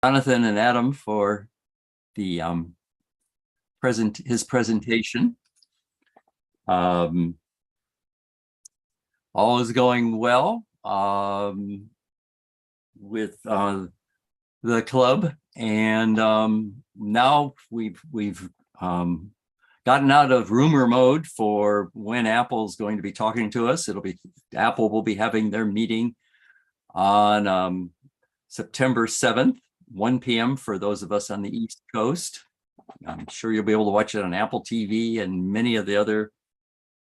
Jonathan and Adam for the his presentation. All is going well with the club, and now we've gotten out of rumor mode for when Apple's going to be talking to us. Apple will be having their meeting on September 7th, 1 p.m. for those of us on the East Coast. I'm sure you'll be able to watch it on Apple TV and many of the other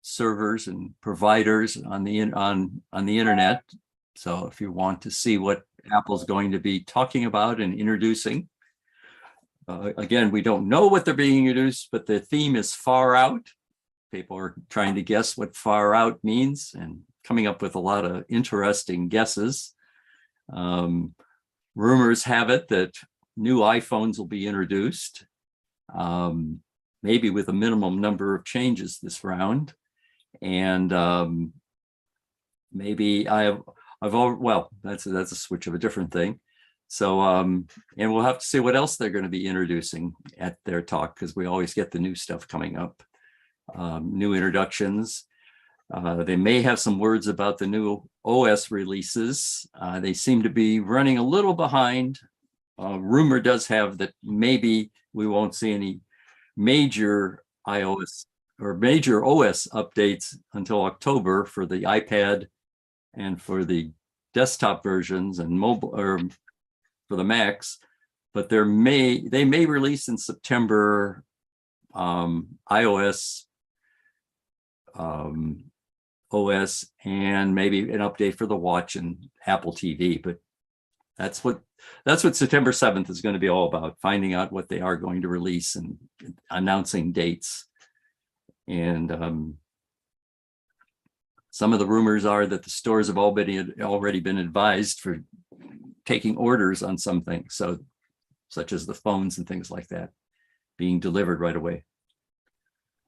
servers and providers on the internet. So if you want to see what Apple's going to be talking about and introducing, again, we don't know what they're being introduced, but the theme is far out. People are trying to guess what far out means and coming up with a lot of interesting guesses. Rumors have it that new iPhones will be introduced, maybe with a minimum number of changes this round. And maybe that's a switch of a different thing. So, and we'll have to see what else they're going to be introducing at their talk, because we always get the new stuff coming up, new introductions. They may have some words about the new OS releases. They seem to be running a little behind. Rumor does have that maybe we won't see any major iOS or major OS updates until October for the iPad and for the desktop versions and mobile, or for the Macs, but they may release in September iOS OS and maybe an update for the watch and Apple TV. But that's what September 7th is going to be all about, finding out what they are going to release and announcing dates. And some of the rumors are that the stores have already been advised for taking orders on some things, so such as the phones and things like that being delivered right away.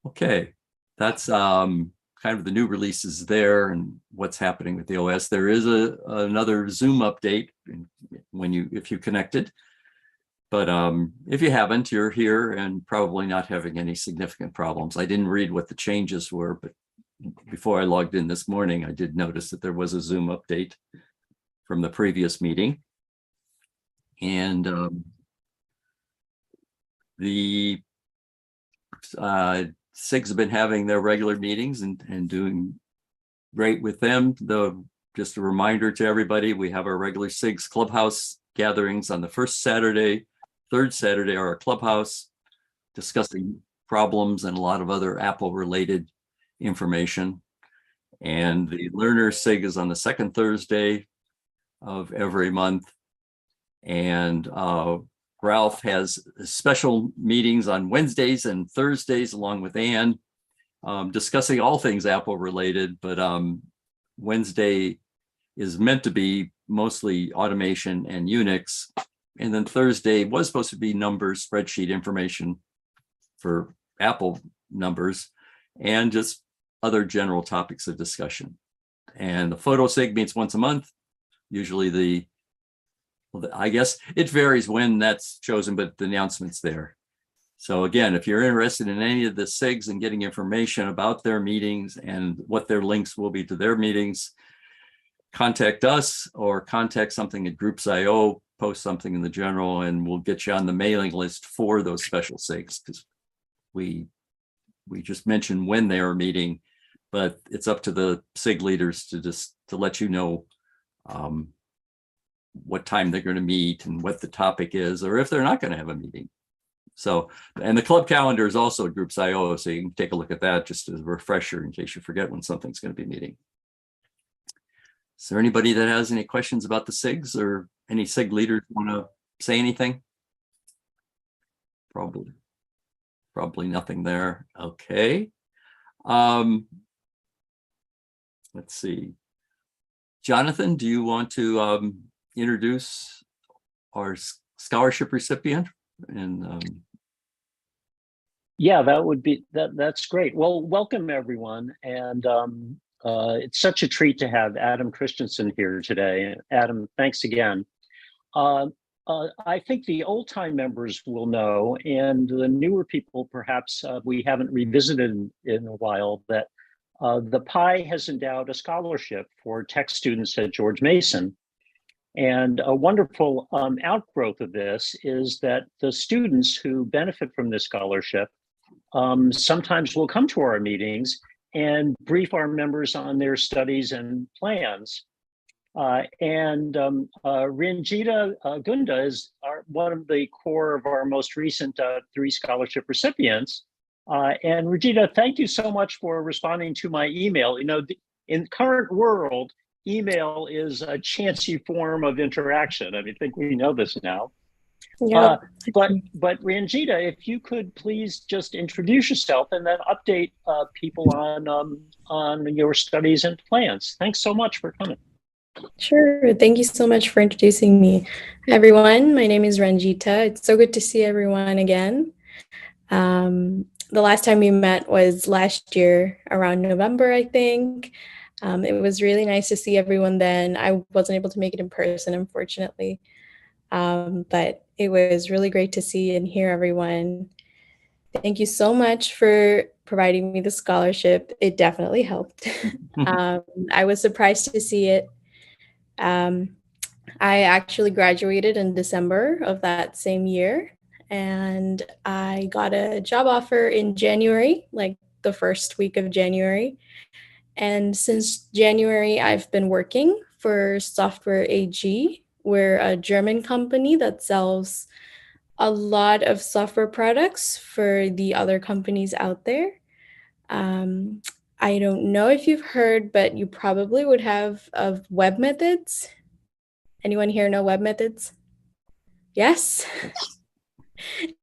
Okay, that's kind of the new releases there and what's happening with the OS. There is another Zoom update if you connected, but if you haven't, you're here and probably not having any significant problems. I didn't read what the changes were, but before I logged in this morning, I did notice that there was a Zoom update from the previous meeting. And the SIGs have been having their regular meetings and doing great with them. Though, just a reminder to everybody, we have our regular SIGs Clubhouse gatherings on the first Saturday. Third Saturday are our Clubhouse, discussing problems and a lot of other Apple-related information. And the Learner SIG is on the second Thursday of every month. And Ralph has special meetings on Wednesdays and Thursdays along with Ann, discussing all things Apple related, but Wednesday is meant to be mostly automation and Unix. And then Thursday was supposed to be numbers, spreadsheet information for Apple numbers, and just other general topics of discussion. And the photo SIG meets once a month. Usually I guess it varies when that's chosen, but the announcement's there. So again, if you're interested in any of the SIGs and getting information about their meetings and what their links will be to their meetings, contact us or contact something at Groups.io, post something in the general, and we'll get you on the mailing list for those special SIGs, because we just mentioned when they are meeting, but it's up to the SIG leaders to let you know what time they're going to meet and what the topic is, or if they're not going to have a meeting. So, and the club calendar is also at Groups.io, so you can take a look at that just as a refresher in case you forget when something's going to be meeting. Is there anybody that has any questions about the SIGs, or any SIG leaders want to say anything? Probably nothing there. Okay. Let's see. Jonathan, do you want to introduce our scholarship recipient? And yeah, that's great. Well, welcome everyone, and it's such a treat to have Adam Christensen here today. Adam, thanks again. I think the old time members will know, and the newer people perhaps we haven't revisited in a while, that the PI has endowed a scholarship for tech students at George Mason. And a wonderful outgrowth of this is that the students who benefit from this scholarship sometimes will come to our meetings and brief our members on their studies and plans. Ranjita Gunda is one of the core of our most recent 3 scholarship recipients. And Ranjita, thank you so much for responding to my email. You know, in the current world, email is a chancy form of interaction. I mean, I think we know this now. Yeah. But Ranjita, if you could please just introduce yourself and then update people on your studies and plans. Thanks so much for coming. Sure. Thank you so much for introducing me. Hi, everyone. My name is Ranjita. It's so good to see everyone again. The last time we met was last year around November, I think. It was really nice to see everyone then. I wasn't able to make it in person, unfortunately. But it was really great to see and hear everyone. Thank you so much for providing me the scholarship. It definitely helped. I was surprised to see it. I actually graduated in December of that same year, and I got a job offer in January, like the first week of January. And since January, I've been working for Software AG. We're a German company that sells a lot of software products for the other companies out there. I don't know if you've heard, but you probably would have of webMethods. Anyone here know webMethods? Yes?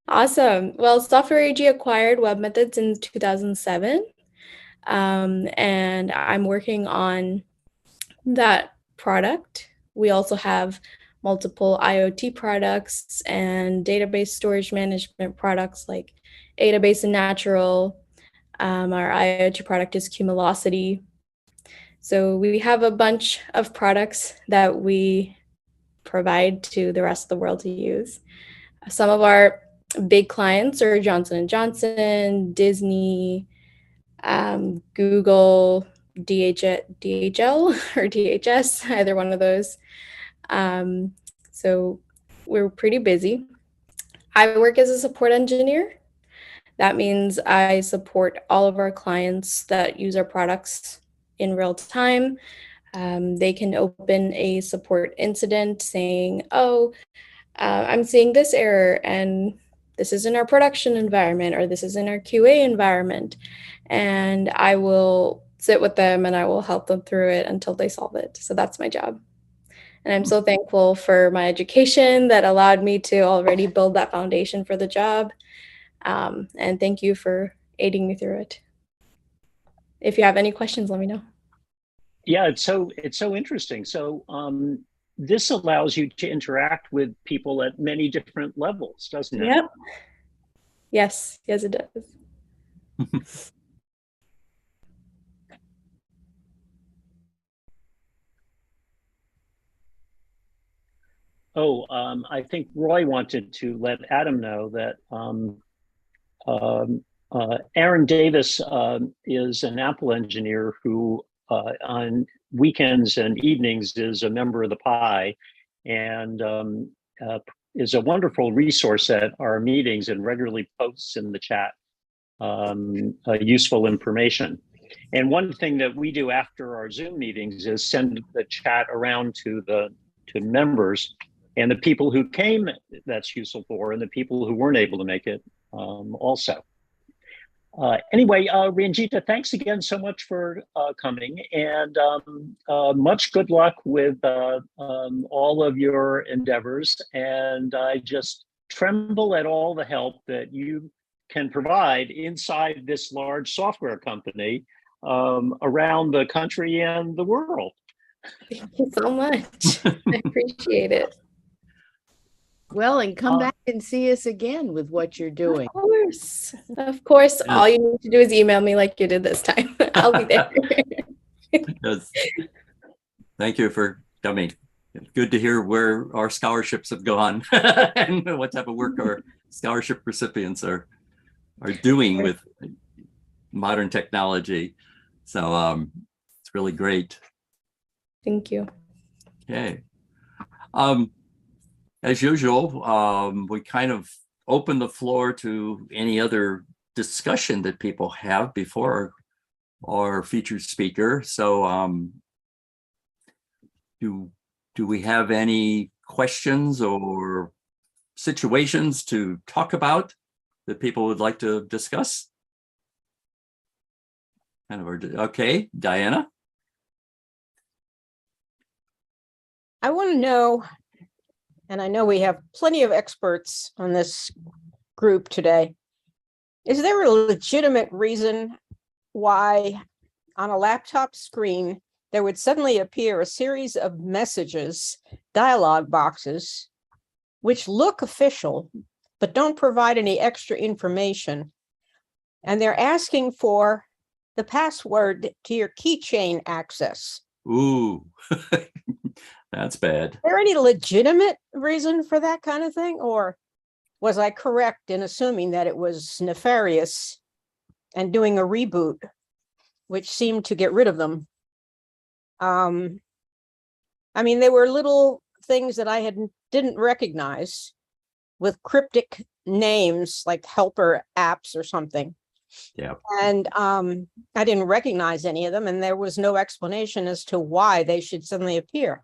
Awesome. Well, Software AG acquired webMethods in 2007. And I'm working on that product. We also have multiple IoT products and database storage management products like Database and Natural. Our IoT product is Cumulosity. So we have a bunch of products that we provide to the rest of the world to use. Some of our big clients are Johnson & Johnson, Disney, Google, DHL or DHS, either one of those. So we're pretty busy. I work as a support engineer. That means I support all of our clients that use our products in real time. They can open a support incident saying, oh, I'm seeing this error and this is in our production environment or this is in our QA environment. And I will sit with them and I will help them through it until they solve it. So that's my job. And I'm so thankful for my education that allowed me to already build that foundation for the job. And thank you for aiding me through it. If you have any questions, let me know. Yeah, it's so interesting. So this allows you to interact with people at many different levels, doesn't it? Yep. Yes, it does. Oh, I think Roy wanted to let Adam know that Aaron Davis is an Apple engineer who on weekends and evenings is a member of the PI and is a wonderful resource at our meetings and regularly posts in the chat useful information. And one thing that we do after our Zoom meetings is send the chat around to members, and the people who came that's useful for, and the people who weren't able to make it also. Anyway, Ranjita, thanks again so much for coming, and much good luck with all of your endeavors. And I just tremble at all the help that you can provide inside this large software company around the country and the world. Thank you so much. I appreciate it. Well, and come back and see us again with what you're doing. Of course. All you need to do is email me like you did this time. I'll be there. Yes. Thank you for coming. Good to hear where our scholarships have gone and what type of work our scholarship recipients are doing with modern technology. So it's really great. Thank you. Okay. As usual, we kind of open the floor to any other discussion that people have before our featured speaker. So do we have any questions or situations to talk about that people would like to discuss? Okay, Diana. I want to know, and I know we have plenty of experts on this group today. Is there a legitimate reason why on a laptop screen there would suddenly appear a series of messages, dialog boxes, which look official, but don't provide any extra information? And they're asking for the password to your keychain access. Ooh, that's bad. Is there any legitimate reason for that kind of thing? Or was I correct in assuming that it was nefarious and doing a reboot, which seemed to get rid of them? I mean, they were little things that I didn't recognize with cryptic names like helper apps or something. Yeah. And I didn't recognize any of them, and there was no explanation as to why they should suddenly appear.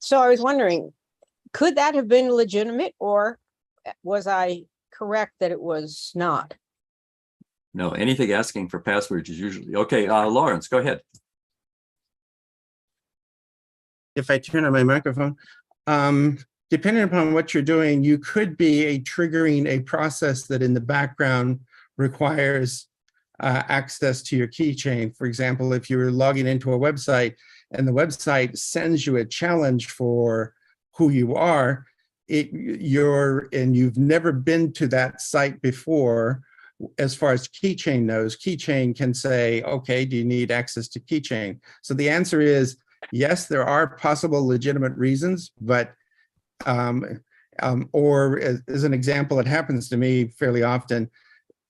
So I was wondering, could that have been legitimate, or was I correct that it was not? No, anything asking for passwords is usually okay. Lawrence, go ahead. If I turn on my microphone, depending upon what you're doing, you could be triggering a process that in the background requires access to your keychain. For example, if you're logging into a website and the website sends you a challenge for who you are, and you've never been to that site before, as far as Keychain knows, Keychain can say, okay, do you need access to Keychain? So the answer is yes, there are possible legitimate reasons, but or as an example, it happens to me fairly often.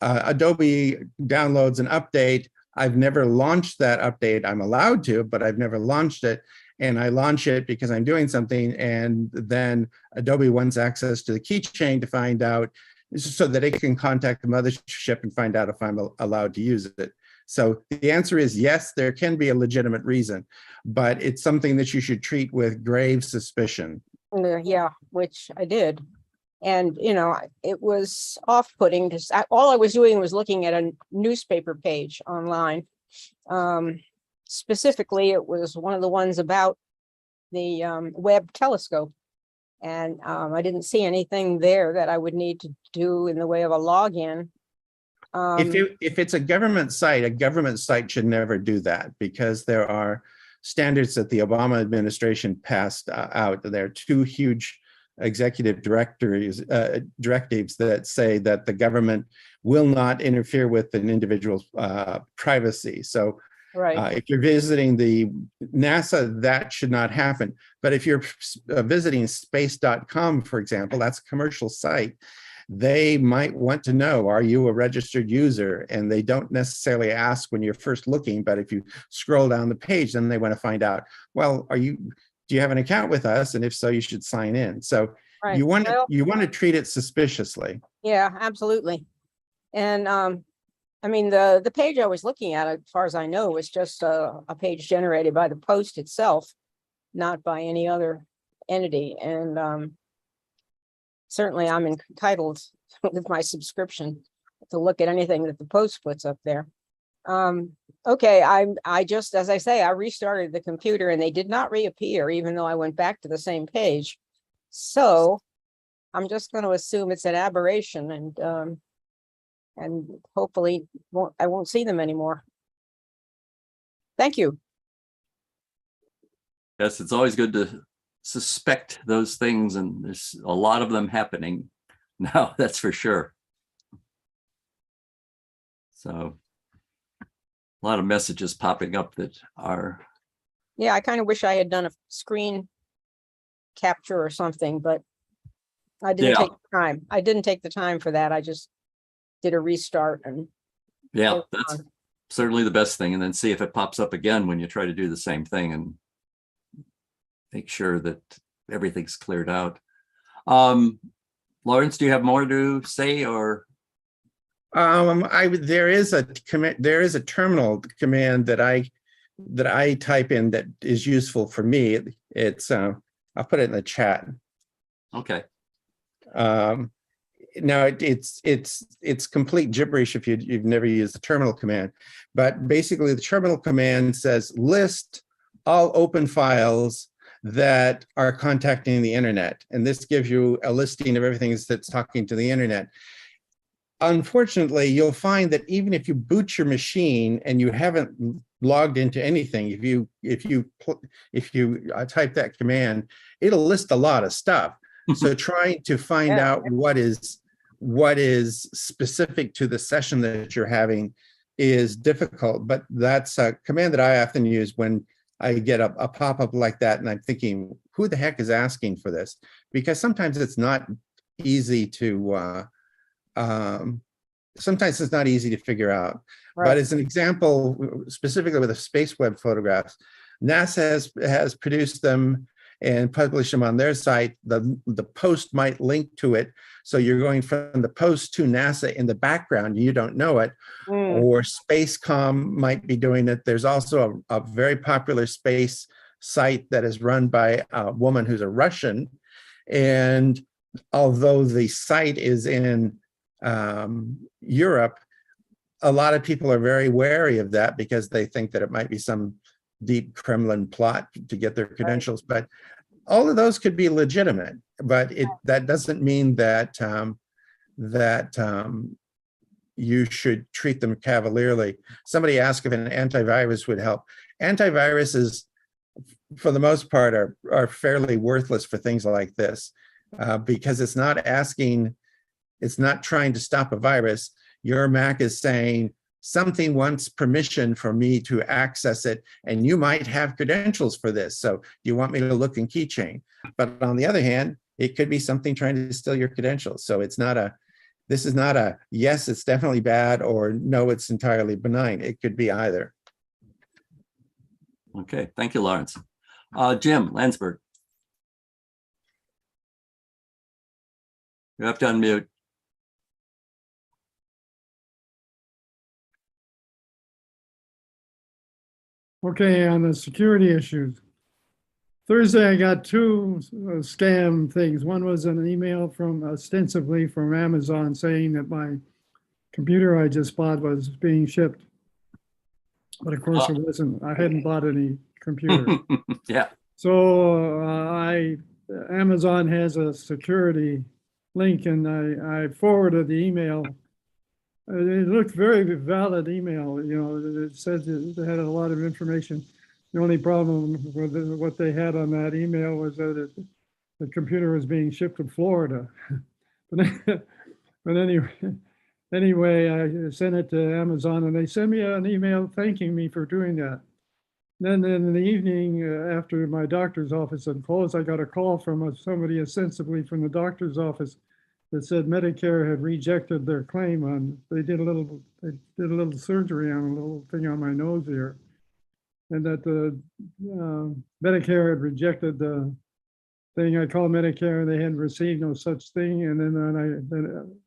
Adobe downloads an update. I've never launched that update. I'm allowed to, but I've never launched it. And I launch it because I'm doing something. And then Adobe wants access to the keychain to find out, so that it can contact the mothership and find out if I'm allowed to use it. So the answer is yes, there can be a legitimate reason, but it's something that you should treat with grave suspicion. Yeah, which I did. And, you know, it was off-putting because all I was doing was looking at a newspaper page online. Specifically, it was one of the ones about the Webb telescope. And I didn't see anything there that I would need to do in the way of a login. If it's a government site should never do that, because there are standards that the Obama administration passed out. There are two huge executive directives that say that the government will not interfere with an individual's privacy. So Right. if you're visiting the NASA, that should not happen. But if you're visiting space.com, for example, that's a commercial site, they might want to know, are you a registered user? And they don't necessarily ask when you're first looking, but if you scroll down the page, then they want to find out, well, do you have an account with us? And if so, you should sign in. So Right. you want Well, to treat it suspiciously. Yeah, absolutely. And I mean, the page I was looking at, as far as I know, was just a page generated by the Post itself, not by any other entity. And certainly I'm entitled with my subscription to look at anything that the Post puts up there. Okay, I just, as I say, I restarted the computer and they did not reappear, even though I went back to the same page. So I'm just going to assume it's an aberration, and hopefully I won't see them anymore. Thank you. Yes, it's always good to suspect those things, and there's a lot of them happening now, that's for sure. So a lot of messages popping up that are. Yeah, I kind of wish I had done a screen capture or something, but I didn't Yeah. take the time. I didn't take the time for that. I just did a restart and Yeah, it was that's on. certainly the best thing. And then see if it pops up again when you try to do the same thing and make sure that everything's cleared out. Lawrence, do you have more to say or? There is a command, there is a terminal command that I type in that is useful for me. It's I'll put it in the chat. Okay, Now it's complete gibberish if you've never used the terminal command, but basically the terminal command says list all open files that are contacting the internet, and this gives you a listing of everything that's talking to the internet. Unfortunately, you'll find that even if you boot your machine and you haven't logged into anything, if you type that command, it'll list a lot of stuff. So trying to find Yeah. out what is specific to the session that you're having is difficult. But that's a command that I often use when I get a pop-up like that, and I'm thinking, who the heck is asking for this? Because sometimes it's not easy to. Sometimes it's not easy to figure out. But Right. as an example, specifically with the space web photographs, NASA has produced them and published them on their site. The post might link to it. So you're going from the post to NASA in the background, you don't know it. Mm, Or Spacecom might be doing it. There's also a very popular space site that is run by a woman who's a Russian. And although the site is in Europe, a lot of people are very wary of that because they think that it might be some deep Kremlin plot to get their credentials. But all of those could be legitimate, but that doesn't mean that you should treat them cavalierly. Somebody asked if an antivirus would help. Antiviruses, for the most part, are fairly worthless for things like this because it's not trying to stop a virus. Your Mac is saying something wants permission for me to access it, and you might have credentials for this. So do you want me to look in Keychain? But on the other hand, it could be something trying to steal your credentials. So this is not a yes, it's definitely bad, or no, it's entirely benign. It could be either. okay. Thank you, Lawrence. Jim Landsberg. You have to unmute. Okay, on the security issues. Thursday, I got two scam things. One was an email from ostensibly from Amazon saying that my computer I just bought was being shipped. But of course it wasn't. I hadn't bought any computer. Yeah. So Amazon has a security link, and I forwarded the email. It looked very valid email. You know, it said it had a lot of information. The only problem with what they had on that email was that the computer was being shipped to Florida. but anyway, I sent it to Amazon, and they sent me an email thanking me for doing that. Then in the evening, after my doctor's office had closed, I got a call from somebody ostensibly from the doctor's office that said Medicare had rejected their claim on. They did a little surgery on a little thing on my nose here, and that the Medicare had rejected the thing. I called Medicare, and they hadn't received no such thing. And then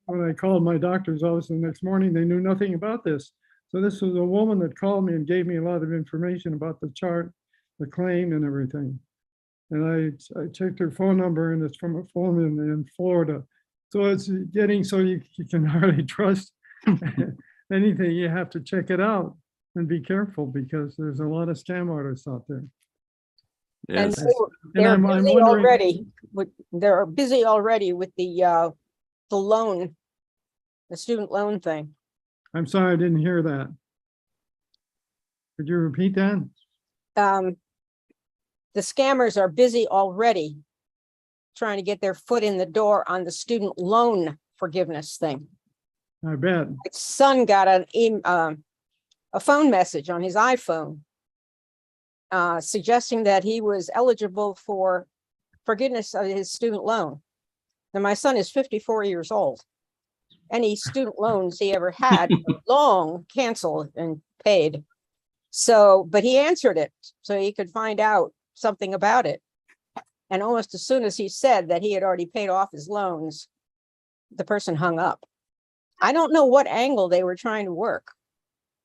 when I called my doctor's office the next morning, they knew nothing about this. So this was a woman that called me and gave me a lot of information about the chart, the claim, and everything. And I checked her phone number, and it's from a phone in Florida. So it's getting so you can hardly trust anything. You have to check it out and be careful because there's a lot of scam artists out there. And Yes. they're I'm busy wondering- already. They're busy already with the loan, the student loan thing. I'm sorry, I didn't hear that. Could you repeat that? The scammers are busy already trying to get their foot in the door on the student loan forgiveness thing. I bet. My son got a phone message on his iPhone suggesting that he was eligible for forgiveness of his student loan. Now, my son is 54 years old. Any student loans he ever had were long canceled and paid. So, but he answered it so he could find out something about it. And almost as soon as he said that he had already paid off his loans, the person hung up. I don't know what angle they were trying to work,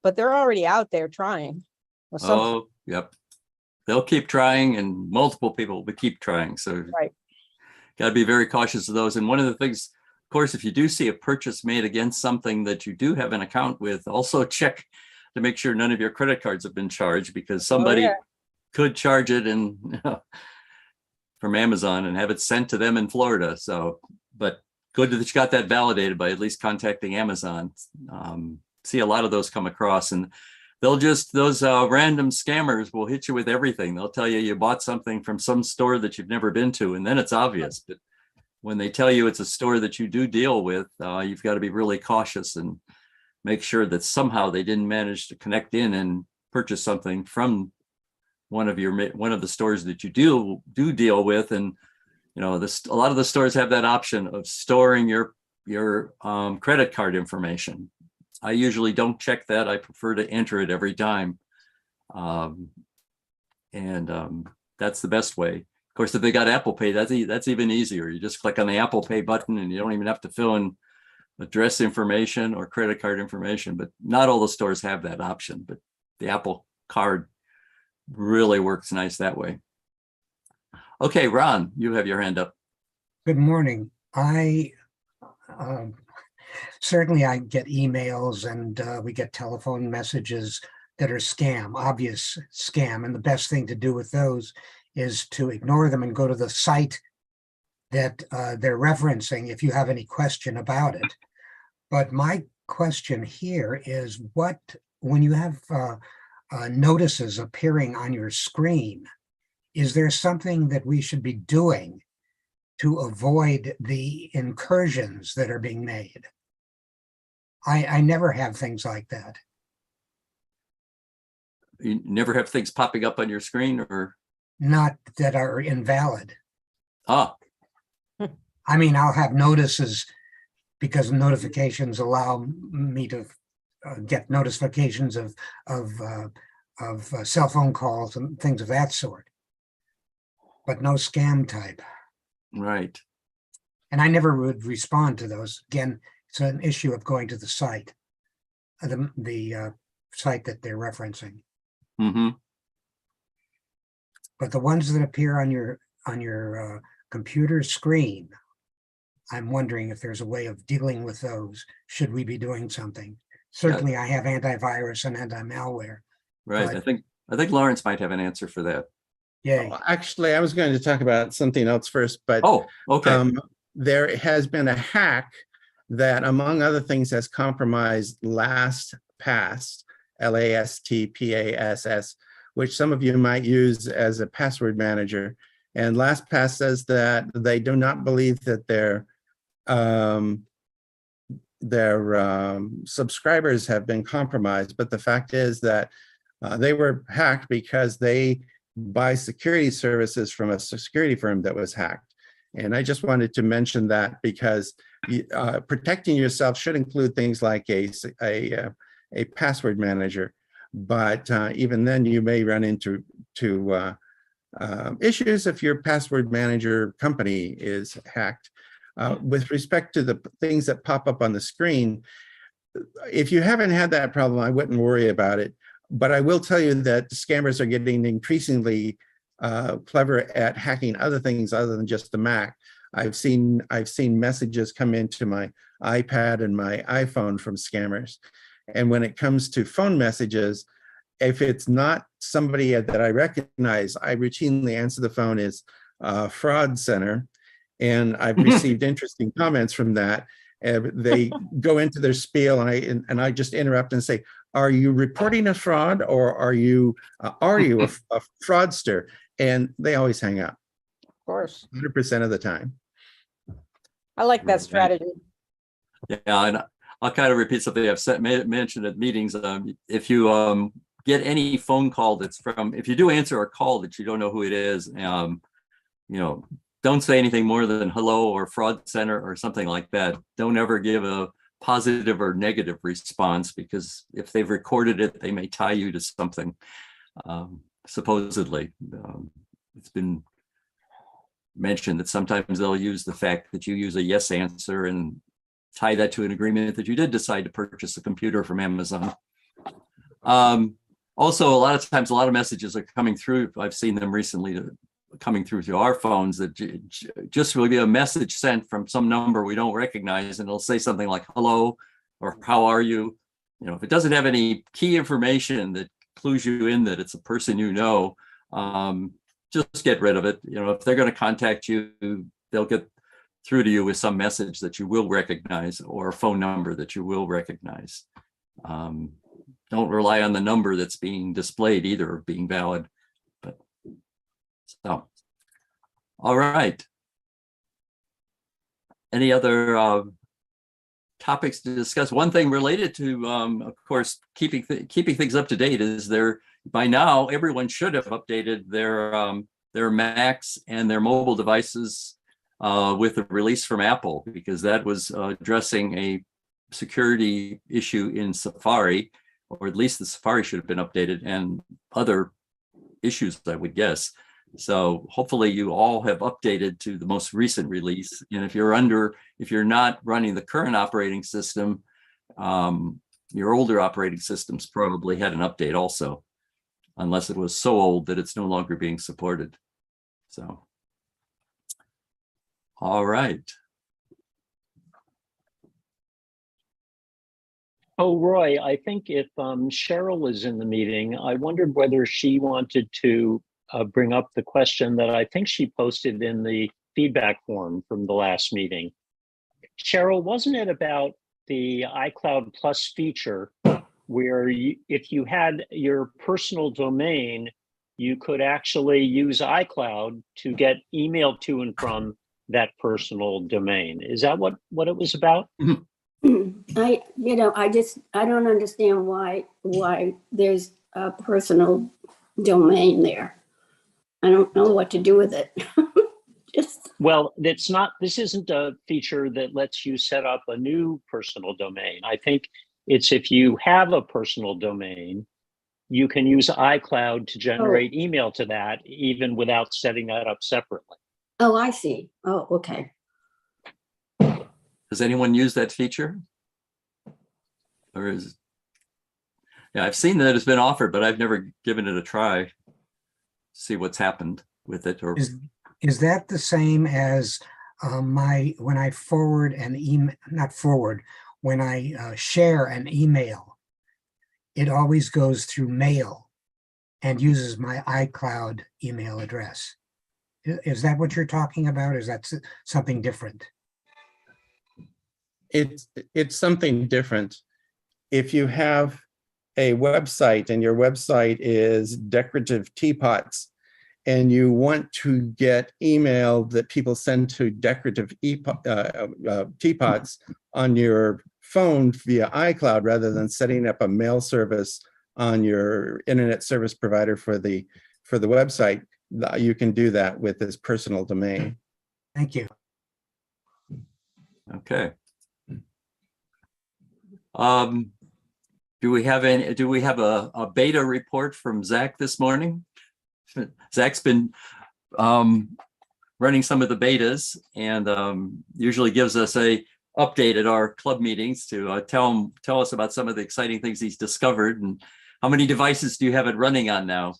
but they're already out there trying. Well, some- Oh, yep. They'll keep trying, and multiple people will keep trying. So Right. got to be very cautious of those. And one of the things, of course, if you do see a purchase made against something that you do have an account with, also check to make sure none of your credit cards have been charged, because somebody yeah. could charge it and from Amazon and have it sent to them in Florida. So, but good that you got that validated by at least contacting Amazon. See a lot of those come across, and they'll just, those random scammers will hit you with everything. They'll tell you bought something from some store that you've never been to, and then it's obvious. But when they tell you it's a store that you do deal with, you've got to be really cautious and make sure that somehow they didn't manage to connect in and purchase something from one of the stores that you do deal with. And you know, a lot of the stores have that option of storing your credit card information. I usually don't check that. I prefer to enter it every time. That's the best way. Of course, if they got Apple Pay, that's even easier. You just click on the Apple Pay button and you don't even have to fill in address information or credit card information. But not all the stores have that option. But the Apple Card really works nice that way. Okay, Ron, you have your hand up. Good morning. I certainly get emails and we get telephone messages that are obvious scam. And the best thing to do with those is to ignore them and go to the site that they're referencing if you have any question about it. But my question here is, when you have notices appearing on your screen, is there something that we should be doing to avoid the incursions that are being made? I never have things like that. You never have things popping up on your screen, or? Not that are invalid. Ah, I mean, I'll have notices because notifications allow me to get notifications of cell phone calls and things of that sort, but no scam type. right. And I never would respond to those. Again, it's an issue of going to the site, the site that they're referencing. Mm-hmm. But the ones that appear on your computer screen, I'm wondering if there's a way of dealing with those. Should we be doing something? Certainly, I have antivirus and anti-malware. Right. But- I think Lawrence might have an answer for that. Yay. Actually, I was going to talk about something else first, but Oh, okay. there has been a hack that, among other things, has compromised LastPass, LastPass, which some of you might use as a password manager. And LastPass says that they do not believe that their subscribers have been compromised, but the fact is that they were hacked because they buy security services from a security firm that was hacked. And I just wanted to mention that because protecting yourself should include things like a password manager, but even then you may run into issues if your password manager company is hacked. With respect to the things that pop up on the screen, if you haven't had that problem, I wouldn't worry about it. But I will tell you that scammers are getting increasingly clever at hacking other things other than just the Mac. I've seen messages come into my iPad and my iPhone from scammers. And when it comes to phone messages, if it's not somebody that I recognize, I routinely answer the phone as Fraud Center. And I've received interesting comments from that. They go into their spiel and I just interrupt and say, are you reporting a fraud or are you a fraudster? And they always hang up. Of course. 100% of the time. I like that strategy. Yeah, and I'll kind of repeat something I've mentioned at meetings. If you get any phone call that's from, if you do answer a call that you don't know who it is, don't say anything more than hello or fraud center or something like that. Don't ever give a positive or negative response, because if they've recorded it, they may tie you to something. Supposedly, it's been mentioned that sometimes they'll use the fact that you use a yes answer and tie that to an agreement that you did decide to purchase a computer from Amazon. Also, a lot of times, a lot of messages are coming through. I've seen them recently coming through to our phones that just will be a message sent from some number we don't recognize, and it'll say something like hello or how are you. You know, if it doesn't have any key information that clues you in that it's a person you know, just get rid of it. You know, if they're going to contact you, they'll get through to you with some message that you will recognize or a phone number that you will recognize. Don't rely on the number that's being displayed either being valid. But so, all right. Any other topics to discuss? One thing related to, of course, keeping things up to date is by now everyone should have updated their Macs and their mobile devices with the release from Apple, because that was addressing a security issue in Safari, or at least the Safari should have been updated, and other issues, I would guess. So hopefully you all have updated to the most recent release. And if you're not running the current operating system, your older operating systems probably had an update also, unless it was so old that it's no longer being supported. So, all right. Oh, Roy, I think if Cheryl was in the meeting, I wondered whether she wanted to bring up the question that I think she posted in the feedback form from the last meeting. Cheryl, wasn't it about the iCloud Plus feature where if you had your personal domain, you could actually use iCloud to get email to and from that personal domain? Is that what it was about? I don't understand why there's a personal domain there. I don't know what to do with it. Well, this isn't a feature that lets you set up a new personal domain. I think it's if you have a personal domain, you can use iCloud to generate email to that, even without setting that up separately. Oh, I see. Oh, okay. Does anyone use that feature? Or yeah, I've seen that it's been offered, but I've never given it a try. See what's happened with it. Or is that the same as when I forward an email, when I share an email, it always goes through mail and uses my iCloud email address. Is that what you're talking about? Is that something different? It's something different. If you have a website and your website is decorative teapots, and you want to get email that people send to decorative teapots on your phone via iCloud, rather than setting up a mail service on your internet service provider for the website, you can do that with this personal domain. Thank you. okay. Do we have a beta report from Zach this morning? Zach's been running some of the betas, and usually gives us a update at our club meetings to tell us about some of the exciting things he's discovered. And how many devices do you have it running on now?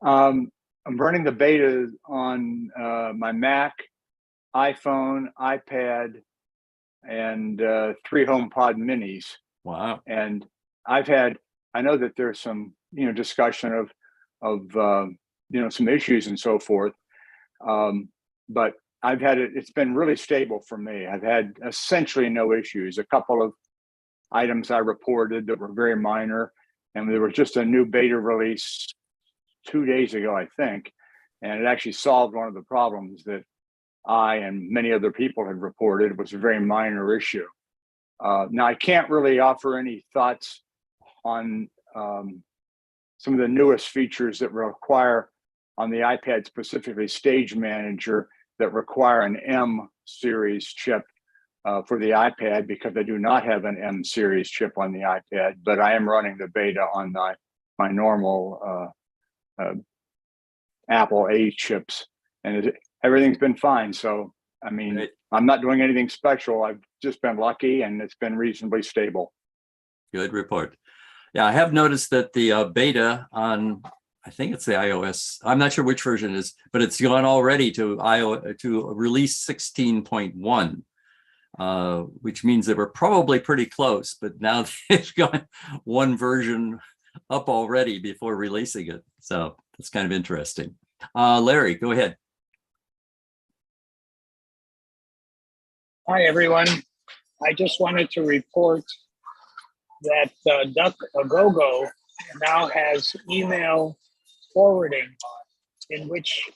I'm running the beta on my Mac, iPhone, iPad, and 3 HomePod minis. Wow. And I know that there's some, discussion of some issues and so forth. But I've had it's been really stable for me. I've had essentially no issues. A couple of items I reported that were very minor, and there was just a new beta release 2 days ago, I think, and it actually solved one of the problems that I and many other people had reported. It was a very minor issue. Now, I can't really offer any thoughts on some of the newest features that require on the iPad, specifically Stage Manager, that require an M series chip for the iPad, because I do not have an M series chip on the iPad, but I am running the beta on my normal Apple A chips, and everything's been fine. So, I mean, Great. I'm not doing anything special. I've just been lucky, and it's been reasonably stable. Good report. Yeah, I have noticed that the beta on, I think it's the iOS, I'm not sure which version it is, but it's gone already to release 16.1, which means they were probably pretty close, but now they've gone one version up already before releasing it. So it's kind of interesting. Larry, go ahead. Hi, everyone. I just wanted to report that DuckAgogo now has email forwarding, in which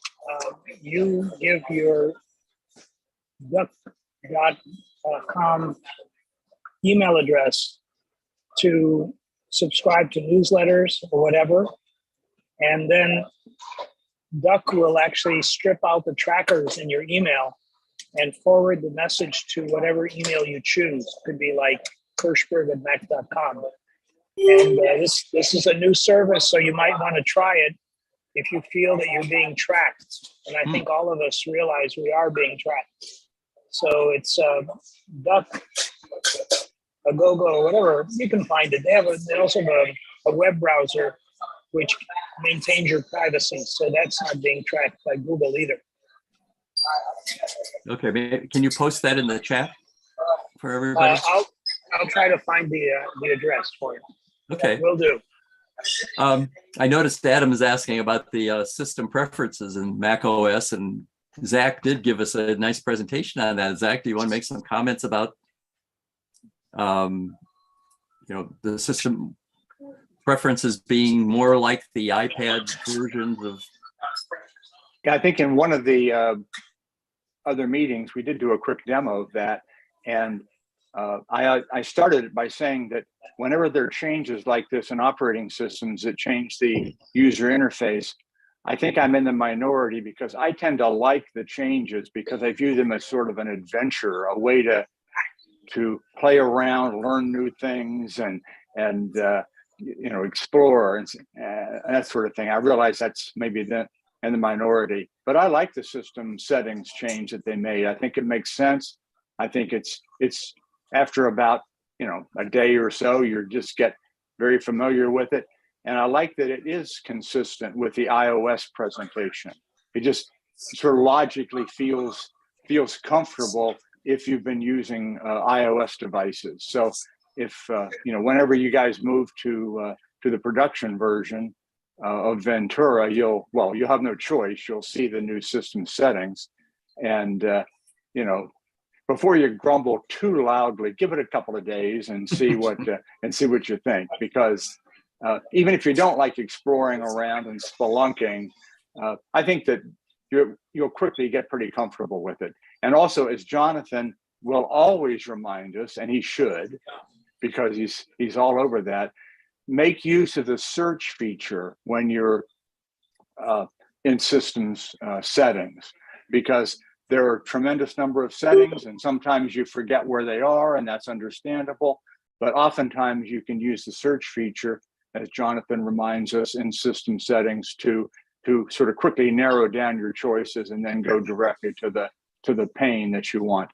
you give your duck.com email address to subscribe to newsletters or whatever. And then Duck will actually strip out the trackers in your email and forward the message to whatever email you choose. Could be like Kirschberg@mac.com. And this is a new service, so you might want to try it if you feel that you're being tracked. And I think all of us realize we are being tracked. So it's DuckAgogo or whatever. You can find it. They also have a web browser which maintains your privacy. So that's not being tracked by Google either. Okay, can you post that in the chat for everybody? I'll try to find the address for you. Okay. Will do. I noticed Adam is asking about the system preferences in Mac OS, and Zach did give us a nice presentation on that. Zach, do you want to make some comments about the system preferences being more like the iPad versions of? Yeah, I think in one of the other meetings, we did do a quick demo of that. And I started it by saying that whenever there are changes like this in operating systems that change the user interface, I think I'm in the minority, because I tend to like the changes because I view them as sort of an adventure, a way to play around, learn new things, and explore and that sort of thing. I realize that's maybe in the minority, but I like the system settings change that they made. I think it makes sense. I think it's after about a day or so, you just get very familiar with it. And I like that it is consistent with the iOS presentation. It just sort of logically feels comfortable if you've been using iOS devices. So if whenever you guys move to the production version of Ventura, you'll have no choice. You'll see the new system settings, and before you grumble too loudly, give it a couple of days and see what you think. Because even if you don't like exploring around and spelunking, I think that you'll quickly get pretty comfortable with it. And also, as Jonathan will always remind us, and he should, because he's all over that, make use of the search feature when you're in systems settings, because there are a tremendous number of settings, and sometimes you forget where they are, and that's understandable. But oftentimes you can use the search feature, as Jonathan reminds us, in system settings to sort of quickly narrow down your choices and then go directly to the pane that you want.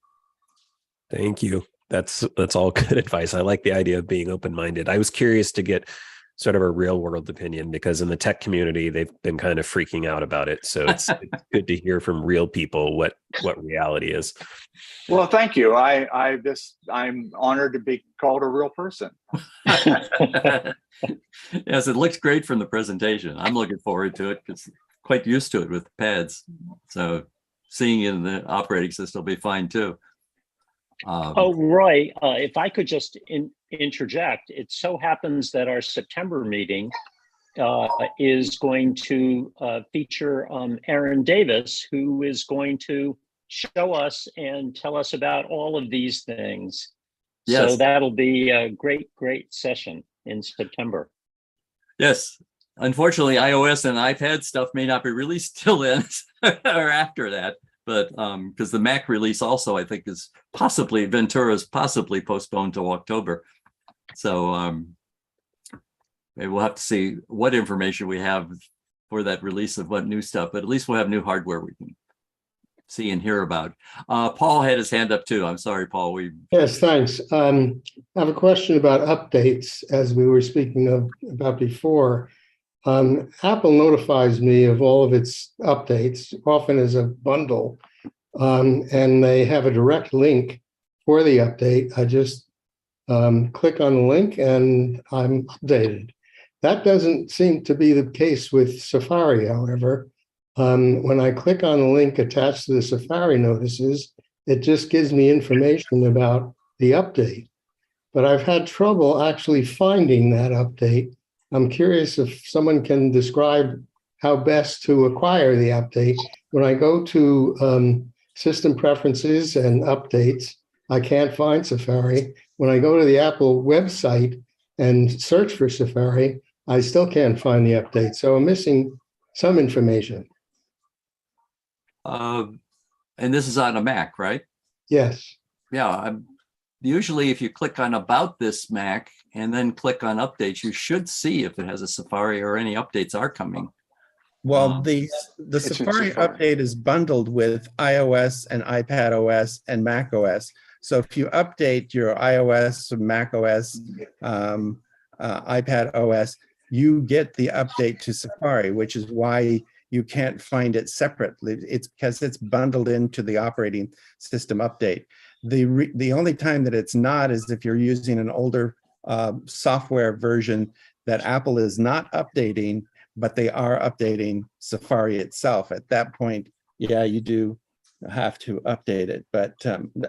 Thank you. That's all good advice. I like the idea of being open-minded. I was curious to get sort of a real world opinion, because in the tech community, they've been kind of freaking out about it. So it's good to hear from real people what reality is. Well, thank you. I'm honored to be called a real person. Yes, it looks great from the presentation. I'm looking forward to it because quite used to it with pads. So seeing it in the operating system will be fine too. Roy, if I could just interject, it so happens that our September meeting is going to feature Aaron Davis, who is going to show us and tell us about all of these things. Yes. So that'll be a great session in September. Yes. Unfortunately, iOS and iPad stuff may not be released till then or after that, but because the Mac release also, I think, is possibly Ventura's possibly postponed to October. So maybe we'll have to see what information we have for that release of what new stuff, but at least we'll have new hardware we can see and hear about. Paul had his hand up too. I'm sorry, Paul. Yes, thanks. I have a question about updates, as we were speaking about before. Apple notifies me of all of its updates, often as a bundle, and they have a direct link for the update. I just click on the link and I'm updated. That doesn't seem to be the case with Safari, however. When I click on the link attached to the Safari notices, it just gives me information about the update. But I've had trouble actually finding that update. I'm curious if someone can describe how best to acquire the update. When I go to system preferences and updates, I can't find Safari. When I go to the Apple website and search for Safari, I still can't find the update. So I'm missing some information. And this is on a Mac, right? Yes. Yeah. Usually if you click on About This Mac and then click on Updates, you should see if it has a Safari or any updates are coming. Well, the Safari update is bundled with iOS and iPadOS and macOS. So if you update your iOS, macOS, iPadOS, you get the update to Safari, which is why you can't find it separately. It's because it's bundled into the operating system update. The only time that it's not is if you're using an older software version that Apple is not updating, but they are updating Safari itself. At that point, yeah, you do have to update it, but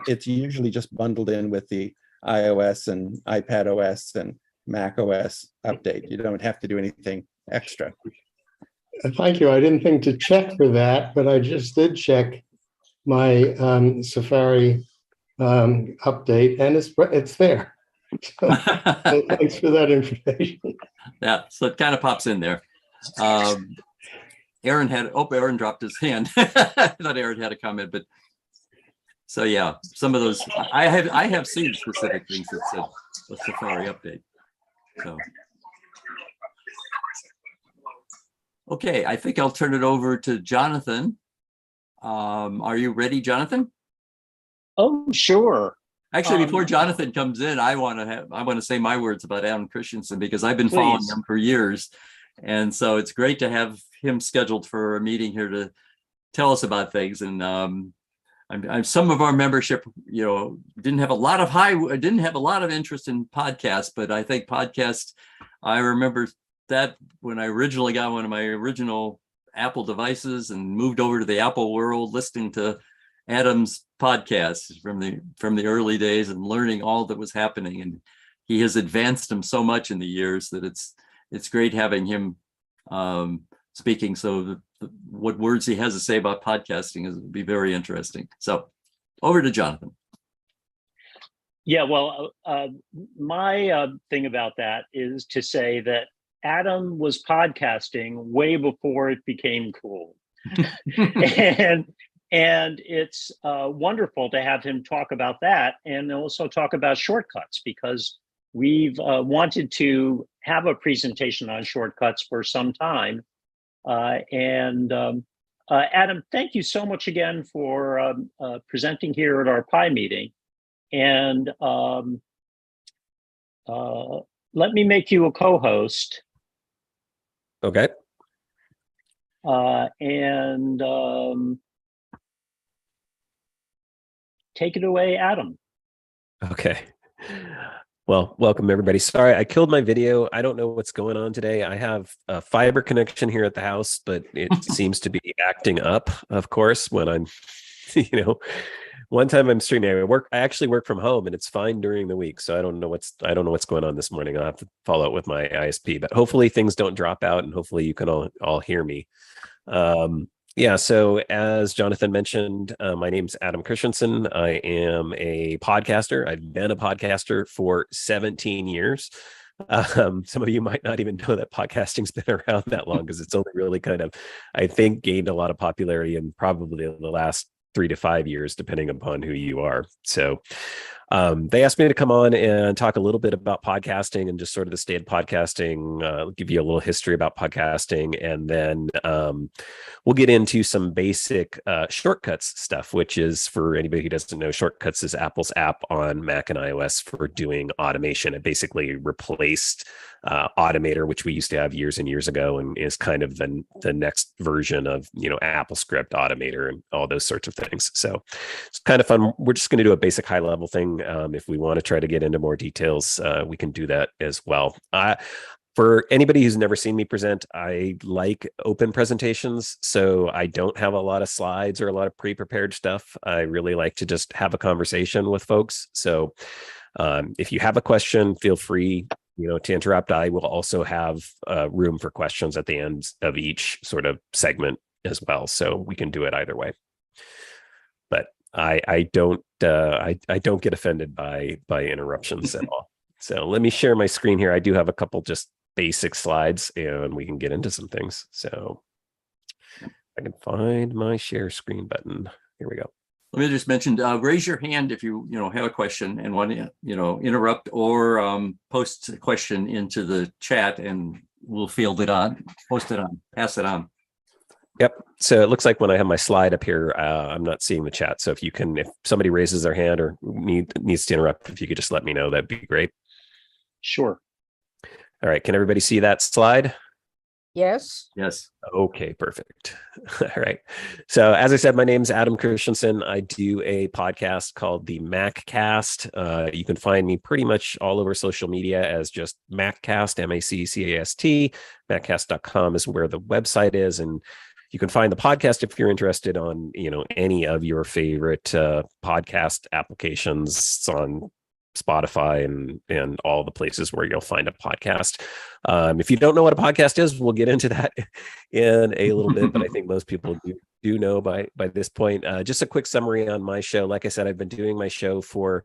it's usually just bundled in with the iOS and iPadOS and macOS update. You don't have to do anything extra. Thank you. I didn't think to check for that, but I just did check my Safari update, and it's there. So thanks for that information. Yeah, so it kind of pops in there. Aaron dropped his hand. I thought Aaron had a comment, but so yeah, some of those I have seen specific things that said a Safari update. So okay, I think I'll turn it over to Jonathan. Are you ready, Jonathan? Oh, sure. Actually, before Jonathan comes in, I want to say my words about Adam Christensen, because I've been following him for years. And so it's great to have him scheduled for a meeting here to tell us about things. And I'm some of our membership, didn't have a lot of interest in podcasts, but I think podcasts, I remember that when I originally got one of my original Apple devices and moved over to the Apple world, listening to Adam's podcasts from the early days and learning all that was happening. And he has advanced them so much in the years that it's great having him speaking. So what words he has to say about podcasting will be very interesting. So over to Jonathan. Yeah, well, my thing about that is to say that Adam was podcasting way before it became cool. And it's wonderful to have him talk about that and also talk about shortcuts, because we've wanted to have a presentation on shortcuts for some time. Adam, thank you so much again for presenting here at our Pi meeting. And let me make you a co-host. Okay. Take it away, Adam. Okay. Well, welcome everybody. Sorry, I killed my video. I don't know what's going on today. I have a fiber connection here at the house, but it seems to be acting up, of course, when I'm, one time I'm streaming. I actually work from home and it's fine during the week. So I don't know what's going on this morning. I'll have to follow up with my ISP, but hopefully things don't drop out and hopefully you can all hear me. Yeah, so as Jonathan mentioned, my name's Adam Christensen. I am a podcaster. I've been a podcaster for 17 years. Some of you might not even know that podcasting's been around that long, because it's only really kind of, I think, gained a lot of popularity in probably the last 3 to 5 years, depending upon who you are. So they asked me to come on and talk a little bit about podcasting and just sort of the state of podcasting, give you a little history about podcasting, and then we'll get into some basic Shortcuts stuff, which is, for anybody who doesn't know, Shortcuts is Apple's app on Mac and iOS for doing automation. It basically replaced Automator, which we used to have years and years ago, and is kind of the next version of, Apple Script, Automator, and all those sorts of things. So it's kind of fun. We're just going to do a basic high level thing. If we want to try to get into more details, we can do that as well. For anybody who's never seen me present, I like open presentations, so I don't have a lot of slides or a lot of pre-prepared stuff. I really like to just have a conversation with folks. So if you have a question, feel free, to interrupt. I will also have room for questions at the end of each sort of segment as well, so we can do it either way. But I don't get offended by interruptions at all. So let me share my screen here. I do have a couple just basic slides, and we can get into some things. So I can find my share screen button. Here we go. Let me just mention, raise your hand if you have a question and want to interrupt or post a question into the chat, and we'll field it on, post it on, pass it on. Yep. So it looks like when I have my slide up here, I'm not seeing the chat. So if somebody raises their hand or needs to interrupt, if you could just let me know, that'd be great. Sure. All right. Can everybody see that slide? Yes. Yes. Okay, perfect. All right. So as I said, my name's Adam Christensen. I do a podcast called the MacCast. You can find me pretty much all over social media as just MacCast, MACCAST. MacCast.com is where the website is. And you can find the podcast if you're interested on, any of your favorite podcast applications on Spotify and all the places where you'll find a podcast. If you don't know what a podcast is, we'll get into that in a little bit, but I think most people do know by this point. Just a quick summary on my show. Like I said, I've been doing my show for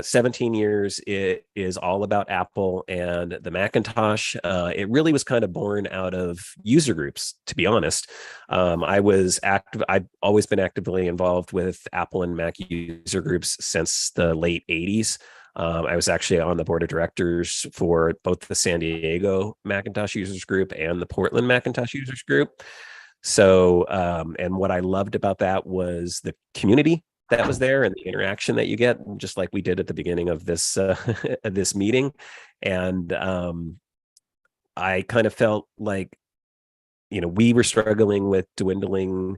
17 years. It is all about Apple and the Macintosh. It really was kind of born out of user groups, to be honest. I've always been actively involved with Apple and Mac user groups since the late 80s. I was actually on the board of directors for both the San Diego Macintosh users group and the Portland Macintosh users group. So, and what I loved about that was the community that was there and the interaction that you get, just like we did at the beginning of this this meeting. And I kind of felt like, we were struggling with dwindling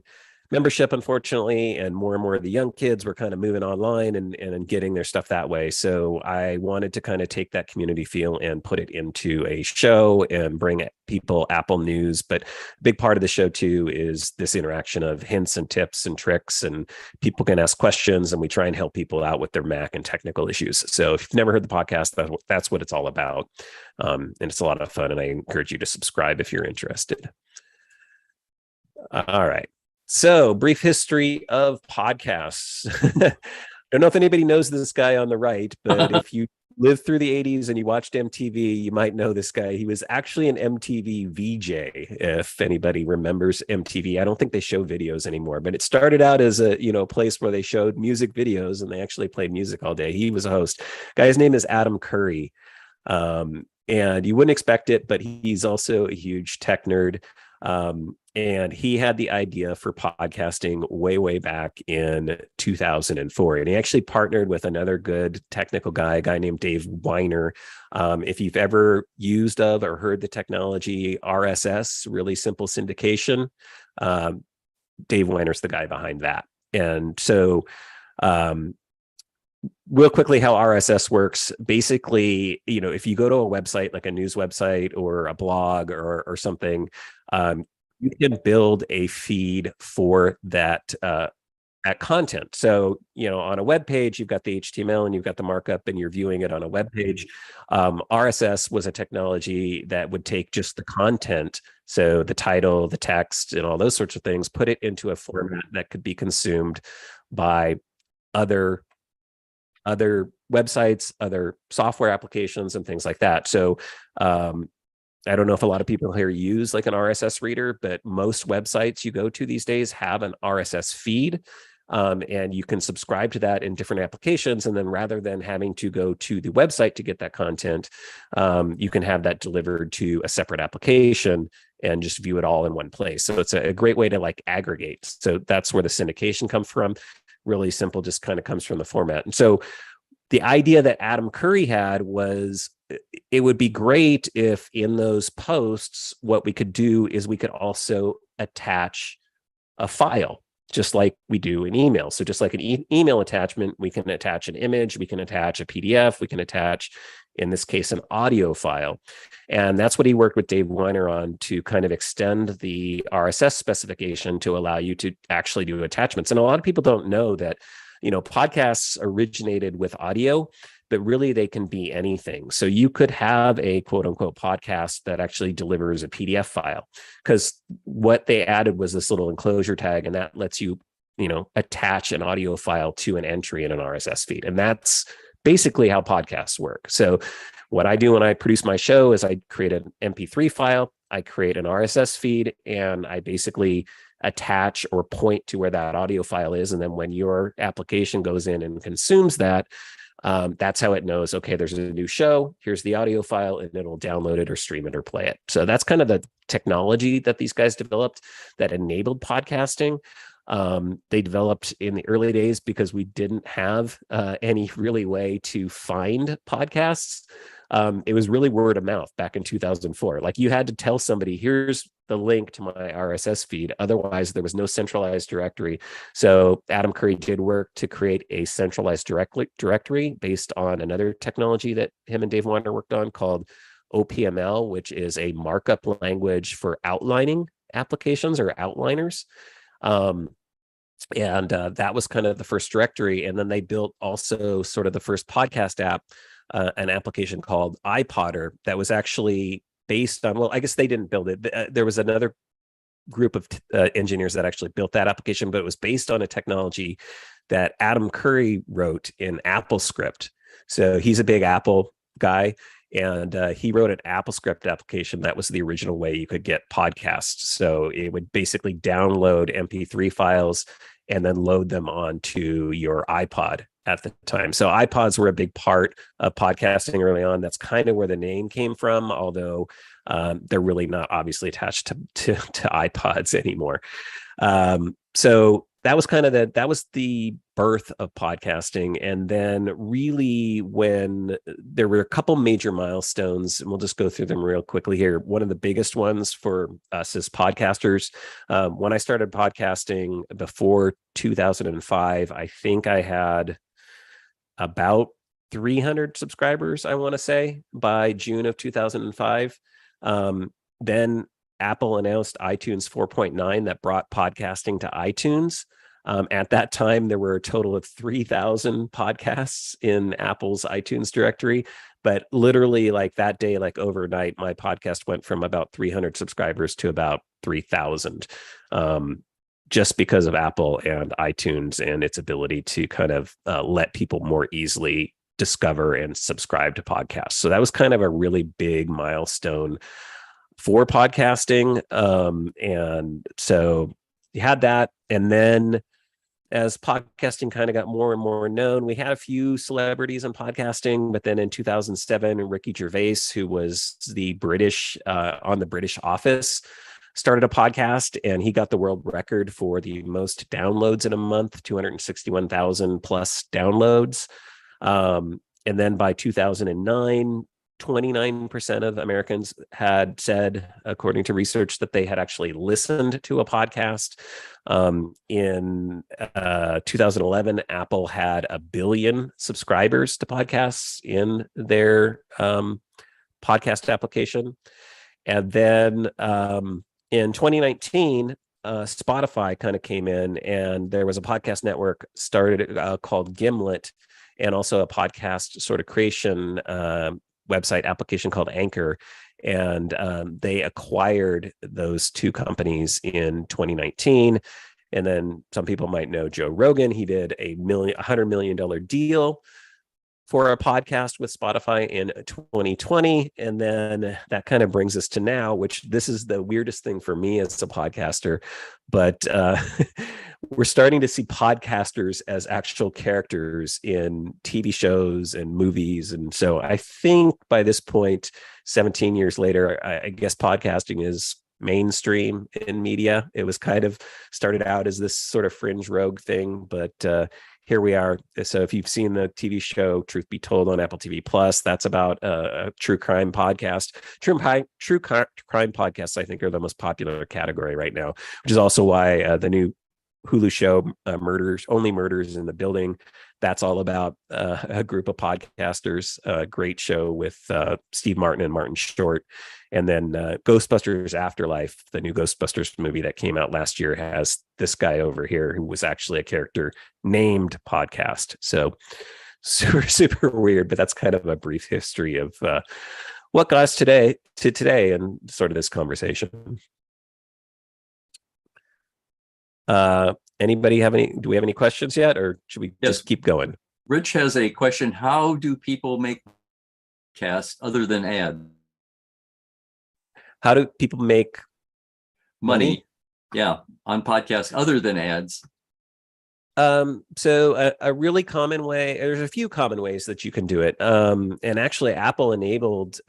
membership, unfortunately, and more of the young kids were kind of moving online and getting their stuff that way. So I wanted to kind of take that community feel and put it into a show and bring people Apple news. But a big part of the show too is this interaction of hints and tips and tricks, and people can ask questions, and we try and help people out with their Mac and technical issues. So if you've never heard the podcast, that's what it's all about. And it's a lot of fun, and I encourage you to subscribe if you're interested. All right. So, brief history of podcasts. Don't know if anybody knows this guy on the right, but if you lived through the 80s and you watched MTV, you might know this guy. He was actually an MTV VJ, if anybody remembers MTV. I don't think they show videos anymore, but it started out as a place where they showed music videos, and they actually played music all day. He was a host. Guy's name is Adam Curry. And you wouldn't expect it, but he's also a huge tech nerd. And he had the idea for podcasting way back in 2004. And he actually partnered with another good technical guy, a guy named Dave Weiner. If you've ever used of or heard the technology RSS, really simple syndication, Dave Weiner's the guy behind that. And so real quickly, how RSS works, basically, if you go to a website, like a news website or a blog or something, you can build a feed for that content. So, on a web page, you've got the HTML and you've got the markup, and you're viewing it on a web page. RSS was a technology that would take just the content, so the title, the text, and all those sorts of things, put it into a format that could be consumed by other websites, other software applications, and things like that. So I don't know if a lot of people here use like an RSS reader, but most websites you go to these days have an RSS feed. And you can subscribe to that in different applications. And then rather than having to go to the website to get that content, you can have that delivered to a separate application and just view it all in one place. So it's a great way to like aggregate. So that's where the syndication comes from. Really simple, just kind of comes from the format. And so the idea that Adam Curry had was it would be great if in those posts, what we could do is we could also attach a file, just like we do in email. So just like an email attachment, we can attach an image, we can attach a PDF, we can attach, in this case, an audio file. And that's what he worked with Dave Weiner on, to kind of extend the RSS specification to allow you to actually do attachments. And a lot of people don't know that, podcasts originated with audio, but really they can be anything. So you could have a quote unquote podcast that actually delivers a PDF file, because what they added was this little enclosure tag, and that lets you, attach an audio file to an entry in an RSS feed. And that's basically how podcasts work. So what I do when I produce my show is I create an MP3 file, I create an RSS feed, and I basically attach or point to where that audio file is. And then when your application goes in and consumes that, that's how it knows, okay, there's a new show, here's the audio file, and it'll download it or stream it or play it. So that's kind of the technology that these guys developed that enabled podcasting. They developed in the early days because we didn't have any really way to find podcasts. It was really word of mouth back in 2004. Like you had to tell somebody, here's the link to my RSS feed. Otherwise, there was no centralized directory. So Adam Curry did work to create a centralized directory based on another technology that him and Dave Weiner worked on called OPML, which is a markup language for outlining applications or outliners. That was kind of the first directory. And then they built also sort of the first podcast app, an application called iPodder that was actually based on, well, I guess they didn't build it. There was another group of engineers that actually built that application, but it was based on a technology that Adam Curry wrote in AppleScript. So he's a big Apple guy. And he wrote an AppleScript application that was the original way you could get podcasts. So it would basically download MP3 files and then load them onto your iPod at the time. So iPods were a big part of podcasting early on. That's kind of where the name came from, although they're really not obviously attached to iPods anymore. So that was kind of the birth of podcasting. And then really when there were a couple major milestones, and we'll just go through them real quickly here. One of the biggest ones for us as podcasters, when I started podcasting before 2005, I think I had about 300 subscribers, I want to say, by June of 2005. Then Apple announced iTunes 4.9 that brought podcasting to iTunes. At that time, there were a total of 3,000 podcasts in Apple's iTunes directory. But literally like that day, like overnight, my podcast went from about 300 subscribers to about 3,000, just because of Apple and iTunes and its ability to kind of let people more easily discover and subscribe to podcasts. So that was kind of a really big milestone for podcasting. And so you had that. And then as podcasting kind of got more and more known, we had a few celebrities in podcasting, but then in 2007, Ricky Gervais, who was the British on the British Office, started a podcast, and he got the world record for the most downloads in a month, 261,000 plus downloads. And then by 2009, 29% of Americans had said, according to research, that they had actually listened to a podcast. In 2011, Apple had 1 billion subscribers to podcasts in their podcast application. And then in 2019, Spotify kind of came in, and there was a podcast network started called Gimlet, and also a podcast sort of creation website application called Anchor. And they acquired those two companies in 2019. And then some people might know Joe Rogan. He did $100 million deal for a podcast with Spotify in 2020. And then that kind of brings us to now, which this is the weirdest thing for me as a podcaster, but we're starting to see podcasters as actual characters in TV shows and movies. And so I think by this point, 17 years later, I guess podcasting is mainstream in media. It was kind of started out as this sort of fringe rogue thing, but here we are. So if you've seen the TV show Truth Be Told on Apple TV Plus, that's about a true crime podcast. True crime podcasts, I think, are the most popular category right now, which is also why the new Hulu show, Only Murders in the Building, that's all about a group of podcasters. A great show with Steve Martin and Martin Short. And then Ghostbusters Afterlife, the new Ghostbusters movie that came out last year, has this guy over here who was actually a character named Podcast. So super weird, but that's kind of a brief history of what got us today and sort of this conversation. Anybody do we have any questions yet, or should we just keep going? Rich has a question. How do people make podcasts other than ads? How do people make money? Yeah, on podcasts other than ads. So a really common way, there's a few common ways that you can do it. And actually Apple enabled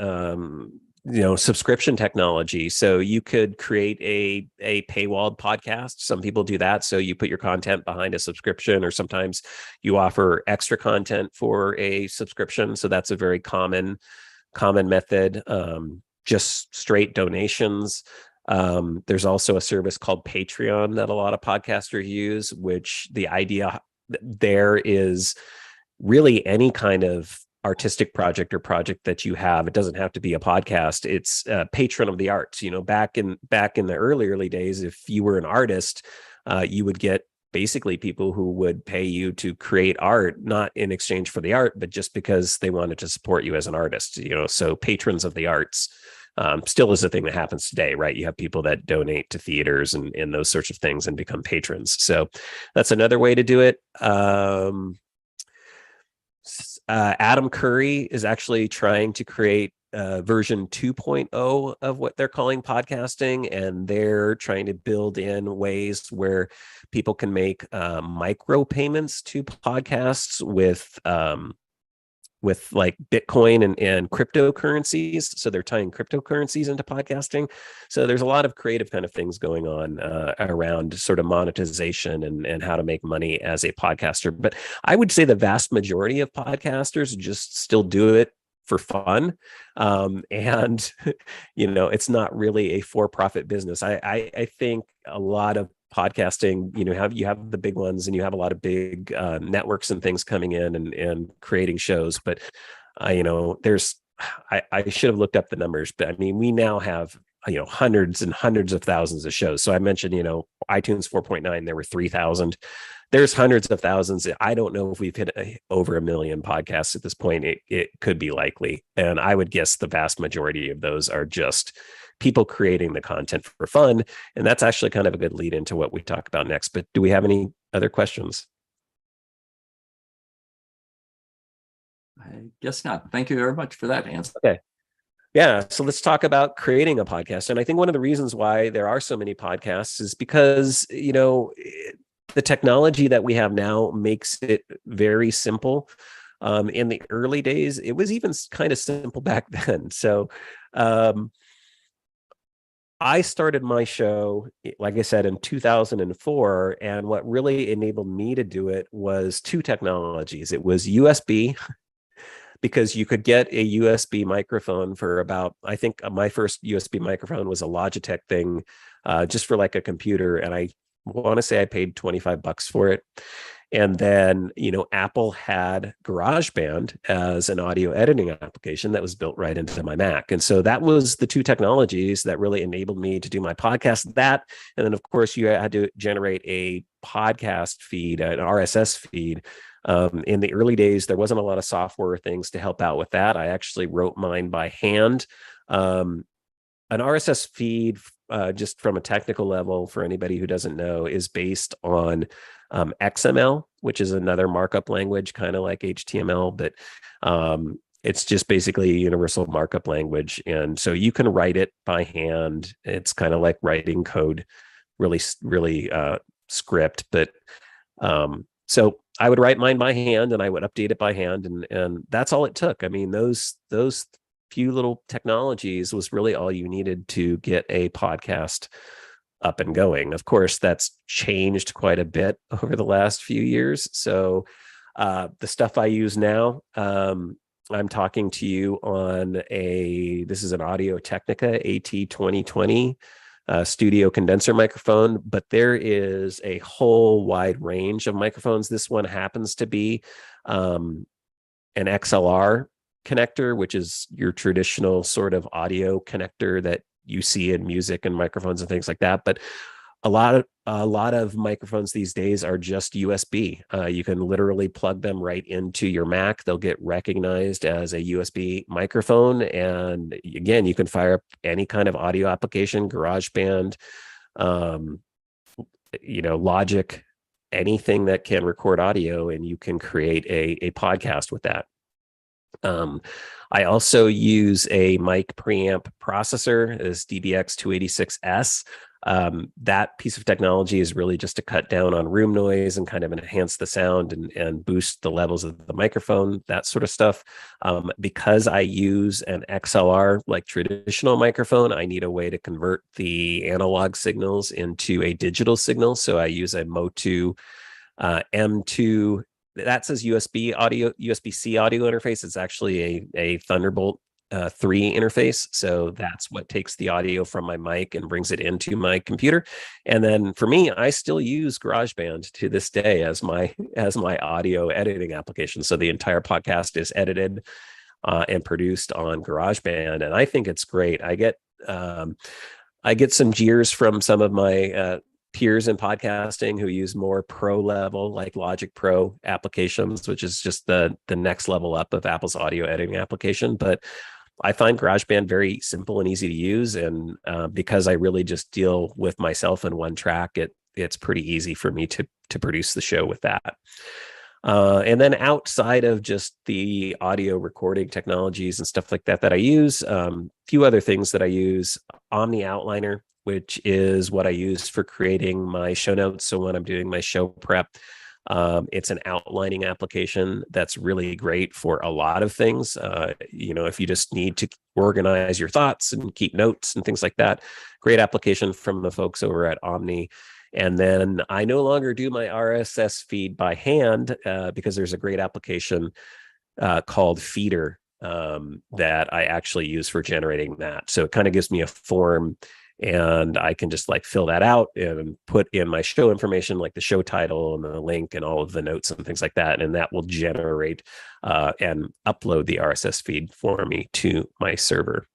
subscription technology. So you could create a paywalled podcast. Some people do that. So you put your content behind a subscription, or sometimes you offer extra content for a subscription. So that's a very common method. Just straight donations. There's also a service called Patreon that a lot of podcasters use, which the idea there is really any kind of artistic project or project that you have. It doesn't have to be a podcast. It's a patron of the arts. Back in the early days, if you were an artist, you would get basically people who would pay you to create art, not in exchange for the art, but just because they wanted to support you as an artist. So patrons of the arts still is a thing that happens today, right? You have people that donate to theaters and those sorts of things and become patrons. So that's another way to do it. Adam Curry is actually trying to create version 2.0 of what they're calling podcasting, and they're trying to build in ways where people can make micro payments to podcasts with like Bitcoin and cryptocurrencies. So they're tying cryptocurrencies into podcasting. So there's a lot of creative kind of things going on around sort of monetization and how to make money as a podcaster. But I would say the vast majority of podcasters just still do it for fun. And, it's not really a for-profit business. I think a lot of podcasting, you have the big ones, and you have a lot of big networks and things coming in and creating shows. But I should have looked up the numbers, but I mean, we now have hundreds and hundreds of thousands of shows. So I mentioned iTunes 4.9, there were 3,000. There's hundreds of thousands. I don't know if we've hit over 1 million podcasts at this point. It could be likely, and I would guess the vast majority of those are just people creating the content for fun. And that's actually kind of a good lead into what we talk about next. But do we have any other questions? I guess not. Thank you very much for that answer. Okay. Yeah. So let's talk about creating a podcast. And I think one of the reasons why there are so many podcasts is because, the technology that we have now makes it very simple. In the early days, it was even kind of simple back then. So, I started my show, like I said, in 2004. And what really enabled me to do it was two technologies. It was USB, because you could get a USB microphone for about, I think my first USB microphone was a Logitech thing, just for like a computer. And I want to say I paid $25 for it. And then, Apple had GarageBand as an audio editing application that was built right into my Mac. And so that was the two technologies that really enabled me to do my podcast. That, and then of course you had to generate a podcast feed, an RSS feed. In the early days, there wasn't a lot of software things to help out with that. I actually wrote mine by hand. An RSS feed, just from a technical level, for anybody who doesn't know, is based on XML, which is another markup language, kind of like HTML, but it's just basically a universal markup language. And so you can write it by hand. It's kind of like writing code, really script. But so I would write mine by hand and I would update it by hand. And that's all it took. I mean, those few little technologies was really all you needed to get a podcast up and going. Of course, that's changed quite a bit over the last few years. So the stuff I use now, I'm talking to you on this is an Audio-Technica AT2020 studio condenser microphone, but there is a whole wide range of microphones. This one happens to be an XLR connector, which is your traditional sort of audio connector that you see in music and microphones and things like that. But a lot of microphones these days are just USB. You can literally plug them right into your Mac. They'll get recognized as a USB microphone. And again, you can fire up any kind of audio application, GarageBand, Logic, anything that can record audio, and you can create a podcast with that. I also use a mic preamp processor, this DBX286S. That piece of technology is really just to cut down on room noise and kind of enhance the sound and boost the levels of the microphone, that sort of stuff. Because I use an XLR, like traditional microphone, I need a way to convert the analog signals into a digital signal. So I use a Motu M2. That says USB-C audio interface. It's actually a Thunderbolt 3 interface. So that's what takes the audio from my mic and brings it into my computer. And then for me, I still use GarageBand to this day as my audio editing application. So the entire podcast is edited and produced on GarageBand, and I think it's great. I get some jeers from some of my peers in podcasting who use more pro level, like Logic Pro applications, which is just the next level up of Apple's audio editing application. But I find GarageBand very simple and easy to use. And because I really just deal with myself in one track, it's pretty easy for me to produce the show with that. And then outside of just the audio recording technologies and stuff like that I use, few other things that I use, Omni Outliner, which is what I use for creating my show notes. So when I'm doing my show prep, it's an outlining application that's really great for a lot of things. If you just need to organize your thoughts and keep notes and things like that, great application from the folks over at Omni. And then I no longer do my RSS feed by hand because there's a great application called Feeder that I actually use for generating that. So it kind of gives me a form, and I can just like fill that out and put in my show information, like the show title and the link and all of the notes and things like that. And that will generate and upload the RSS feed for me to my server.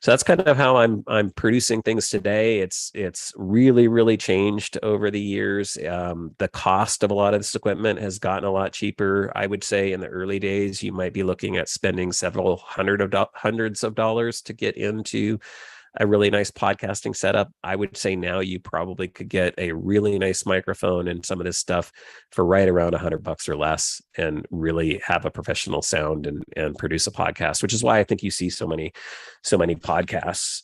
So that's kind of how I'm producing things today. It's really, really changed over the years. The cost of a lot of this equipment has gotten a lot cheaper. I would say in the early days, you might be looking at spending several hundreds of dollars to get into a really nice podcasting setup. I would say now you probably could get a really nice microphone and some of this stuff for right around $100 or less and really have a professional sound and produce a podcast, which is why I think you see so many podcasts.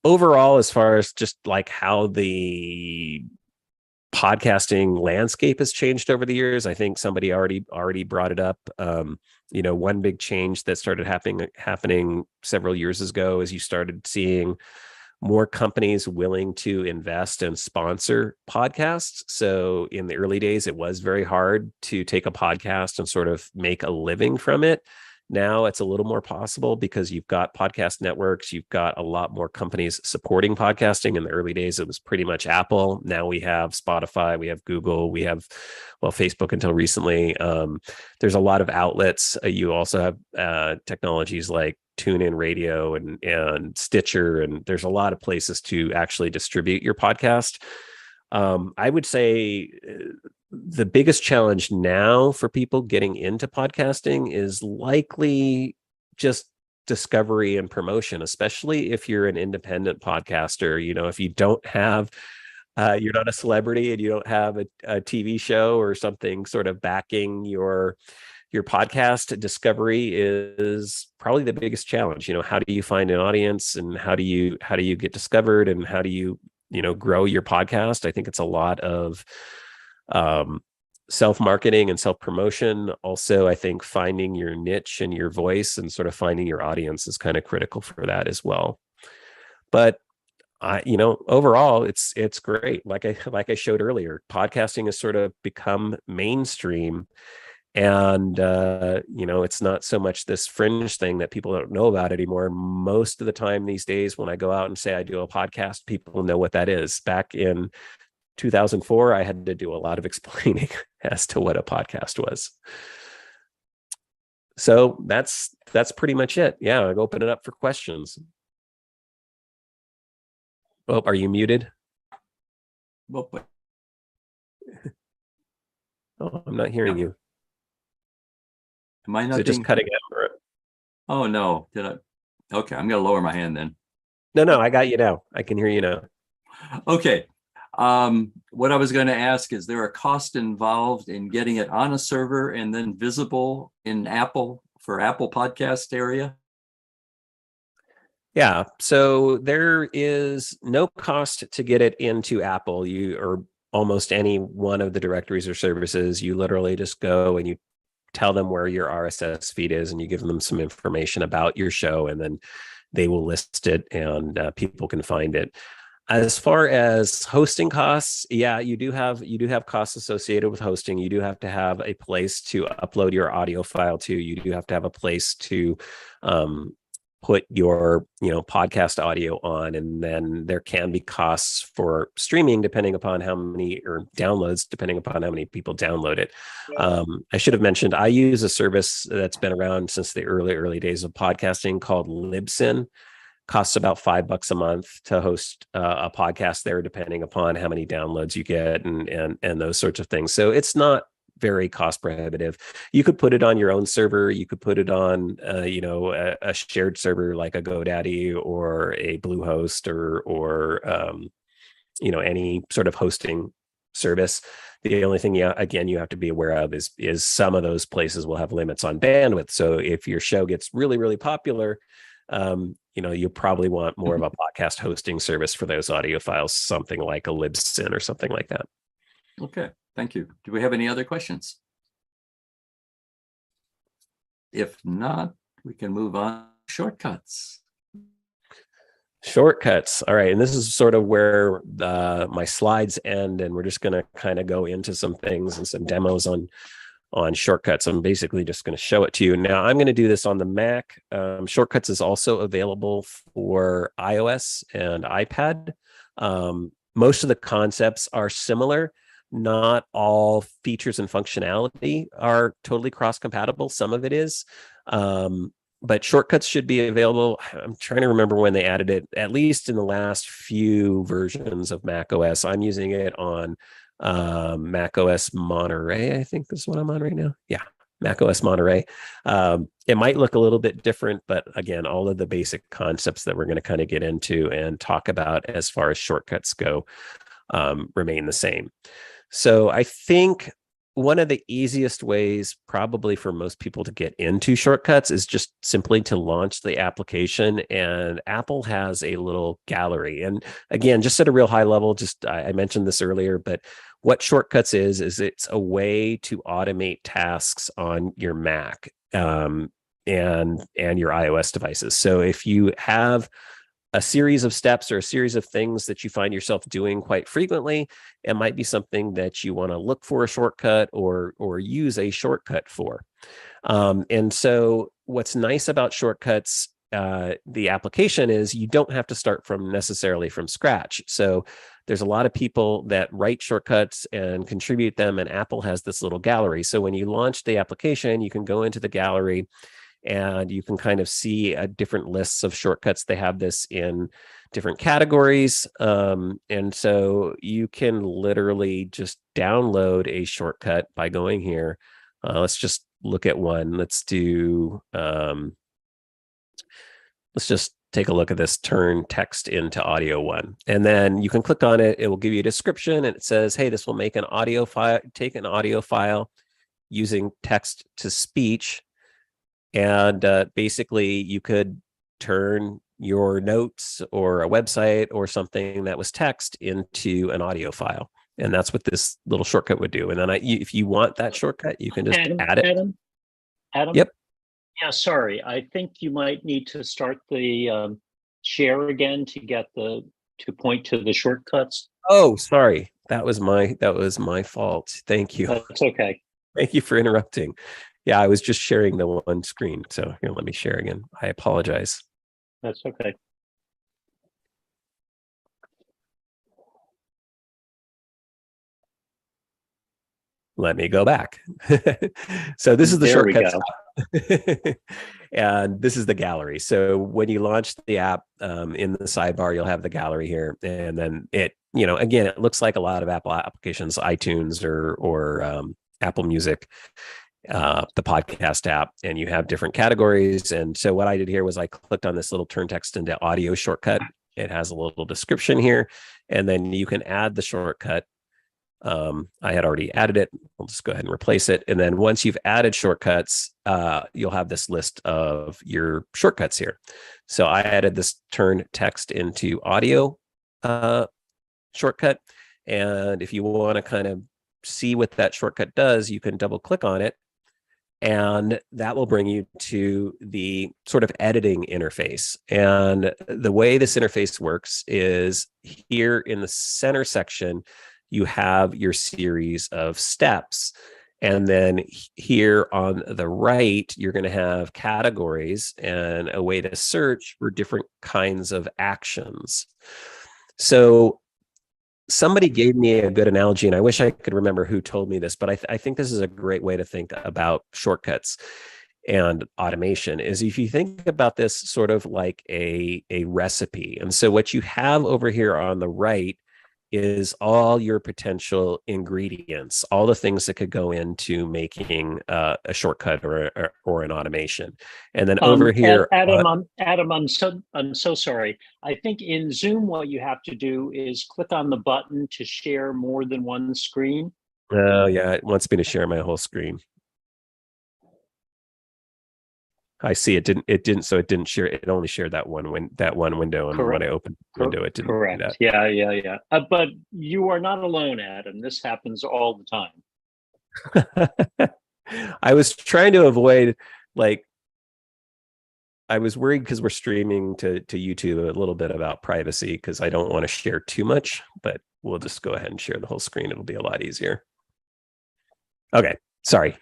Overall, as far as just like how the podcasting landscape has changed over the years, I think somebody already brought it up. One big change that started happening several years ago is you started seeing more companies willing to invest and sponsor podcasts. So in the early days, it was very hard to take a podcast and sort of make a living from it. Now it's a little more possible because you've got podcast networks. You've got a lot more companies supporting podcasting. In the early days, it was pretty much Apple. Now we have Spotify, we have Google, we have, Facebook until recently. There's a lot of outlets. You also have technologies like TuneIn Radio and Stitcher, and there's a lot of places to actually distribute your podcast. I would say the biggest challenge now for people getting into podcasting is likely just discovery and promotion, especially if you're an independent podcaster. If you don't have You're not a celebrity and you don't have a TV show or something sort of backing your podcast. Discovery is probably the biggest challenge. How do you find an audience, and how do you get discovered, and how do you grow your podcast? I think it's a lot of self-marketing and self-promotion. Also, I think finding your niche and your voice and sort of finding your audience is kind of critical for that as well. But overall, it's great. Like I showed earlier, podcasting has sort of become mainstream, and it's not so much this fringe thing that people don't know about anymore. Most of the time these days, when I go out and say I do a podcast, people know what that is. Back in 2004, I had to do a lot of explaining as to what a podcast was. So that's pretty much it. Yeah, I'll open it up for questions. Oh, are you muted? Well, Oh, I'm not hearing you. am I Is not it just being- cutting out? Oh, no. Did I? Okay, I'm going to lower my hand then. No, I got you now. I can hear you now. Okay. What I was going to ask, is there a cost involved in getting it on a server and then visible in Apple for Apple Podcast area? Yeah, so there is no cost to get it into Apple, or almost any one of the directories or services. You literally just go and you tell them where your RSS feed is, and you give them some information about your show, and then they will list it, and people can find it. As far as hosting costs, yeah, you do have costs associated with hosting. You do have to have a place to upload your audio file to. You do have to have a place to put your podcast audio on, and then there can be costs for streaming depending upon how many, or downloads depending upon how many people download it. I should have mentioned, I use a service that's been around since the early days of podcasting called Libsyn. Costs about $5 a month to host a podcast there, depending upon how many downloads you get and those sorts of things. So it's not very cost prohibitive. You could put it on your own server. You could put it on, a shared server like a GoDaddy or a Bluehost or any sort of hosting service. The only thing, again, you have to be aware of is some of those places will have limits on bandwidth. So if your show gets really, really popular, you probably want more of a podcast hosting service for those audio files, something like a Libsyn or something like that. Okay, thank you. Do we have any other questions? If not, we can move on. Shortcuts. Shortcuts. All right. And this is sort of where my slides end, and we're just going to kind of go into some things and some demos on shortcuts. I'm basically just going to show it to you. Now, I'm going to do this on the Mac. Shortcuts is also available for iOS and iPad. Most of the concepts are similar. Not all features and functionality are totally cross-compatible. Some of it is. But shortcuts should be available. I'm trying to remember when they added it, at least in the last few versions of Mac OS. I'm using it on Mac OS Monterey, I think this is what I'm on right now. Yeah, Mac OS Monterey. It might look a little bit different, but again, all of the basic concepts that we're going to kind of get into and talk about as far as shortcuts go remain the same. So I think one of the easiest ways probably for most people to get into shortcuts is just simply to launch the application, and Apple has a little gallery. And again, just at a real high level, I mentioned this earlier, but what shortcuts is it's a way to automate tasks on your Mac and your iOS devices. So if you have a series of steps or a series of things that you find yourself doing quite frequently, it might be something that you want to look for a shortcut or use a shortcut for. And so what's nice about shortcuts, the application, is you don't have to start necessarily from scratch. So there's a lot of people that write shortcuts and contribute them, and Apple has this little gallery. So when you launch the application, you can go into the gallery and you can kind of see different lists of shortcuts. They have this in different categories. And so you can literally just download a shortcut by going here. Let's just look at one. Let's do, let's just take a look at this turn text into audio one. And then you can click on it. It will give you a description and it says, hey, this will make an audio file, take an audio file using text to speech. And basically you could turn your notes or a website or something that was text into an audio file. And that's what this little shortcut would do. And then if you want that shortcut, you can just add it. Adam? Yep. Yeah, sorry. I think you might need to start the share again to get to point to the shortcuts. Oh, sorry. That was my fault. Thank you. That's okay. Thank you for interrupting. Yeah, I was just sharing the one screen. So here, let me share again. I apologize. That's okay. Let me go back. So this is the There we shortcuts. And this is the gallery. So when you launch the app, in the sidebar, you'll have the gallery here. And then it, again, it looks like a lot of Apple applications, iTunes or Apple Music, the podcast app, and you have different categories. And so what I did here was I clicked on this little turn text into audio shortcut. It has a little description here, and then you can add the shortcut. I had already added it. We'll just go ahead and replace it. And then once you've added shortcuts, you'll have this list of your shortcuts here. So I added this turn text into audio shortcut. And if you want to kind of see what that shortcut does, you can double click on it. And that will bring you to the sort of editing interface. And the way this interface works is here in the center section, you have your series of steps. And then here on the right, you're going to have categories and a way to search for different kinds of actions. So somebody gave me a good analogy, and I wish I could remember who told me this, but I think this is a great way to think about shortcuts and automation, is if you think about this sort of like a recipe. And so what you have over here on the right is all your potential ingredients, all the things that could go into making a shortcut or an automation. And then over here, Adam, I'm so sorry. I think in Zoom, what you have to do is click on the button to share more than one screen. Oh yeah, it wants me to share my whole screen. I see it didn't so it didn't share, it only shared that one window, and Correct. when I opened the window it didn't Correct. do that. Yeah. But you are not alone, Adam. This happens all the time. I was trying to avoid, I was worried because we're streaming to YouTube, a little bit about privacy, because I don't want to share too much, but we'll just go ahead and share the whole screen. It'll be a lot easier. Okay, sorry.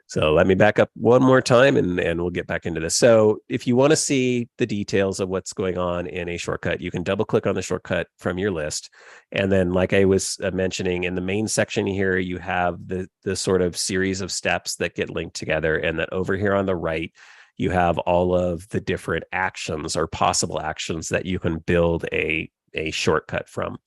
So let me back up one more time and we'll get back into this. So if you want to see the details of what's going on in a shortcut, you can double click on the shortcut from your list. And then, like I was mentioning, in the main section here, you have the sort of series of steps that get linked together. And then over here on the right, you have all of the different actions or possible actions that you can build a shortcut from.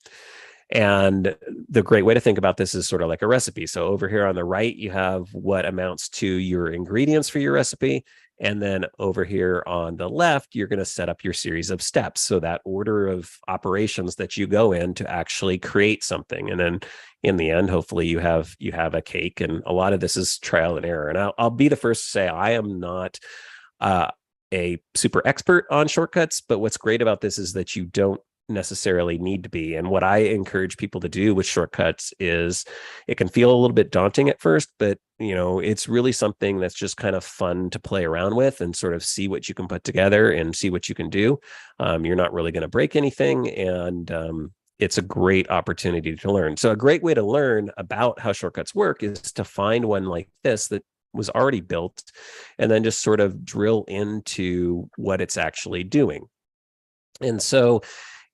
And the great way to think about this is sort of like a recipe. So over here on the right, you have what amounts to your ingredients for your recipe. And then over here on the left, you're going to set up your series of steps. So that order of operations that you go in to actually create something. And then in the end, hopefully you have a cake. And a lot of this is trial and error. And I'll be the first to say I am not a super expert on shortcuts, but what's great about this is that you don't necessarily need to be. And what I encourage people to do with shortcuts is, it can feel a little bit daunting at first, but it's really something that's just kind of fun to play around with and sort of see what you can put together and see what you can do. You're not really going to break anything, and it's a great opportunity to learn. So a great way to learn about how shortcuts work is to find one like this that was already built, and then just sort of drill into what it's actually doing. And so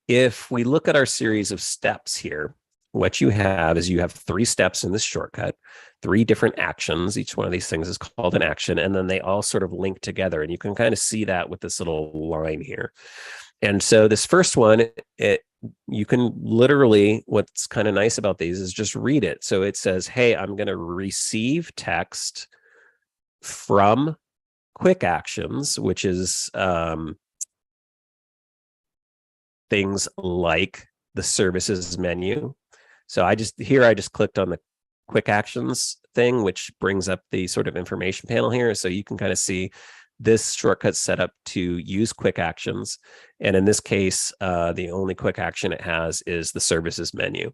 if we look at our series of steps here, what you have is you have 3 steps in this shortcut, 3 different actions. Each one of these things is called an action, and then they all sort of link together. And you can kind of see that with this little line here. And so this first one, you can literally, what's kind of nice about these is just read it. So it says, hey, I'm going to receive text from quick actions, which is things like the services menu. So I just clicked on the quick actions thing, which brings up the sort of information panel here. So you can kind of see this shortcut set up to use quick actions. And in this case, the only quick action it has is the services menu.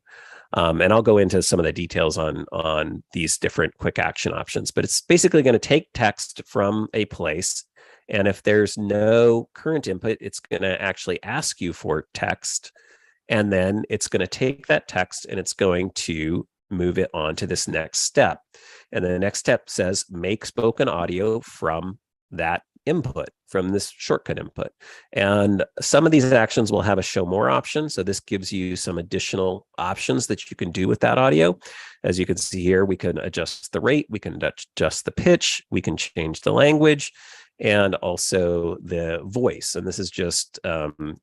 And I'll go into some of the details on these different quick action options, but it's basically going to take text from a place. And if there's no current input, it's going to actually ask you for text. And then it's going to take that text and it's going to move it on to this next step. And the next step says make spoken audio from that input, from this shortcut input. And some of these actions will have a show more option. So this gives you some additional options that you can do with that audio. As you can see here, we can adjust the rate, we can adjust the pitch, we can change the language, and also the voice. And this is just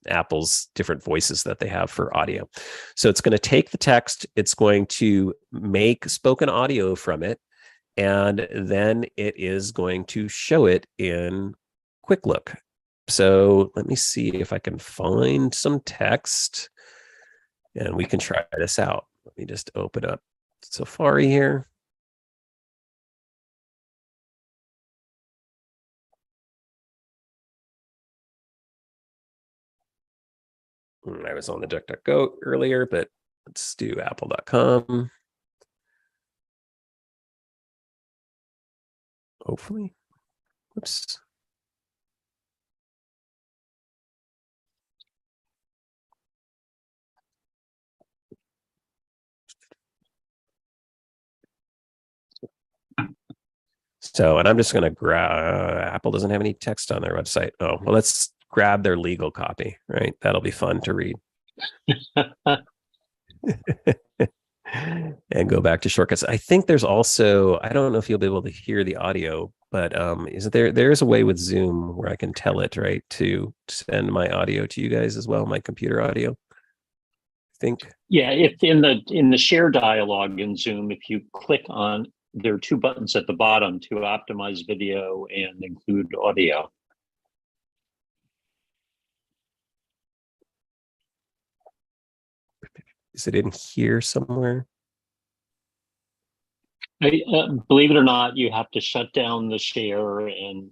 Apple's different voices that they have for audio. So it's going to take the text, it's going to make spoken audio from it, and then it is going to show it in Quick Look. So let me see if I can find some text and we can try this out. Let me just open up Safari here. I was on the DuckDuckGo earlier, but let's do apple.com. Hopefully. Whoops. So, and I'm just going to grab, Apple doesn't have any text on their website. Oh, well, let's grab their legal copy, right? That'll be fun to read. And go back to shortcuts. I think there's also, I don't know if you'll be able to hear the audio, but there's a way with Zoom where I can tell it, right, to send my audio to you guys as well, my computer audio. I think. Yeah, if in the share dialog in Zoom, if you click on, there are two buttons at the bottom to optimize video and include audio. Is it in here somewhere? Believe it or not, you have to shut down the share and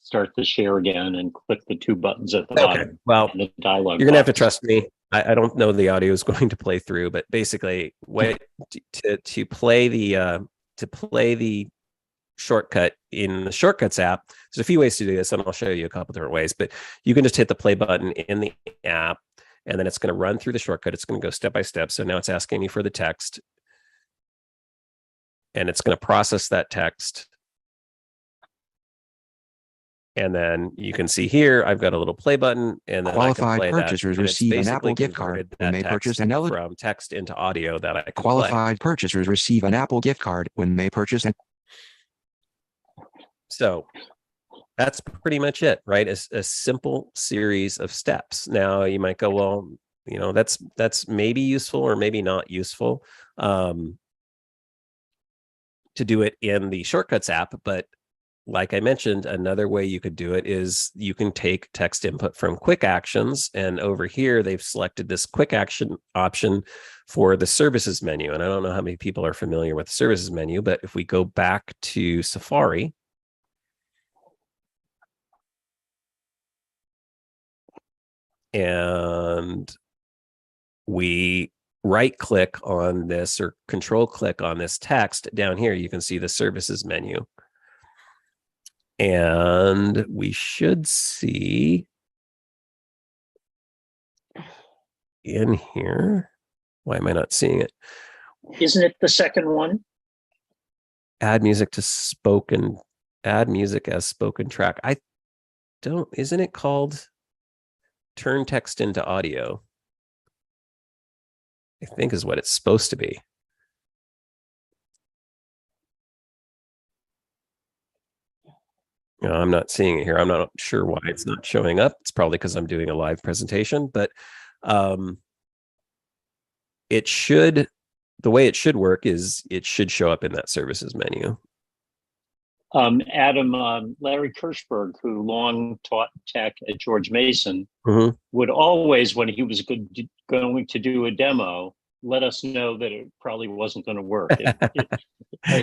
start the share again and click the two buttons at the bottom. Well, the dialog you're gonna have to box. trust me. I don't know the audio is going to play through, but basically, to play the shortcut in the Shortcuts app, there's a few ways to do this, and I'll show you a couple different ways. But you can just hit the play button in the app, and then it's going to run through the shortcut. It's going to go step by step. So now it's asking me for the text, and it's going to process that text. And then you can see here, I've got a little play button, and then qualified I can play purchasers that, receive an basically Apple gift card when they purchase an from text into audio that I can qualified purchasers receive an Apple gift card when they purchase an. So that's pretty much it, right? It's a simple series of steps. Now you might go, well, you know, that's maybe useful or maybe not useful to do it in the Shortcuts app, but like I mentioned, another way you could do it is you can take text input from quick actions. And over here, they've selected this quick action option for the services menu. And I don't know how many people are familiar with the services menu, but if we go back to Safari, and we right click on this or control click on this text down here, you can see the services menu. And we should see in here, why am I not seeing it? Isn't it the second one? Add music to spoken, add music as spoken track. Isn't it called turn text into audio? I think is what it's supposed to be. I'm not seeing it here. I'm not sure why it's not showing up. It's probably because I'm doing a live presentation, but it should, the way it should work is it should show up in that services menu. Adam, Larry Kirschberg, who long taught tech at George Mason, would always, when he was going to do a demo, let us know that it probably wasn't going to work.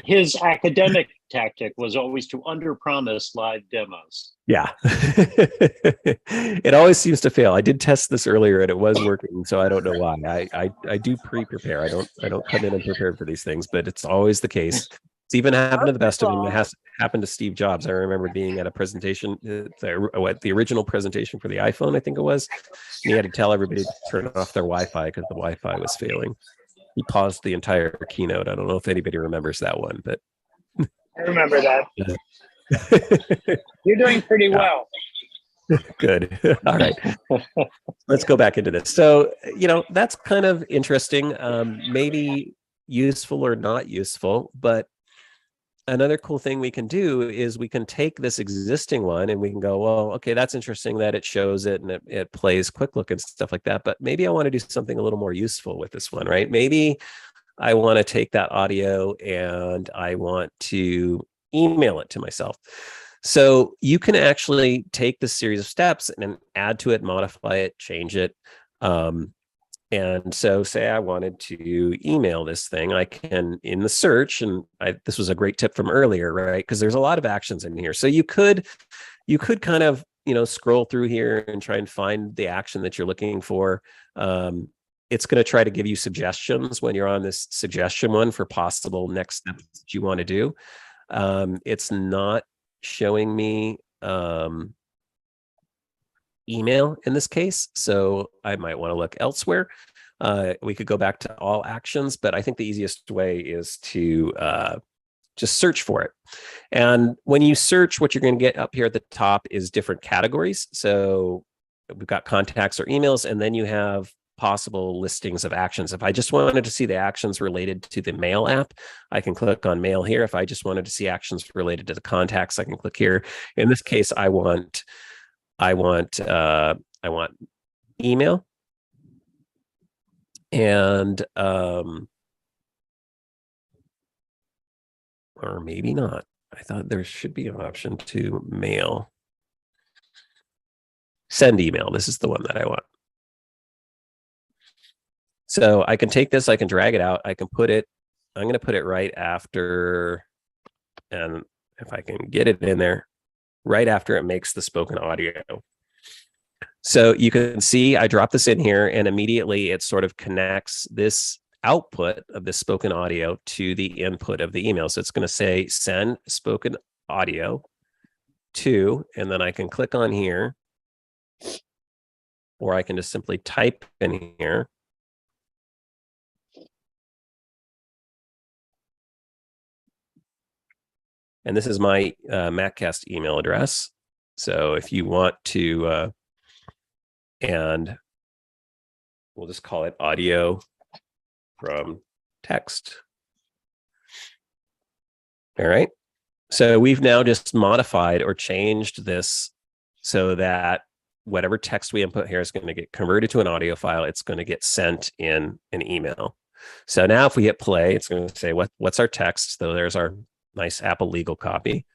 His academic tactic was always to underpromise live demos. Yeah. It always seems to fail. I did test this earlier and it was working, so I don't know why. I do pre-prepare. I don't come in and prepare for these things, but it's always the case. It's even happened to the best of them. It has happened to Steve Jobs. I remember being at a presentation, the original presentation for the iPhone, I think it was. And he had to tell everybody to turn off their Wi-Fi because the Wi-Fi was failing. He paused the entire keynote. I don't know if anybody remembers that one, but I remember that. You're doing pretty well. Good. All right. Let's go back into this. So, that's kind of interesting. Maybe useful or not useful, but another cool thing we can do is we can take this existing one and we can go, well, okay, that's interesting that it shows it and it plays quick look and stuff like that. But maybe I want to do something a little more useful with this one, right? Maybe I want to take that audio and I want to email it to myself. So you can actually take this series of steps and add to it, modify it, change it. And so say I wanted to email this thing, I can in the search, and this was a great tip from earlier, right? Because there's a lot of actions in here. So you could kind of, scroll through here and try and find the action that you're looking for. It's going to try to give you suggestions when you're on this suggestion one for possible next steps that you want to do. It's not showing me email in this case, so I might want to look elsewhere. We could go back to all actions, but I think the easiest way is to just search for it. And when you search, what you're going to get up here at the top is different categories. So we've got contacts or emails, and then you have possible listings of actions. If I just wanted to see the actions related to the Mail app, I can click on Mail here. If I just wanted to see actions related to the contacts, I can click here. In this case, I want email, and or maybe not. I thought there should be an option to mail. Send email. This is the one that I want. So I can take this, I can drag it out, I can put it, I'm going to put it right after, and if I can get it in there, right after it makes the spoken audio. So you can see I drop this in here and immediately it sort of connects this output of this spoken audio to the input of the email. So it's going to say send spoken audio to, and then I can click on here, or I can just simply type in here. And this is my MacCast email address. So if you want to, and we'll just call it audio from text. All right. So we've now just modified or changed this so that whatever text we input here is going to get converted to an audio file. It's going to get sent in an email. So now if we hit play, it's going to say, what's our text? So there's our nice Apple legal copy.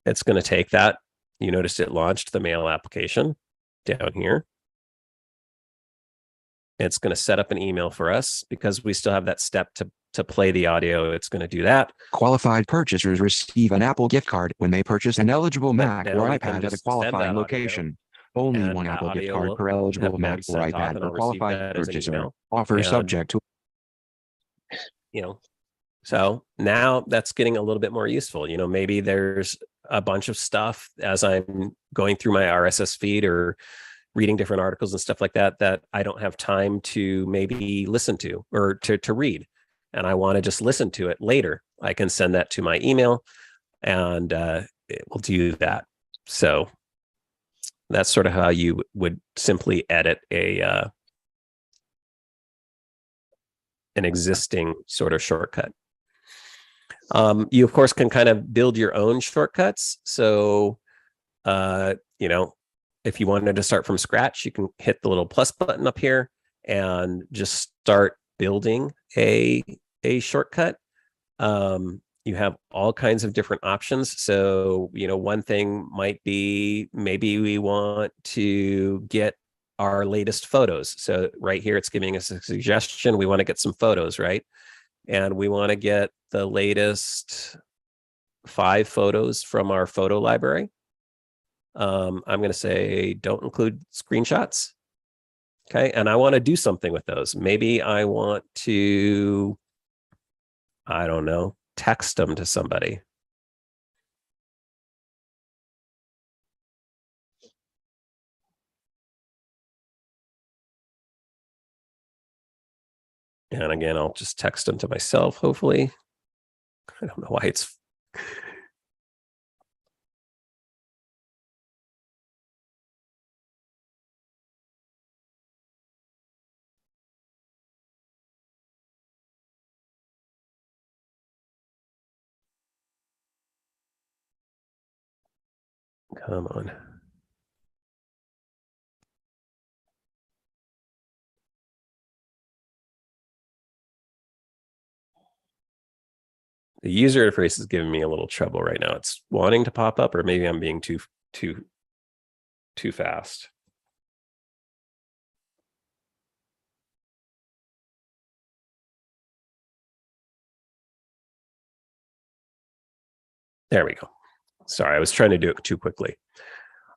It's going to take that. You notice it launched the Mail application down here. It's going to set up an email for us because we still have that step to play the audio. It's going to do that. Qualified purchasers receive an Apple gift card when they purchase an eligible Mac or iPad at a qualifying location. Only one Apple gift card per eligible Mac or iPad per qualified purchaser. Offer subject to. So now that's getting a little bit more useful. Maybe there's a bunch of stuff as I'm going through my RSS feed or reading different articles and stuff like that, that I don't have time to maybe listen to or to read. And I want to just listen to it later. I can send that to my email and it will do that. So that's sort of how you would simply edit an existing sort of shortcut. You, of course, can kind of build your own shortcuts. So, if you wanted to start from scratch, you can hit the little plus button up here and just start building a shortcut. You you have all kinds of different options. So, one thing might be maybe we want to get our latest photos. So right here, it's giving us a suggestion. We want to get some photos, right? And we want to get the latest 5 photos from our photo library. I'm going to say don't include screenshots. Okay. And I want to do something with those. Maybe I want to, I don't know, text them to somebody. And again, I'll just text them to myself, hopefully. I don't know why it's... Come on. The user interface is giving me a little trouble right now. It's wanting to pop up, or maybe I'm being too fast. There we go. Sorry, I was trying to do it too quickly.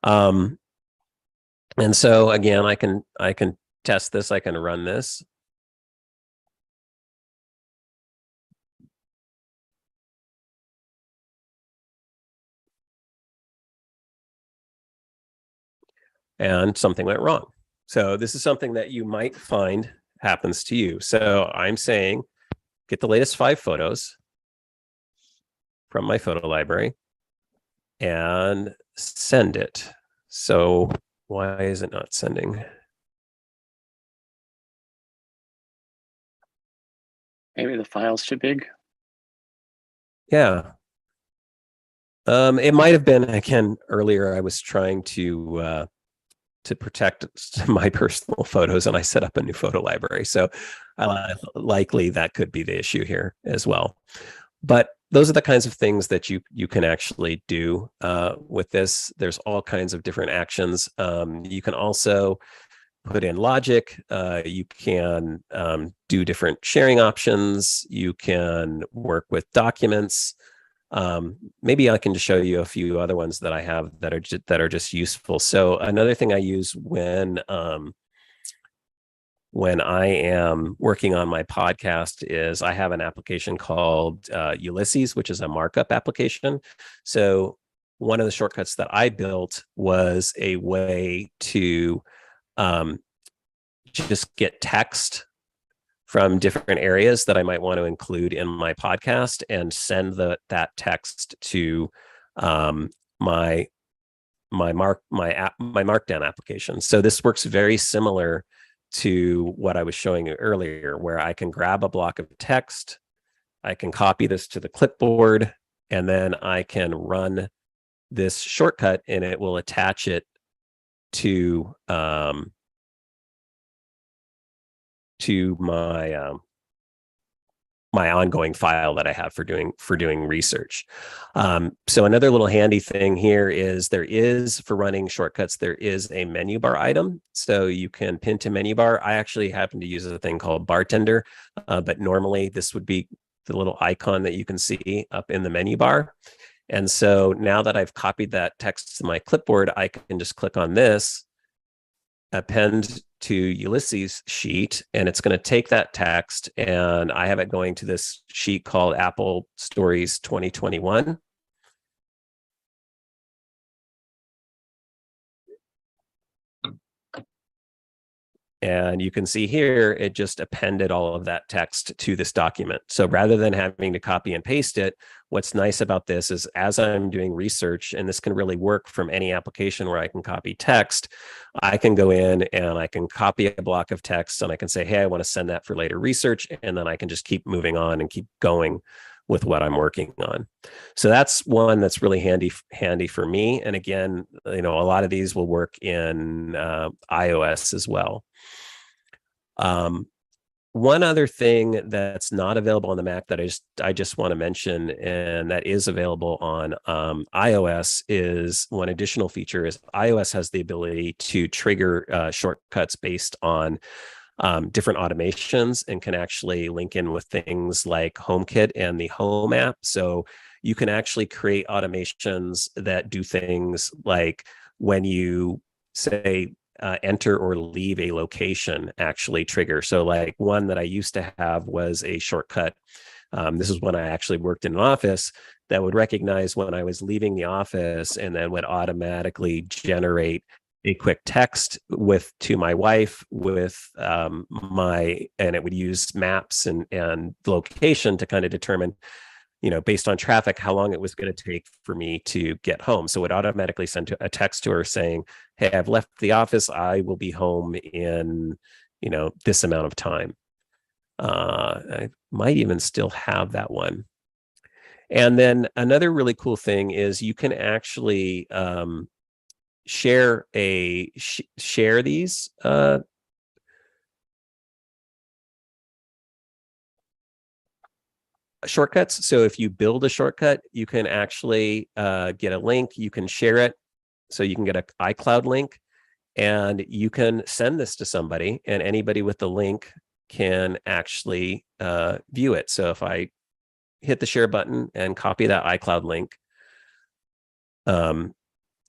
And so again, I can test this. I can run this. And something went wrong. So this is something that you might find happens to you. So I'm saying, get the latest 5 photos from my photo library and send it. So why is it not sending? Maybe the file's too big. Yeah. It might have been, again, earlier I was trying to protect my personal photos, and I set up a new photo library. So likely that could be the issue here as well. But those are the kinds of things that you can actually do with this. There's all kinds of different actions. You can also put in logic. You can do different sharing options. You can work with documents. Maybe I can just show you a few other ones that I have that are just useful. So another thing I use when I am working on my podcast is I have an application called Ulysses, which is a markup application. So one of the shortcuts that I built was a way to just get text from different areas that I might want to include in my podcast and send that text to my Markdown application. So this works very similar to what I was showing you earlier, where I can grab a block of text, I can copy this to the clipboard, and then I can run this shortcut and it will attach it to my ongoing file that I have for doing research. So another little handy thing here is for running shortcuts, there is a menu bar item. So you can pin to menu bar. I actually happen to use a thing called Bartender, but normally this would be the little icon that you can see up in the menu bar. And so now that I've copied that text to my clipboard, I can just click on this, append to Ulysses sheet, and it's going to take that text, and I have it going to this sheet called Apple Stories 2021. And you can see here, it just appended all of that text to this document. So rather than having to copy and paste it, what's nice about this is as I'm doing research, and this can really work from any application where I can copy text, I can go in and I can copy a block of text and I can say, hey, I want to send that for later research. And then I can just keep moving on and keep going with what I'm working on. So that's one that's really handy for me. And again, a lot of these will work in iOS as well. one other thing that's not available on the Mac that I just want to mention, and that is available on iOS, is one additional feature is iOS has the ability to trigger shortcuts based on different automations and can actually link in with things like HomeKit and the Home app. So you can actually create automations that do things like when you say enter or leave a location actually trigger. So like one that I used to have was a shortcut. This is when I actually worked in an office that would recognize when I was leaving the office and then would automatically generate a quick text to my wife with and it would use maps and location to kind of determine, based on traffic, how long it was going to take for me to get home. So it automatically sent a text to her saying, hey, I've left the office. I will be home in, this amount of time. I might even still have that one. And then another really cool thing is you can actually share these shortcuts. So if you build a shortcut, you can actually get a link, you can share it. So you can get an iCloud link and you can send this to somebody, and anybody with the link can actually view it. So if I hit the share button and copy that iCloud link,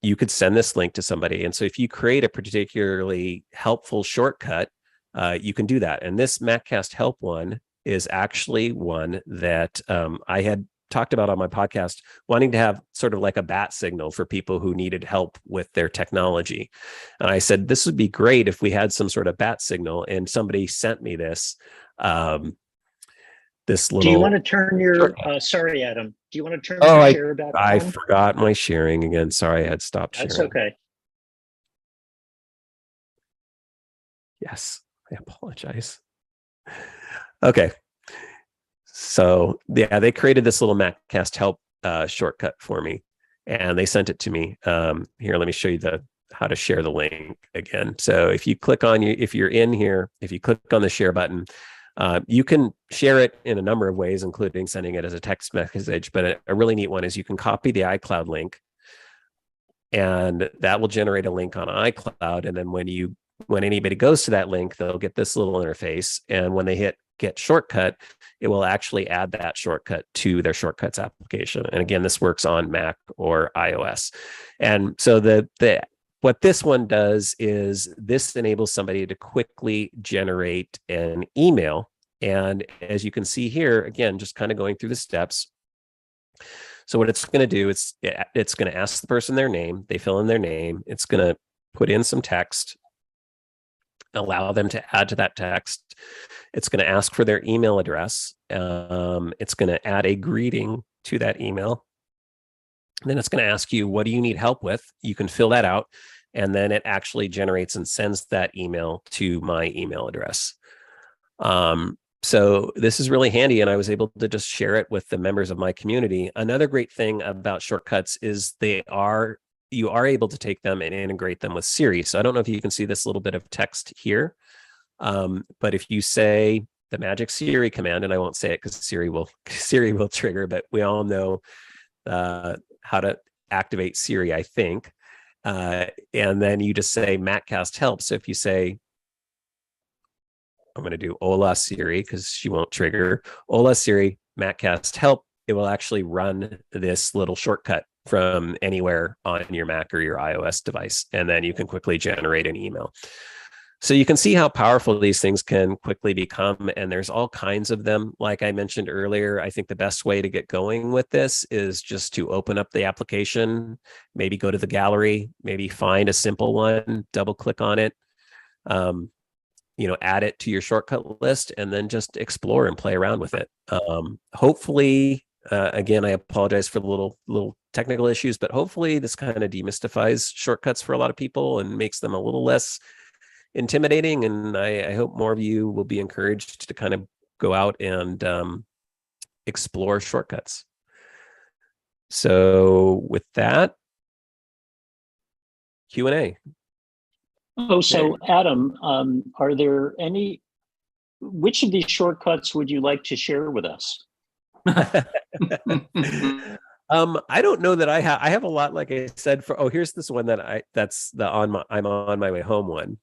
you could send this link to somebody. And so if you create a particularly helpful shortcut, you can do that. And this MacCast Help one is actually one that I had talked about on my podcast, wanting to have sort of like a bat signal for people who needed help with their technology. And I said, this would be great if we had some sort of bat signal. And somebody sent me this. This little. Do you want to turn your? Sorry, Adam. Do you want to turn Oh, your share back I on? forgot my sharing again. Sorry, I had stopped sharing. That's okay. Yes, I apologize. Okay. So yeah, they created this little MacCast Help shortcut for me, and they sent it to me. Here, let me show you how to share the link again. So if you click on if you're in here, if you click on the share button, you can share it in a number of ways, including sending it as a text message. But a really neat one is you can copy the iCloud link, and that will generate a link on iCloud. And then when anybody goes to that link, they'll get this little interface. And when they hit Get Shortcut, it will actually add that shortcut to their Shortcuts application. And again, this works on Mac or iOS. And so what this one does is this enables somebody to quickly generate an email. And as you can see here, again, just kind of going through the steps. So what it's going to do, it's going to ask the person their name. They fill in their name. It's going to put in some text, allow them to add to that text. It's going to ask for their email address. It's going to add a greeting to that email. And then it's going to ask you, what do you need help with? You can fill that out. And then it actually generates and sends that email to my email address. So this is really handy, and I was able to just share it with the members of my community. Another great thing about shortcuts is you are able to take them and integrate them with Siri. So I don't know if you can see this little bit of text here, but if you say the magic Siri command, and I won't say it because Siri will trigger, but we all know how to activate Siri, I think. And then you just say MacCast Help. So if you say, I'm going to do Hola Siri because she won't trigger. Hola Siri, MacCast Help. It will actually run this little shortcut from anywhere on your Mac or your iOS device. And then you can quickly generate an email. So you can see how powerful these things can quickly become. And there's all kinds of them. Like I mentioned earlier, I think the best way to get going with this is just to open up the application, maybe go to the gallery, maybe find a simple one, double click on it, add it to your shortcut list, and then just explore and play around with it. Hopefully, again, I apologize for the little technical issues, but hopefully this kind of demystifies shortcuts for a lot of people and makes them a little less intimidating. And I hope more of you will be encouraged to kind of go out and explore shortcuts. So with that, Q&A. Oh, so Adam, are there any which of these shortcuts would you like to share with us? I don't know that I have a lot, like I said, here's this one that's the I'm on my way home one.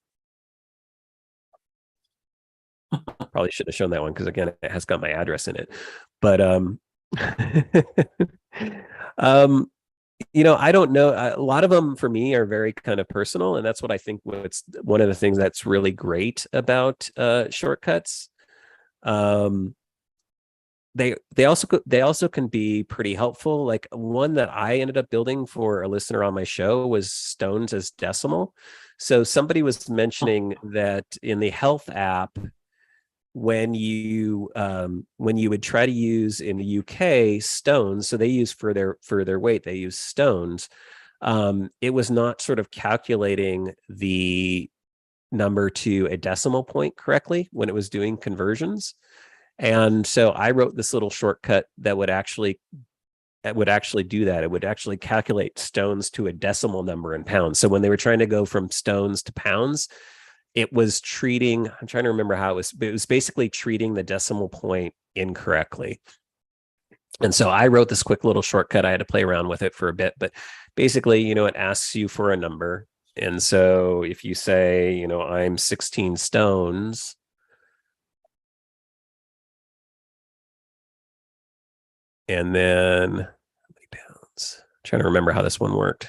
Probably should have shown that one because again, it has got my address in it. But I don't know. A lot of them for me are very kind of personal, and that's what I think what's one of the things that's really great about shortcuts. They also can be pretty helpful. Like one that I ended up building for a listener on my show was stones as decimal. So somebody was mentioning that in the health app, when you would try to use in the UK stones, so they use for their weight, they use stones. It was not sort of calculating the number to a decimal point correctly when it was doing conversions. And so I wrote this little shortcut that would actually do that. It would actually calculate stones to a decimal number in pounds. So when they were trying to go from stones to pounds, it was treating, I'm trying to remember how it was, but it was basically treating the decimal point incorrectly. And so I wrote this quick little shortcut. I had to play around with it for a bit, but basically, it asks you for a number. And so if you say, I'm 16 stones, and then how many pounds? I'm trying to remember how this one worked.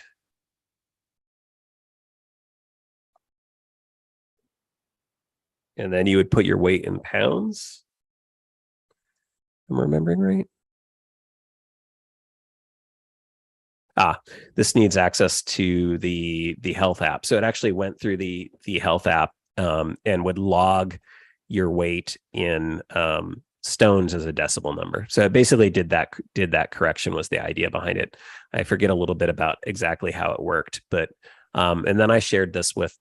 And then you would put your weight in pounds. I'm remembering right. This needs access to the health app. So it actually went through the health app and would log your weight in stones as a decimal number. So it basically did that correction was the idea behind it. I forget a little bit about exactly how it worked, but and then I shared this with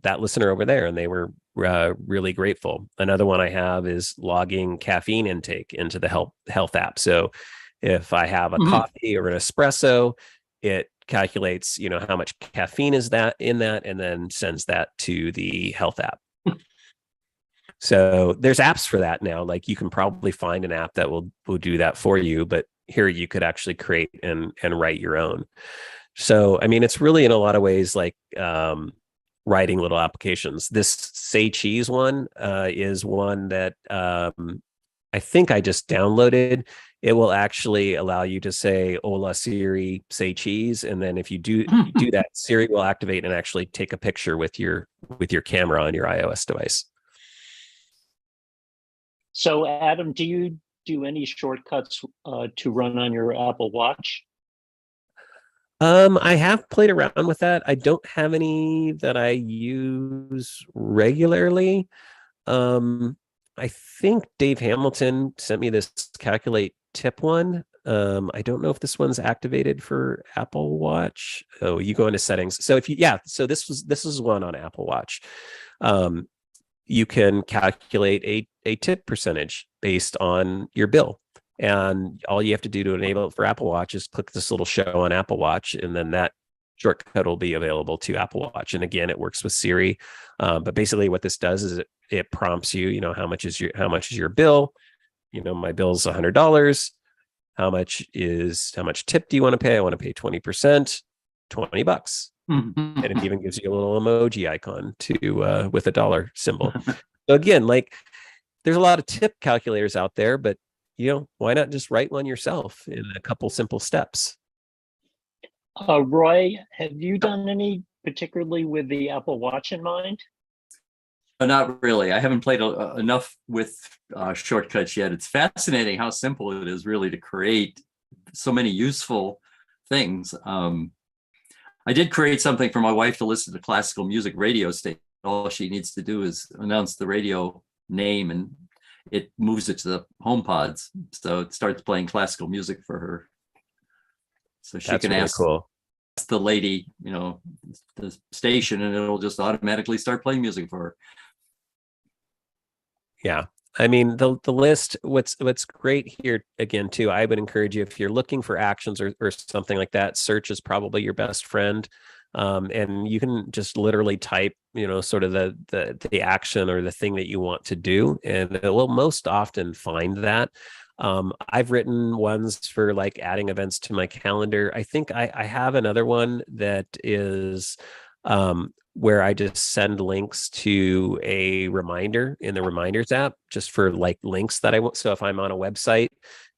that listener over there, and they were really grateful. Another one I have is logging caffeine intake into the health app. So if I have a coffee or an espresso, it calculates, how much caffeine is that in that, and then sends that to the health app. So there's apps for that now. Like you can probably find an app that will do that for you, but here you could actually create and write your own. So, I mean, it's really in a lot of ways like writing little applications. This Say Cheese one is one that I think I just downloaded. It will actually allow you to say, "Hola Siri, say cheese," and then if you do that, Siri will activate and actually take a picture with your camera on your iOS device. So, Adam, do you do any shortcuts to run on your Apple Watch? I have played around with that. I don't have any that I use regularly. I think Dave Hamilton sent me this calculate tip one. I don't know if this one's activated for Apple Watch. Oh, you go into settings. So so this is one on Apple Watch. You can calculate a tip percentage based on your bill. And all you have to do to enable it for Apple Watch is click this little show on Apple Watch, and then that shortcut will be available to Apple Watch. And again, it works with Siri. But basically what this does is it prompts you, how much is your bill? My bill's $100. How much tip do you want to pay? I want to pay 20%, $20. And it even gives you a little emoji icon with a dollar symbol. So again, like there's a lot of tip calculators out there, but why not just write one yourself in a couple simple steps? Roy, have you done any particularly with the Apple Watch in mind? Not really. I haven't played enough with shortcuts yet. It's fascinating how simple it is really to create so many useful things. I did create something for my wife to listen to classical music radio station. All she needs to do is announce the radio name and it moves it to the HomePods. So it starts playing classical music for her. So she can ask the lady, the station, and it'll just automatically start playing music for her. Yeah. I mean, the list, what's great here again, too, I would encourage you, if you're looking for actions or something like that, search is probably your best friend. And you can just literally type, sort of the action or the thing that you want to do, and it will most often find that. I've written ones for like adding events to my calendar. I think I have another one that is where I just send links to a reminder in the reminders app, just for like links that I want. So if I'm on a website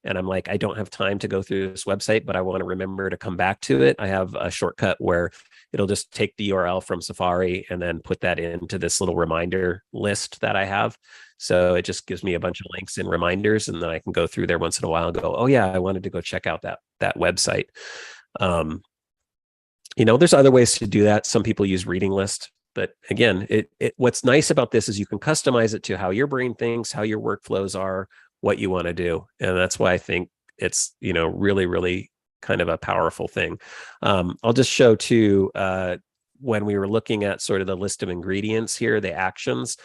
and I'm like, I don't have time to go through this website, but I want to remember to come back to it, I have a shortcut where it'll just take the URL from Safari and then put that into this little reminder list that I have. So it just gives me a bunch of links and reminders, and then I can go through there once in a while and go, oh yeah, I wanted to go check out that website. There's other ways to do that. Some people use Reading List, but again, what's nice about this is you can customize it to how your brain thinks, how your workflows are, what you want to do. And that's why I think it's, really, really kind of a powerful thing. I'll just show too, when we were looking at sort of the list of ingredients here, the actions,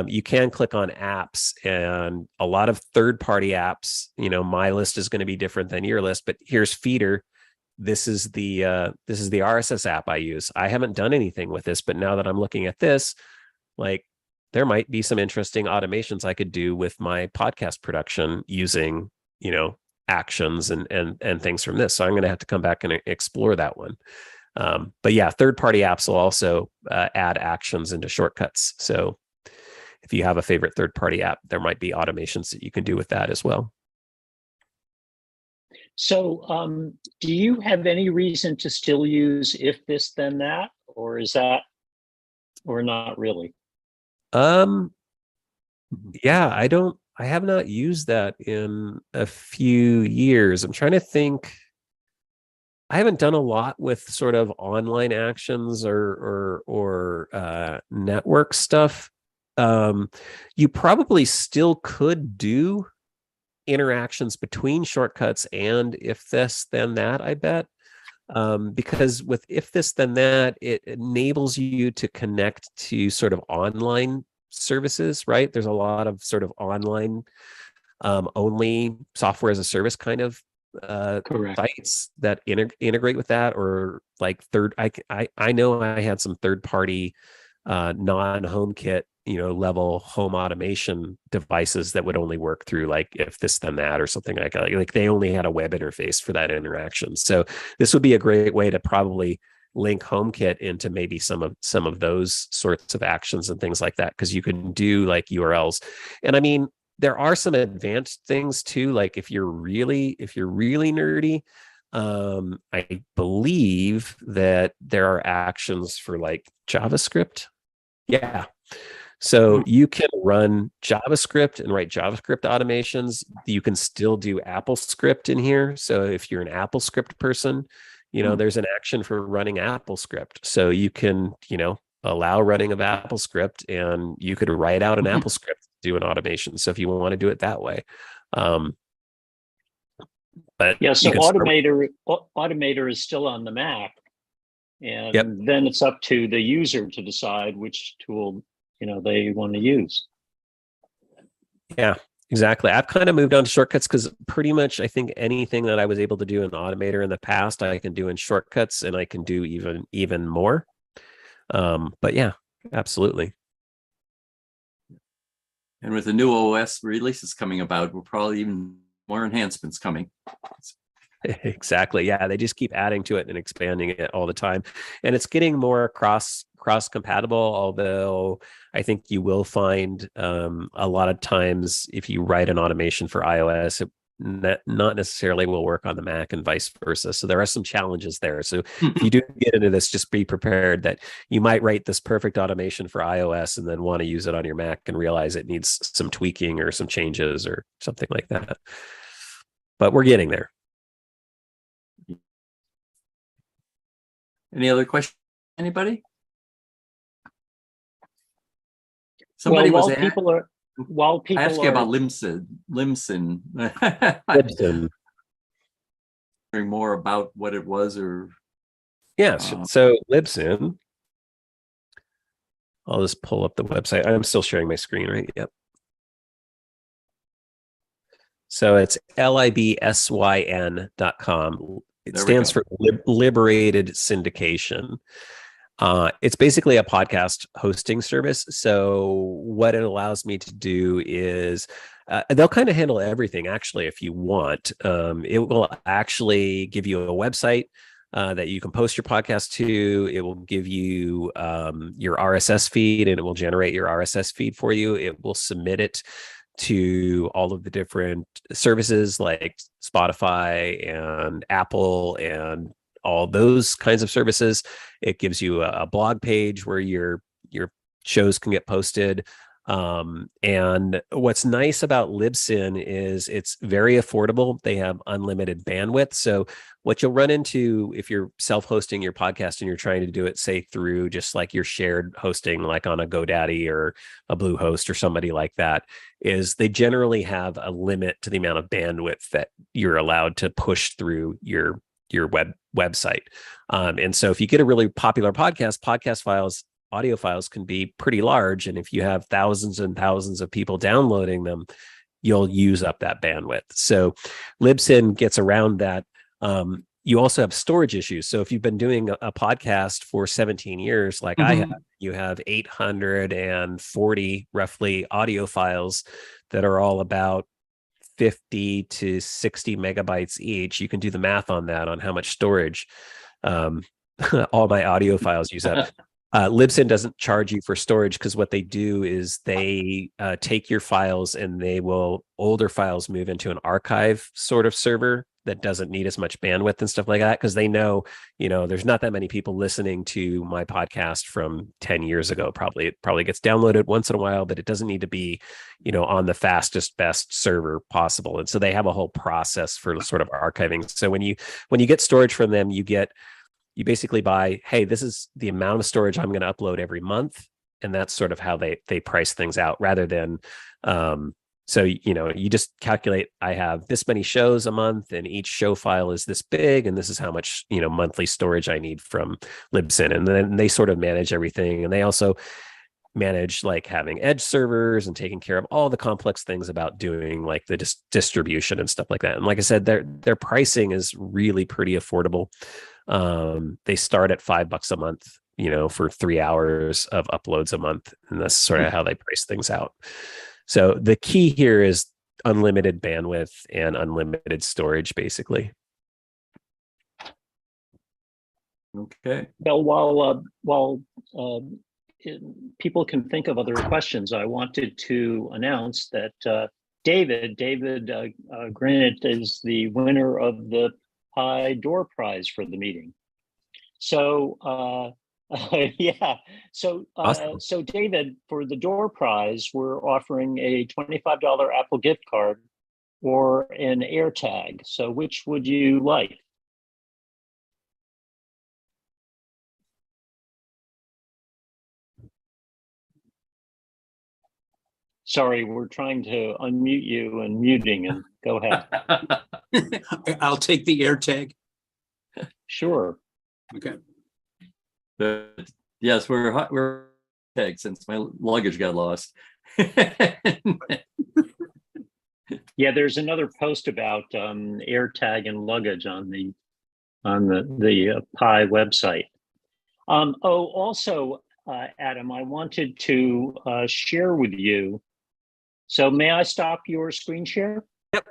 you can click on apps, and a lot of third-party apps, my list is going to be different than your list, but here's Feeder. This is the RSS app I use. I haven't done anything with this, but now that I'm looking at this, like, there might be some interesting automations I could do with my podcast production using, actions and things from this. So I'm going to have to come back and explore that one. But yeah, third-party apps will also add actions into shortcuts. So if you have a favorite third-party app, there might be automations that you can do with that as well. So do you have any reason to still use if this, then that, or is that, or not really? Yeah, I have not used that in a few years. I'm trying to think. I haven't done a lot with sort of online actions or network stuff. You probably still could do interactions between shortcuts and if this, then that, I bet. Because with if this, then that, it enables you to connect to sort of online services, right? There's a lot of sort of online only software as a service kind of sites that integrate with that, or like I know I had some third-party non-HomeKit level home automation devices that would only work through like if this, then that, or something like that. Like they only had a web interface for that interaction. So this would be a great way to probably link HomeKit into maybe some of those sorts of actions and things like that, because you can do like URLs. And I mean, there are some advanced things too. Like if you're really nerdy, I believe that there are actions for like JavaScript. Yeah. So you can run JavaScript and write JavaScript automations. You can still do AppleScript in here. So if you're an AppleScript person, there's an action for running AppleScript. So you can, allow running of AppleScript, and you could write out an AppleScript to do an automation. So if you want to do it that way. But yeah, so Automator is still on the Mac. And then it's up to the user to decide which tool they want to use. Yeah, exactly. I've kind of moved on to shortcuts because pretty much I think anything that I was able to do in Automator in the past, I can do in shortcuts, and I can do even more. But yeah, absolutely. And with the new OS releases coming about, we'll probably even more enhancements coming. Exactly. Yeah, they just keep adding to it and expanding it all the time, and it's getting more cross compatible. Although I think you will find a lot of times if you write an automation for iOS, it not necessarily will work on the Mac and vice versa. So there are some challenges there. So if you do get into this, just be prepared that you might write this perfect automation for iOS and then want to use it on your Mac and realize it needs some tweaking or some changes or something like that. But we're getting there. Any other questions? Anybody? Somebody while was people are asking about Libsyn. Libsyn. Hearing more about what it was, or yes. So Libsyn. I'll just pull up the website. I'm still sharing my screen, right? Yep. So it's libsyn.com. It There we stands go. for Liberated Syndication. It's basically a podcast hosting service. So what it allows me to do is they'll kind of handle everything, actually, if you want. It will actually give you a website that you can post your podcast to. It will give you your RSS feed, and it will generate your RSS feed for you. It will submit it to all of the different services like Spotify and Apple and all those kinds of services. It gives you a blog page where your shows can get posted. And what's nice about Libsyn is it's very affordable. They have unlimited bandwidth. So what you'll run into if you're self-hosting your podcast and you're trying to do it, say, through just like your shared hosting, like on a GoDaddy or a Bluehost or somebody like that, is they generally have a limit to the amount of bandwidth that you're allowed to push through your website. And so if you get a really popular podcast files, audio files can be pretty large. And if you have thousands and thousands of people downloading them, you'll use up that bandwidth. So Libsyn gets around that. You also have storage issues. So if you've been doing a podcast for 17 years, like I have, you have 840 roughly audio files that are all about 50 to 60 megabytes each. You can do the math on that, on how much storage all my audio files use up. Libsyn doesn't charge you for storage because what they do is they take your files and they will, older files move into an archive sort of server that doesn't need as much bandwidth and stuff like that, because they know, there's not that many people listening to my podcast from 10 years ago. It probably gets downloaded once in a while, but it doesn't need to be, on the fastest, best server possible. And so they have a whole process for sort of archiving. So when you get storage from them, you basically buy, hey, this is the amount of storage I'm going to upload every month. And that's sort of how they price things out, rather than, so, you just calculate, I have this many shows a month and each show file is this big, and this is how much, monthly storage I need from Libsyn. And then they sort of manage everything. And they also manage like having edge servers and taking care of all the complex things about doing like the distribution and stuff like that. And like I said, their pricing is really pretty affordable. They start at $5 a month, for 3 hours of uploads a month. And that's sort of how they price things out. So the key here is unlimited bandwidth and unlimited storage, basically. Okay. Well, while people can think of other questions, I wanted to announce that David Granite is the winner of the Pi Door Prize for the meeting. So yeah, so Awesome. So David, for the Door Prize, we're offering a $25 Apple gift card or an AirTag. So which would you like? Sorry, we're trying to unmute you and muting, and go ahead. I'll take the AirTag. Sure. Okay. But yes, we're tagged since my luggage got lost. Yeah, there's another post about AirTag and luggage on the Pi website. Also, Adam, I wanted to share with you. So may I stop your screen share? Yep.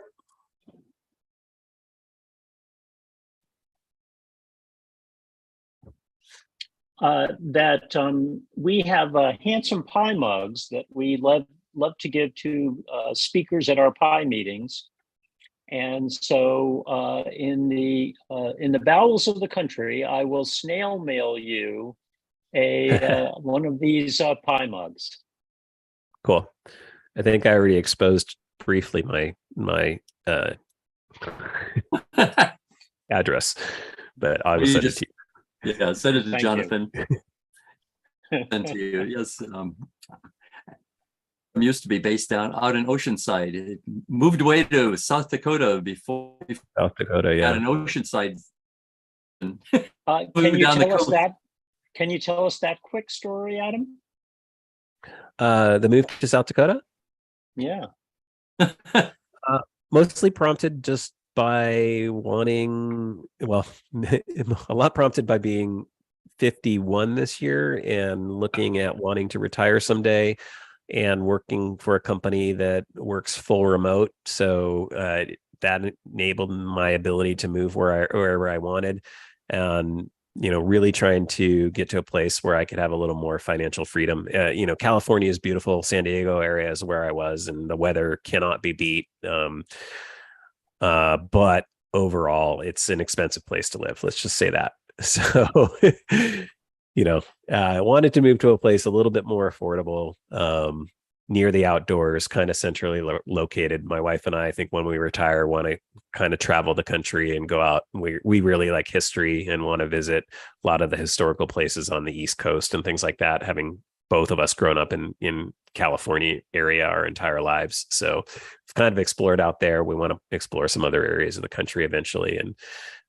That we have handsome Pi mugs that we love to give to speakers at our Pi meetings. And so in the bowels of the country, I will snail mail you one of these Pi mugs. Cool. I think I already exposed briefly my address, but I will send it to you. Yeah, send it to Thank Jonathan. Send to you. Yes. I used to be based out in Oceanside. It moved away to South Dakota before South Dakota, yeah. Out in Oceanside. Can you tell us that? Can you tell us that quick story, Adam? The move to South Dakota? Yeah. Mostly prompted just by wanting, well, a lot prompted by being 51 this year and looking at wanting to retire someday and working for a company that works full remote. So that enabled my ability to move wherever I wanted. And really trying to get to a place where I could have a little more financial freedom. California is beautiful. San Diego area is where I was, and the weather cannot be beat. But overall, it's an expensive place to live. Let's just say that. So, I wanted to move to a place a little bit more affordable, near the outdoors, kind of centrally located. My wife and I think when we retire, want to kind of travel the country and go out. We really like history and want to visit a lot of the historical places on the East Coast and things like that, having both of us grown up in California area our entire lives. So we've kind of explored out there. We want to explore some other areas of the country eventually. And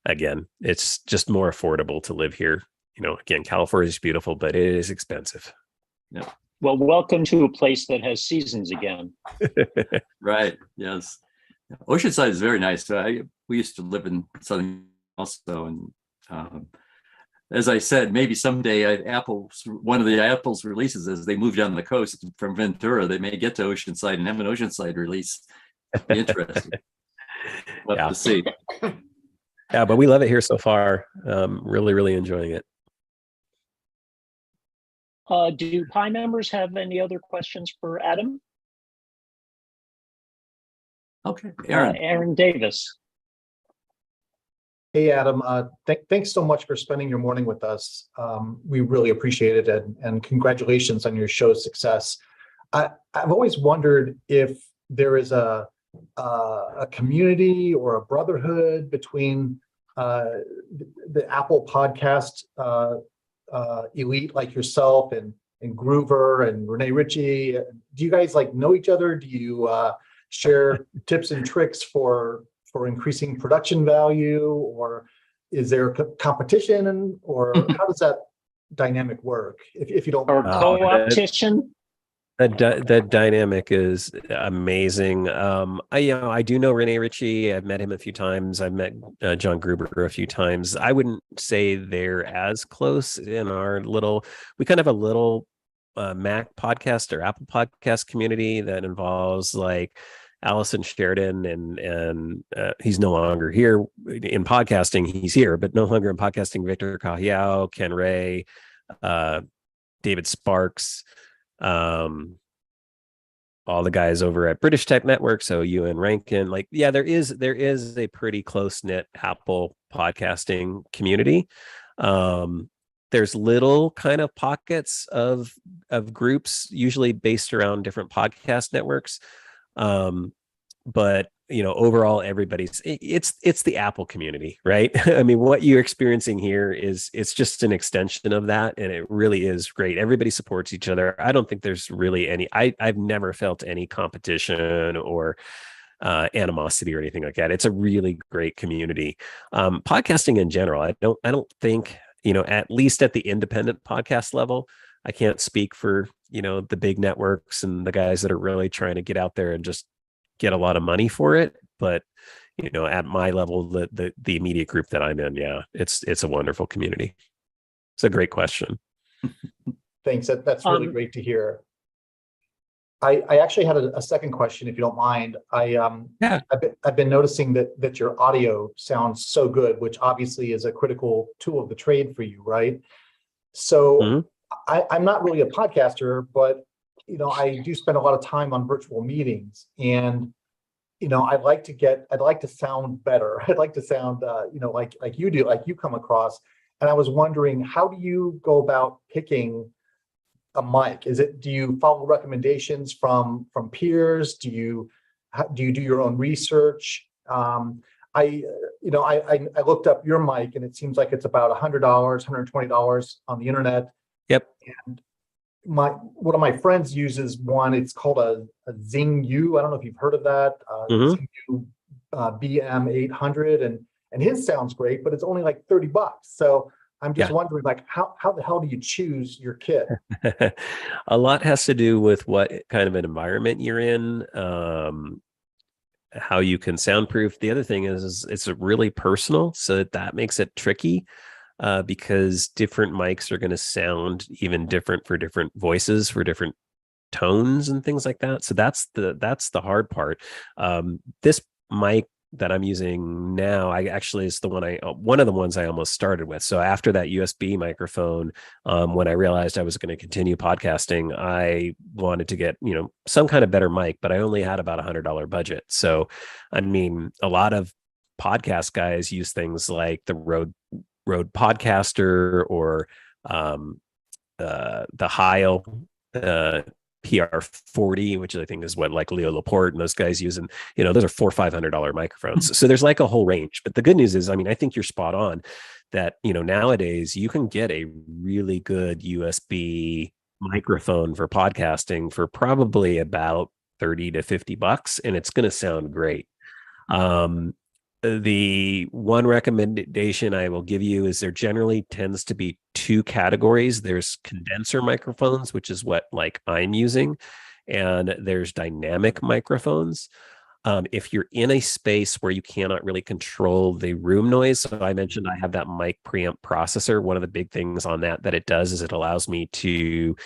again, it's just more affordable to live here. Again, California is beautiful, but it is expensive. Yeah. Well, welcome to a place that has seasons again. Right. Yes. Oceanside is very nice. We used to live in Southern also, and as I said, maybe someday one of the Apple's releases, as they move down the coast from Ventura, they may get to Oceanside and have an Oceanside release. Be interesting. We'll have to see. Yeah, but we love it here so far. Really, really enjoying it. Do Pi members have any other questions for Adam? Okay, Aaron. Aaron Davis. Hey, Adam. Thanks so much for spending your morning with us. We really appreciate it, and congratulations on your show's success. I've always wondered if there is a community or a brotherhood between the Apple podcast elite like yourself and Groover and Rene Ritchie. Do you guys know each other? Do you share tips and tricks for increasing production value, or is there competition, or how does that dynamic work? If you don't, or co-opetition. The dynamic is amazing. I do know Rene Ritchie. I've met him a few times. I've met John Gruber a few times. I wouldn't say they're as close in we kind of have a little Mac podcast or Apple podcast community that involves like Allison Sheridan and he's no longer here in podcasting. He's here, but no longer in podcasting. Victor Cahiao, Ken Ray, David Sparks, all the guys over at British Tech Network. So Ewan Rankin, there is a pretty close knit Apple podcasting community. There's little kind of pockets of groups, usually based around different podcast networks. But overall, it's the Apple community, right? I mean, what you're experiencing here it's just an extension of that, and it really is great. Everybody supports each other. I don't think there's really I've never felt any competition or animosity or anything like that. It's a really great community. Podcasting in general, I don't think, at least at the independent podcast level, I can't speak for, the big networks and the guys that are really trying to get out there and just get a lot of money for it. But, at my level, the immediate group that I'm in, it's a wonderful community. It's a great question. Thanks. That's really great to hear. I actually had a second question, if you don't mind. I've been noticing that your audio sounds so good, which obviously is a critical tool of the trade for you, right? So I'm not really a podcaster, but I do spend a lot of time on virtual meetings, and I'd like to sound better. I'd like to sound like you do, like you come across. And I was wondering, how do you go about picking a mic? Do you follow recommendations from peers? Do you do your own research? I looked up your mic, and it seems like it's about $100, $120 on the internet. Yep. And one of my friends uses one. It's called a Xingyu. I don't know if you've heard of that. Xingyu BM800, and his sounds great, but it's only like $30. So I'm just wondering, how the hell do you choose your kit? A lot has to do with what kind of an environment you're in. how you can soundproof. The other thing is it's really personal, so that makes it tricky. Because different mics are going to sound even different for different voices, for different tones and things like that. So that's the hard part. This mic that I'm using now, I actually is the one of the ones I almost started with. So after that USB microphone, when I realized I was going to continue podcasting, I wanted to get, some kind of better mic, but I only had about $100 budget. So, I mean, a lot of podcast guys use things like the Rode Podcaster or the Heil PR40, which I think is what like Leo Laporte and those guys use. And, those are $400-500 microphones. So there's like a whole range. But the good news is, I mean, I think you're spot on that, nowadays you can get a really good USB microphone for podcasting for probably about $30 to $50, and it's going to sound great. The one recommendation I will give you is there generally tends to be two categories. There's condenser microphones, which is what like I'm using, and there's dynamic microphones. If you're in a space where you cannot really control the room noise, so I mentioned I have that mic preamp processor. One of the big things on that it does is it allows me to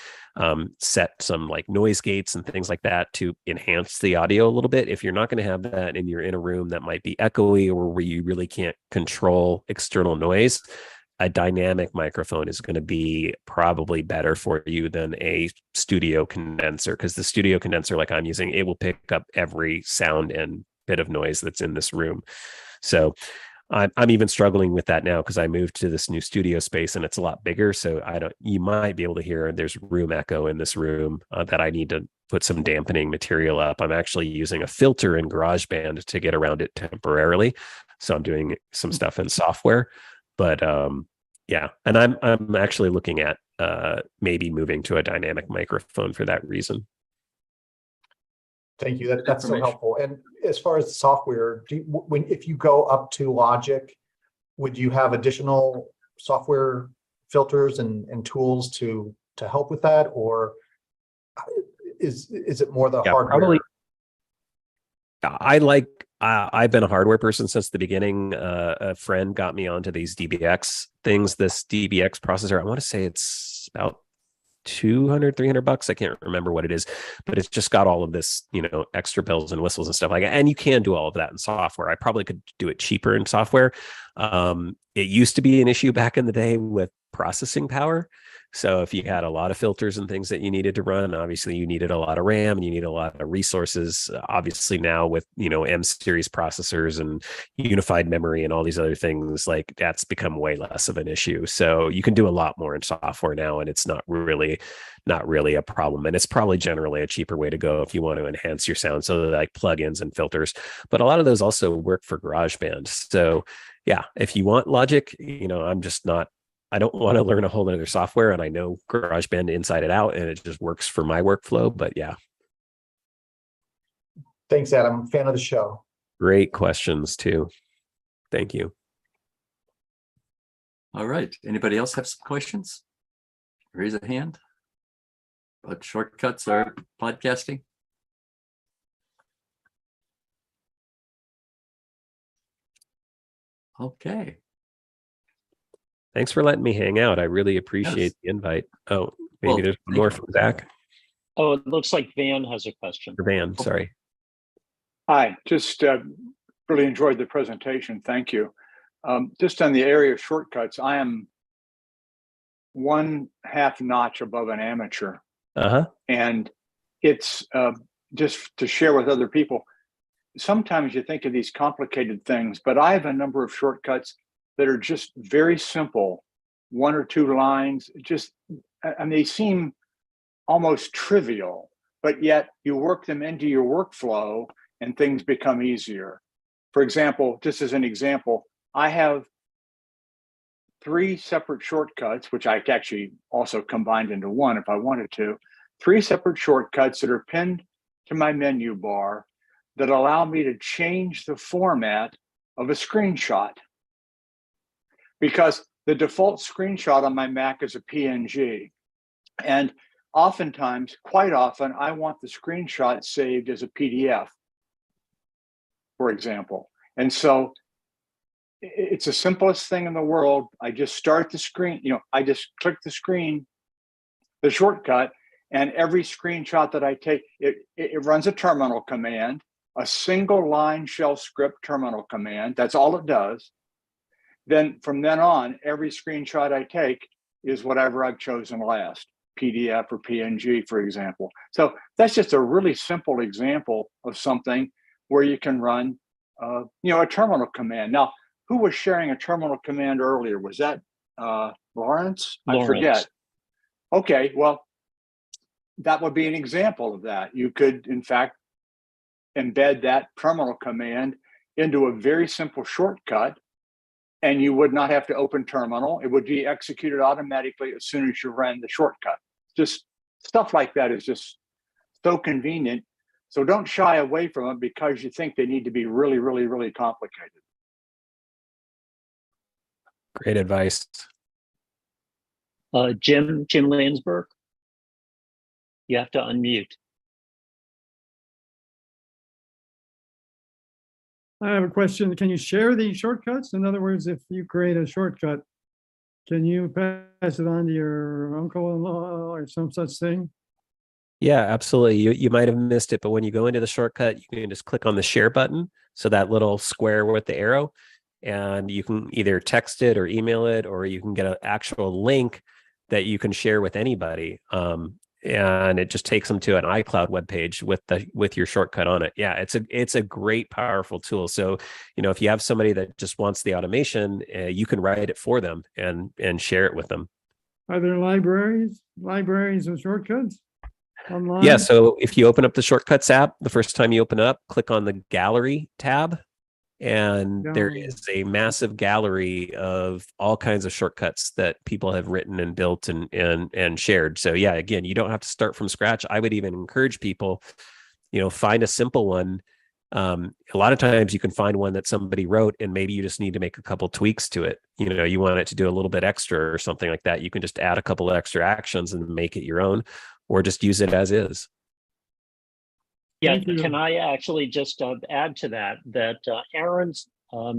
set some like noise gates and things like that to enhance the audio a little bit. If you're not going to have that and you're in a room that might be echoey or where you really can't control external noise, a dynamic microphone is going to be probably better for you than a studio condenser, because the studio condenser like I'm using, it will pick up every sound and bit of noise that's in this room. So I'm even struggling with that now because I moved to this new studio space and it's a lot bigger. So you might be able to hear there's room echo in this room that I need to put some dampening material up. I'm actually using a filter in GarageBand to get around it temporarily. So I'm doing some stuff in software, but yeah. And I'm actually looking at maybe moving to a dynamic microphone for that reason. Thank you. That's so helpful. And as far as the software, if you go up to Logic, would you have additional software filters and tools to help with that, or is it more the hardware? Probably. I've been a hardware person since the beginning. A friend got me onto these DBX things. This DBX processor, I want to say it's about $200-300. I can't remember what it is, but it's just got all of this, extra bells and whistles and stuff like that. And you can do all of that in software. I probably could do it cheaper in software. It used to be an issue back in the day with processing power. So if you had a lot of filters and things that you needed to run, obviously you needed a lot of RAM and you need a lot of resources. Obviously now with, M series processors and unified memory and all these other things, like that's become way less of an issue. So you can do a lot more in software now, and it's not really a problem. And it's probably generally a cheaper way to go if you want to enhance your sound. So like plugins and filters, but a lot of those also work for GarageBand. So yeah, if you want Logic, I don't want to learn a whole other software, and I know GarageBand inside and out, and it just works for my workflow. But yeah. Thanks, Adam. Fan of the show. Great questions too. Thank you. All right. Anybody else have some questions? Raise a hand. About shortcuts or podcasting? Okay. Thanks for letting me hang out. I really appreciate the invite. Oh, maybe there's more from Zach. Oh, it looks like Van has a question. Or Van, sorry. Hi, just really enjoyed the presentation. Thank you. Just on the area of shortcuts, I am 1/2 notch above an amateur. And it's just to share with other people. Sometimes you think of these complicated things, but I have a number of shortcuts that are just very simple, 1 or 2 lines, and they seem almost trivial, but yet you work them into your workflow and things become easier. For example, just as an example, I have 3 separate shortcuts, which I actually also combined into one if I wanted to, 3 separate shortcuts that are pinned to my menu bar that allow me to change the format of a screenshot. Because the default screenshot on my Mac is a PNG. And oftentimes, quite often, I want the screenshot saved as a PDF. for example. And so it's the simplest thing in the world. I just start the screen, I just click the screen, the shortcut, and every screenshot that I take, it runs a terminal command, a single line shell script terminal command. That's all it does. Then from then on, every screenshot I take is whatever I've chosen last, PDF or PNG, for example. So that's just a really simple example of something where you can run, a terminal command. Now, who was sharing a terminal command earlier? Was that Lawrence? I forget. Okay, well, that would be an example of that. You could, in fact, embed that terminal command into a very simple shortcut, and you would not have to open terminal. It would be executed automatically as soon as you ran the shortcut. Just stuff like that is just so convenient. So don't shy away from it because you think they need to be really, really, really complicated. Great advice. Jim Landsberg, you have to unmute. I have a question. Can you share these shortcuts? In other words, if you create a shortcut, can you pass it on to your uncle-in-law or some such thing? Yeah, absolutely. You might have missed it, but when you go into the shortcut, you can just click on the share button. So that little square with the arrow, and you can either text it or email it, or you can get an actual link that you can share with anybody. And it just takes them to an iCloud webpage with your shortcut on it. Yeah, it's a great, powerful tool. So, if you have somebody that just wants the automation, you can write it for them and share it with them. Are there libraries of shortcuts online? Yeah. So if you open up the Shortcuts app, the first time you open up, click on the Gallery tab. And there is a massive gallery of all kinds of shortcuts that people have written and built and shared. So yeah, again, you don't have to start from scratch. I would even encourage people, find a simple one. A lot of times you can find one that somebody wrote and maybe you just need to make a couple tweaks to it. You want it to do a little bit extra or something like that. You can just add a couple of extra actions and make it your own, or just use it as is. Yeah, can I actually just add to that Aaron's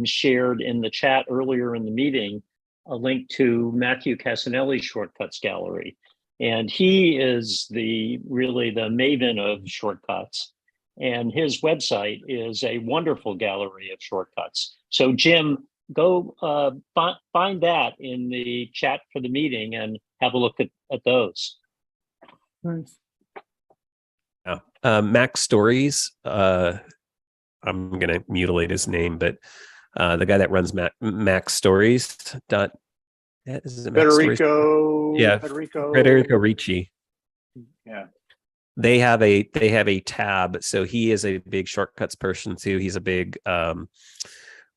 shared in the chat earlier in the meeting a link to Matthew Casanelli's Shortcuts Gallery. And he is really the maven of shortcuts. And his website is a wonderful gallery of shortcuts. So Jim, go find that in the chat for the meeting and have a look at those. Thanks. Mac Stories, I'm going to mutilate his name, but the guy that runs Mac Stories. Federico. Yeah, Federico Ricci. Yeah. They have a tab. So he is a big shortcuts person too. He's a big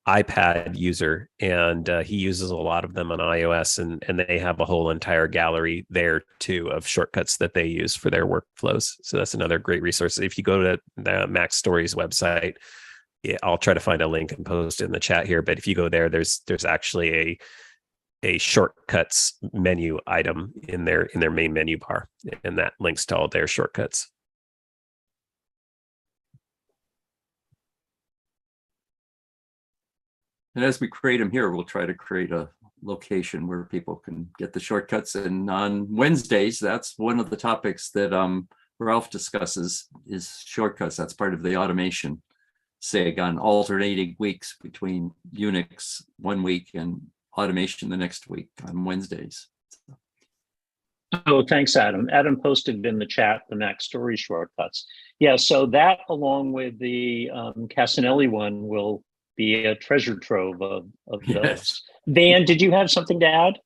iPad user, and he uses a lot of them on iOS, and they have a whole entire gallery there too of shortcuts that they use for their workflows. So that's another great resource. If you go to the Mac Stories website, I'll try to find a link and post it in the chat here. But if you go there, there's actually a shortcuts menu item in their main menu bar, and that links to all their shortcuts. And as we create them here, we'll try to create a location where people can get the shortcuts. And on Wednesdays, that's one of the topics that Ralph discusses is shortcuts. That's part of the automation SIG on alternating weeks between Unix one week and automation the next week on Wednesdays. Oh, thanks, Adam. Adam posted in the chat the Mac Story shortcuts. Yeah, so that along with the Casanelli one will be a treasure trove of those. Van, did you have something to add?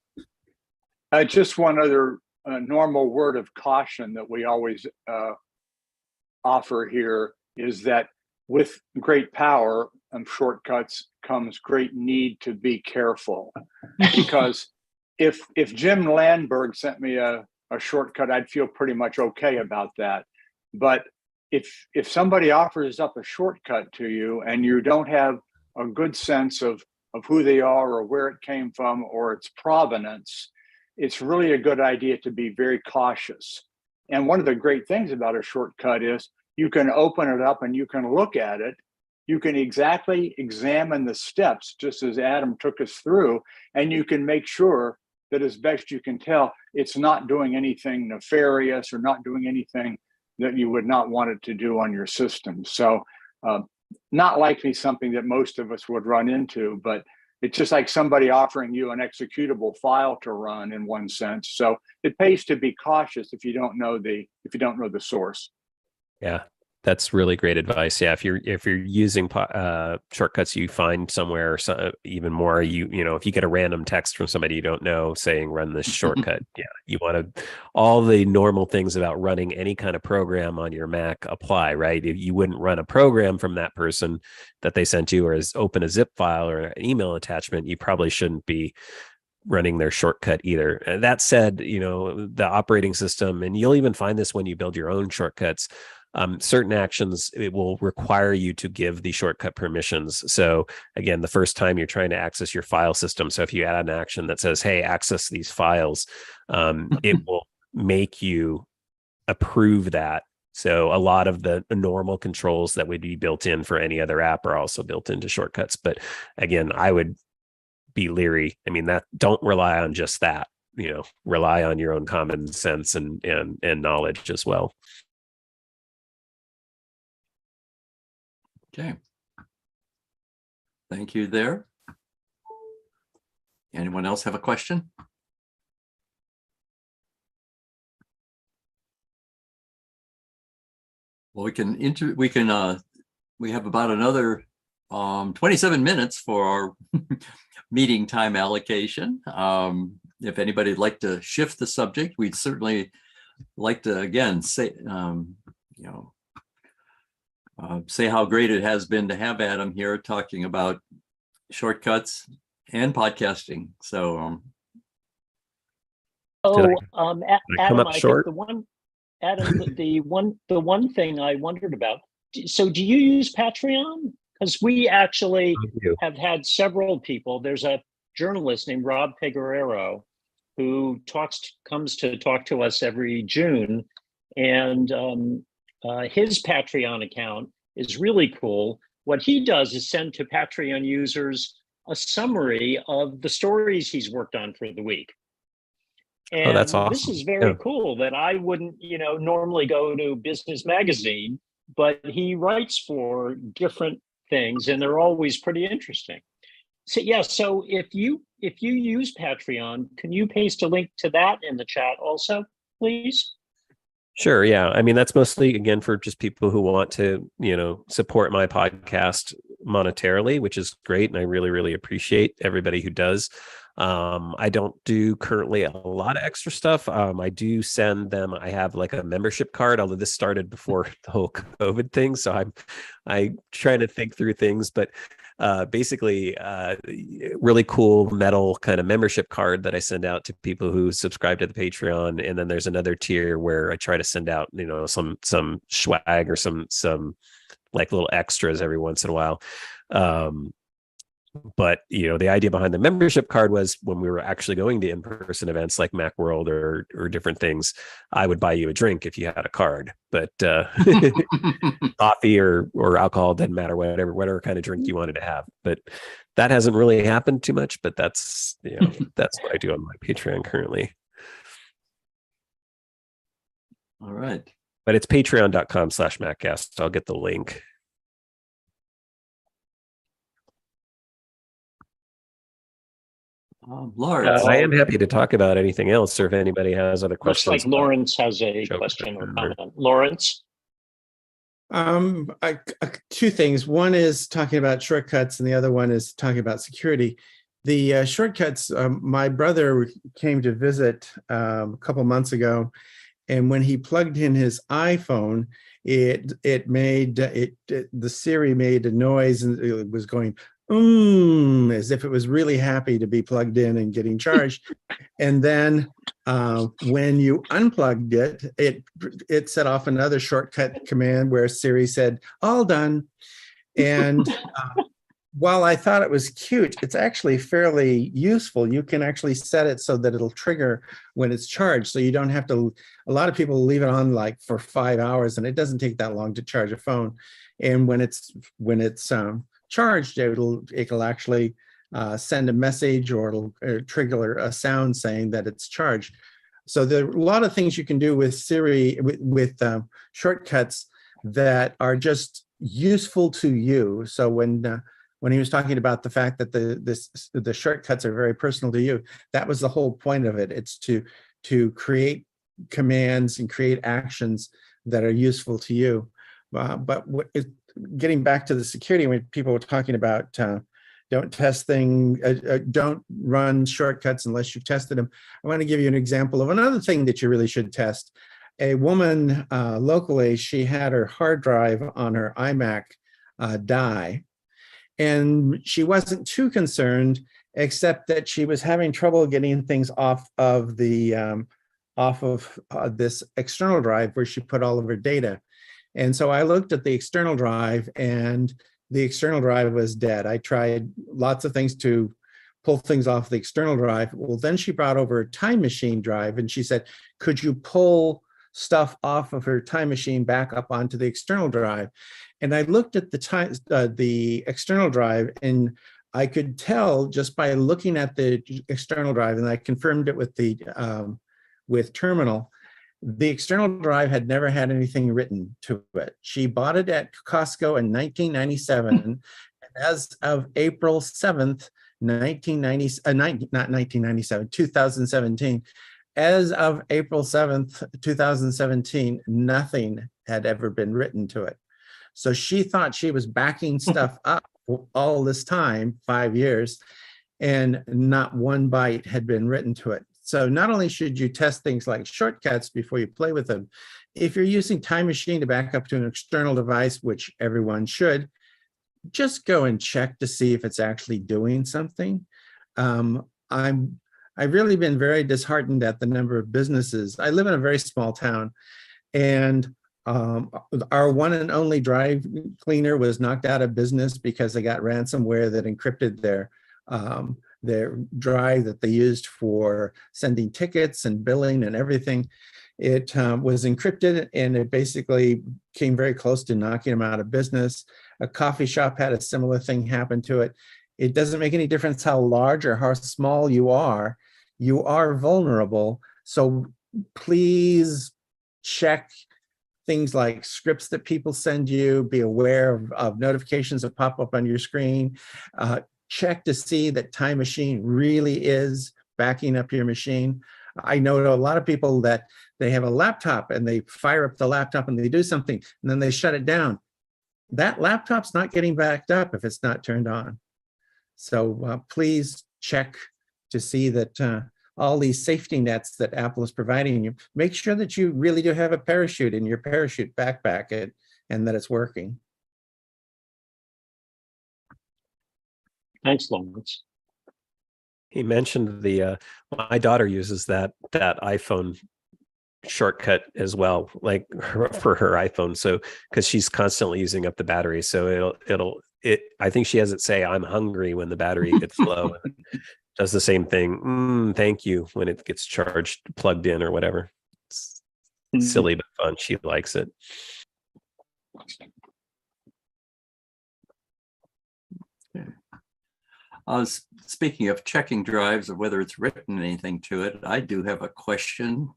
Just one other normal word of caution that we always offer here is that with great power and shortcuts comes great need to be careful. Because if Jim Landberg sent me a shortcut, I'd feel pretty much okay about that. But if somebody offers up a shortcut to you and you don't have a good sense of who they are or where it came from or its provenance, it's really a good idea to be very cautious. And one of the great things about a shortcut is you can open it up and you can look at it you can exactly examine the steps, just as Adam took us through, and you can make sure that as best you can tell, it's not doing anything nefarious or not doing anything that you would not want it to do on your system. So not likely something that most of us would run into, but it's just like somebody offering you an executable file to run in one sense. So it pays to be cautious if you don't know the source. Yeah, that's really great advice. Yeah, if you're using shortcuts you find somewhere, even more, if you get a random text from somebody you don't know saying run this shortcut, yeah, you want to, all the normal things about running any kind of program on your Mac apply, right? If you wouldn't run a program from that person that they sent you, or open a zip file or an email attachment, you probably shouldn't be running their shortcut either. And that said, the operating system, and you'll even find this when you build your own shortcuts, certain actions, it will require you to give the shortcut permissions. So again, the first time you're trying to access your file system, so if you add an action that says, hey, access these files, it will make you approve that. So a lot of the normal controls that would be built in for any other app are also built into shortcuts. But again, I would be leery. I mean, don't rely on just that, rely on your own common sense and knowledge as well. Okay. Thank you there. Anyone else have a question? Well, we have about another 27 minutes for our meeting time allocation. If anybody'd like to shift the subject, we'd certainly like to again say, say how great it has been to have Adam here talking about shortcuts and podcasting. So, Adam, I think the one thing I wondered about. So, do you use Patreon? Because we actually have had several people. There's a journalist named Rob Peguero who comes to talk to us every June, and his Patreon account is really cool. What he does is send to Patreon users a summary of the stories he's worked on for the week. And that's awesome. This is very cool that I wouldn't, normally go to Business Magazine, but he writes for different things and they're always pretty interesting. So yeah, so if you use Patreon, can you paste a link to that in the chat also, please? Sure. Yeah. I mean, that's mostly, again, for just people who want to, support my podcast monetarily, which is great. And I really, really appreciate everybody who does. I don't do currently a lot of extra stuff. I do send them, I have like a membership card, although this started before the whole COVID thing. So I'm trying to think through things, but basically really cool metal kind of membership card that I send out to people who subscribe to the Patreon. And then there's another tier where I try to send out, some swag or some like little extras every once in a while. But the idea behind the membership card was when we were actually going to in-person events like Macworld or different things, I would buy you a drink if you had a card. But coffee or alcohol, doesn't matter, whatever kind of drink you wanted to have. But that hasn't really happened too much. But that's that's what I do on my Patreon currently. All right. But it's patreon.com/MacCast. I'll get the link. Lawrence. I am happy to talk about anything else, or if anybody has other questions. Looks like Lawrence has a question or comment. Lawrence? Two things. One is talking about shortcuts, and the other one is talking about security. The shortcuts, my brother came to visit a couple months ago, and when he plugged in his iPhone, the Siri made a noise, and it was going as if it was really happy to be plugged in and getting charged. And then when you unplugged it set off another shortcut command where Siri said, all done. And while I thought it was cute, it's actually fairly useful. You can actually set it so that it'll trigger when it's charged. So you don't have to, a lot of people leave it on like for 5 hours and it doesn't take that long to charge a phone. And when it's charged, it'll actually send a message, or it'll trigger a sound saying that it's charged. So there are a lot of things you can do with Siri, with shortcuts that are just useful to you. So when he was talking about the fact that the shortcuts are very personal to you, that was the whole point of it. It's to create commands and create actions that are useful to you. But getting back to the security, when people were talking about don't run shortcuts unless you've tested them, I want to give you an example of another thing that you really should test. A woman locally, she had her hard drive on her iMac die. And she wasn't too concerned, except that she was having trouble getting things off of the this external drive where she put all of her data. And so I looked at the external drive, and the external drive was dead. I tried lots of things to pull things off the external drive. Well, then she brought over a Time Machine drive, and she said, could you pull stuff off of her Time Machine back up onto the external drive? And I looked at the external drive, and I could tell just by looking at the external drive, and I confirmed it with the with Terminal, the external drive had never had anything written to it. She bought it at Costco in 1997, and as of April 7th, 2017, as of April 7th, 2017, nothing had ever been written to it. So she thought she was backing stuff up all this time, 5 years, and not one byte had been written to it. So not only should you test things like shortcuts before you play with them, if you're using Time Machine to back up to an external device, which everyone should, just go and check to see if it's actually doing something. I've really been very disheartened at the number of businesses. I live in a very small town, and our one and only dry cleaner was knocked out of business because they got ransomware that encrypted their drive that they used for sending tickets and billing and everything. It was encrypted, and it basically came very close to knocking them out of business. A coffee shop had a similar thing happen to it. It doesn't make any difference how large or how small you are vulnerable. So please check things like scripts that people send you. Be aware of notifications that pop up on your screen. Check to see that Time Machine really is backing up your machine. I know a lot of people that they have a laptop and they fire up the laptop and they do something and then they shut it down. That laptop's not getting backed up if it's not turned on. So please check to see that all these safety nets that Apple is providing you, make sure that you really do have a parachute in your parachute backpack and that it's working. Thanks, Lawrence. He mentioned my daughter uses that iPhone shortcut as well, like for her iPhone. So, because she's constantly using up the battery, so I think she has it say "I'm hungry" when the battery gets low. Does the same thing. Thank you when it gets charged, plugged in, or whatever. It's silly but fun. She likes it. Speaking of checking drives or whether it's written anything to it, I do have a question.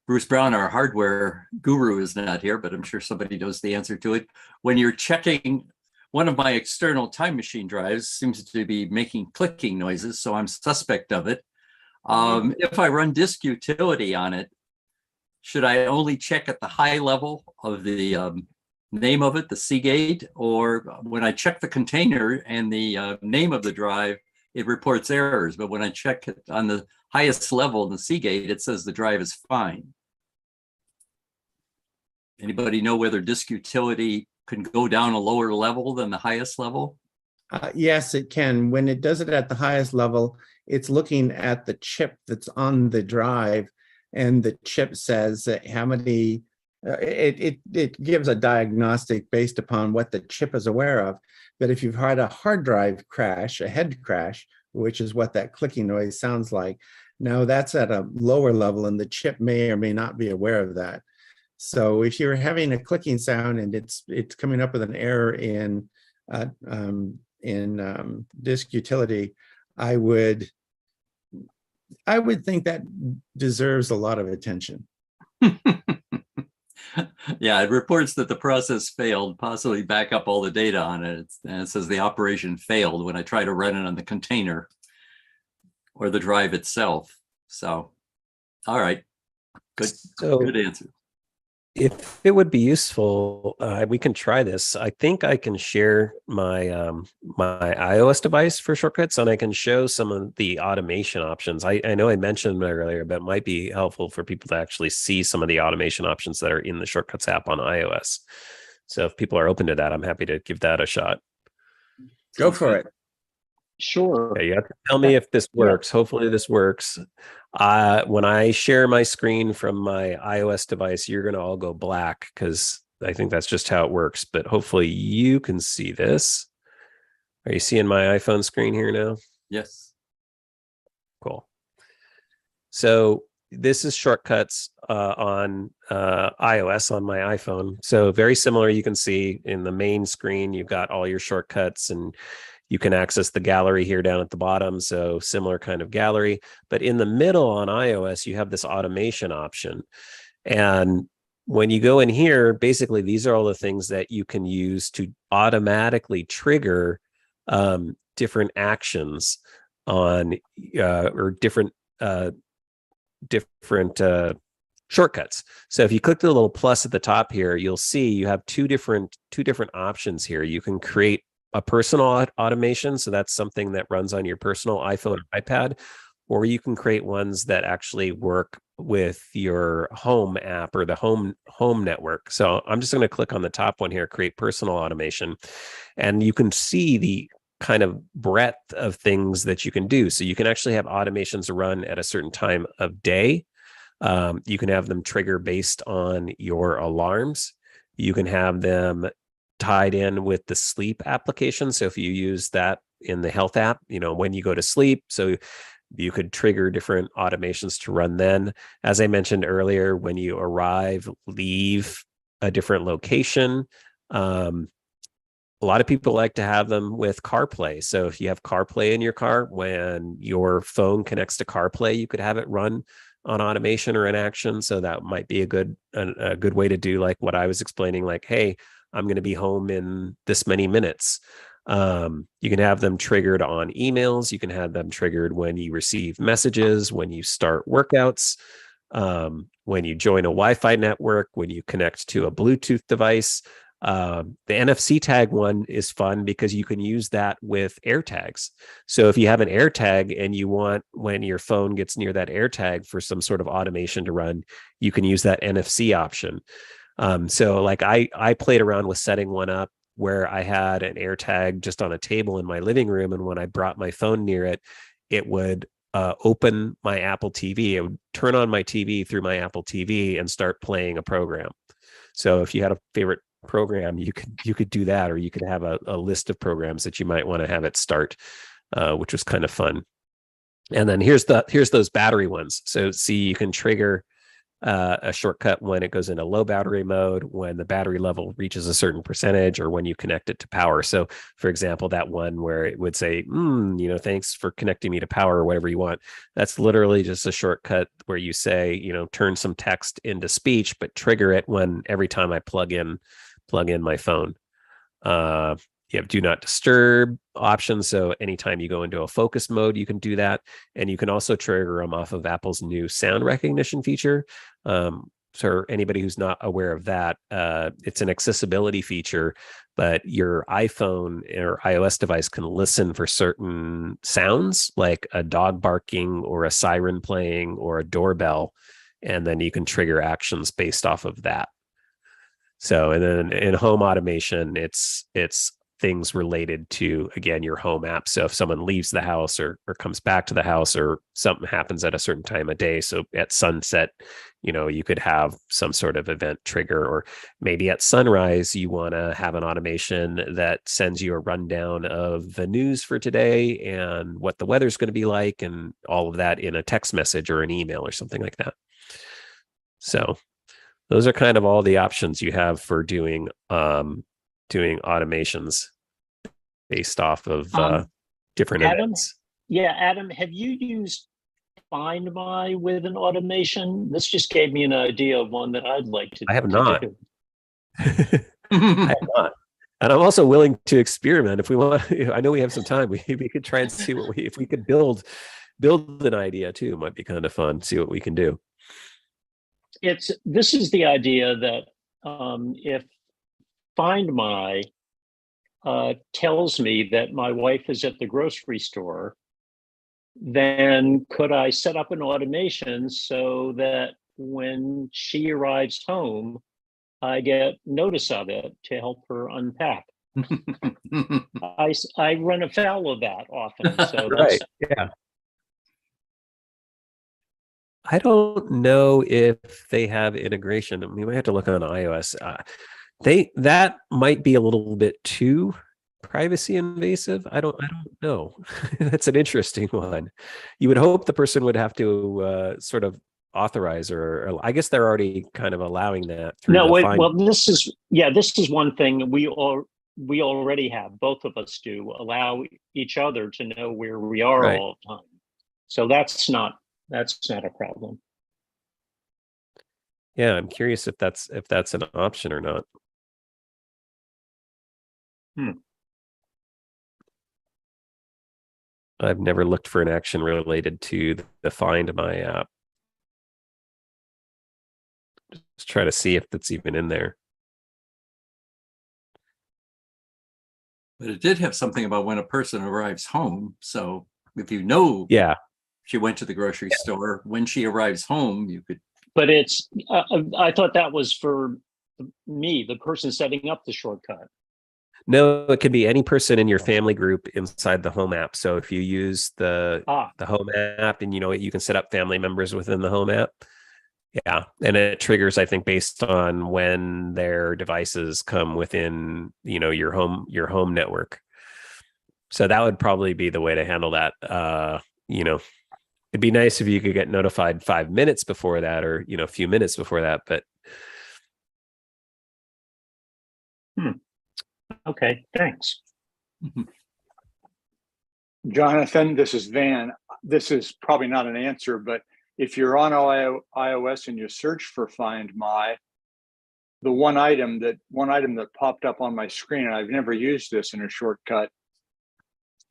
Bruce Brown, our hardware guru, is not here, but I'm sure somebody knows the answer to it. When you're checking, one of my external Time Machine drives seems to be making clicking noises, so I'm suspect of it. If I run disk utility on it, should I only check at the high level of the name of it, the Seagate, or when I check the container and the name of the drive, it reports errors. But when I check it on the highest level in the Seagate, it says the drive is fine. Anybody know whether disk utility can go down a lower level than the highest level? Yes, it can. When it does it at the highest level, it's looking at the chip that's on the drive, and the chip says how many it gives a diagnostic based upon what the chip is aware of. But if you've had a hard drive crash, a head crash, which is what that clicking noise sounds like, now that's at a lower level and the chip may or may not be aware of that. So if you're having a clicking sound and it's coming up with an error in disk utility, I would think that deserves a lot of attention. Yeah, it reports that the process failed, possibly back up all the data on it. And it says the operation failed when I try to run it on the container or the drive itself. So, all right, good answer. If it would be useful, we can try this. I think I can share my my iOS device for shortcuts, and I can show some of the automation options. I know I mentioned them earlier, but it might be helpful for people to actually see some of the automation options that are in the Shortcuts app on iOS. So if people are open to that, I'm happy to give that a shot. Go for it. Sure. Okay, you have to tell me if this works. Hopefully this works. When I share my screen from my iOS device, you're going to all go black because I think that's just how it works. But hopefully you can see this. Are you seeing my iPhone screen here now? Yes. Cool. So this is Shortcuts on iOS on my iPhone. So very similar. You can see in the main screen, you've got all your shortcuts and you can access the gallery here down at the bottom. So similar kind of gallery, but in the middle on iOS, you have this automation option. And when you go in here, basically, these are all the things that you can use to automatically trigger different actions on or different shortcuts. So if you click the little plus at the top here, you'll see you have two different options here. You can create a personal automation. So that's something that runs on your personal iPhone or iPad, or you can create ones that actually work with your home app or the home network. So I'm just going to click on the top one here, create personal automation. And you can see the kind of breadth of things that you can do. So you can actually have automations run at a certain time of day. You can have them trigger based on your alarms. You can have them tied in with the sleep application. So if you use that in the health app, when you go to sleep, so you could trigger different automations to run then. As I mentioned earlier, when you arrive, leave a different location. A lot of people like to have them with CarPlay. So if you have CarPlay in your car, when your phone connects to CarPlay, you could have it run on automation or in action. So that might be a good way to do like what I was explaining, like, hey, I'm going to be home in this many minutes. You can have them triggered on emails. You can have them triggered when you receive messages, when you start workouts, when you join a Wi-Fi network, when you connect to a Bluetooth device. The NFC tag one is fun because you can use that with AirTags. So if you have an AirTag and you want, when your phone gets near that AirTag for some sort of automation to run, you can use that NFC option. So like I played around with setting one up where I had an AirTag just on a table in my living room. And when I brought my phone near it, it would open my Apple TV. It would turn on my TV through my Apple TV and start playing a program. So if you had a favorite program, you could do that, or you could have a list of programs that you might want to have it start, which was kind of fun. And then here's those battery ones. So see, you can trigger a shortcut when it goes into low battery mode, when the battery level reaches a certain percentage, or when you connect it to power. So for example, that one where it would say, thanks for connecting me to power, or whatever you want. That's literally just a shortcut where you say, turn some text into speech, but trigger it every time I plug in my phone. You have do not disturb options. So anytime you go into a focus mode, you can do that. And you can also trigger them off of Apple's new sound recognition feature. So anybody who's not aware of that, it's an accessibility feature, but your iPhone or iOS device can listen for certain sounds like a dog barking or a siren playing or a doorbell. And then you can trigger actions based off of that. So, and then in home automation, it's things related to, again, your home app. So if someone leaves the house or comes back to the house, or something happens at a certain time of day, so at sunset, you could have some sort of event trigger, or maybe at sunrise, you want to have an automation that sends you a rundown of the news for today and what the weather's going to be like, and all of that in a text message or an email or something like that. So those are kind of all the options you have for doing automations based off of different Adam, events. Yeah, Adam, have you used Find My with an automation? This just gave me an idea of one that I'd like to. I have to not. do. I have not. And I'm also willing to experiment if we want. I know we have some time. We could try and see if we could build an idea too. It might be kind of fun. See what we can do. This is the idea that if Find My tells me that my wife is at the grocery store, then could I set up an automation so that when she arrives home, I get notice of it to help her unpack? I run afoul of that often. So Right. Yeah. I don't know if they have integration. I mean, we might have to look on iOS. That might be a little bit too privacy invasive. I don't know. That's an interesting one. You would hope the person would have to sort of authorize, or I guess they're already kind of allowing that. No, wait. Well, this is one thing we already have. Both of us do allow each other to know where we are Right. all the time. So that's not a problem. Yeah, I'm curious if that's an option or not. I've never looked for an action related to the Find My app. Just try to see if that's even in there. But it did have something about when a person arrives home. So if yeah, she went to the grocery store, when she arrives home, you could. But it's I thought that was for me, the person setting up the shortcut. No, it could be any person in your family group inside the Home app. So if you use the Home app, and you can set up family members within the Home app. Yeah, and it triggers, I think, based on when their devices come within, your home network. So that would probably be the way to handle that. It'd be nice if you could get notified 5 minutes before that, or a few minutes before that. But okay, thanks. Jonathan, this is Van. This is probably not an answer, but if you're on iOS and you search for Find My, the one item that popped up on my screen, and I've never used this in a shortcut,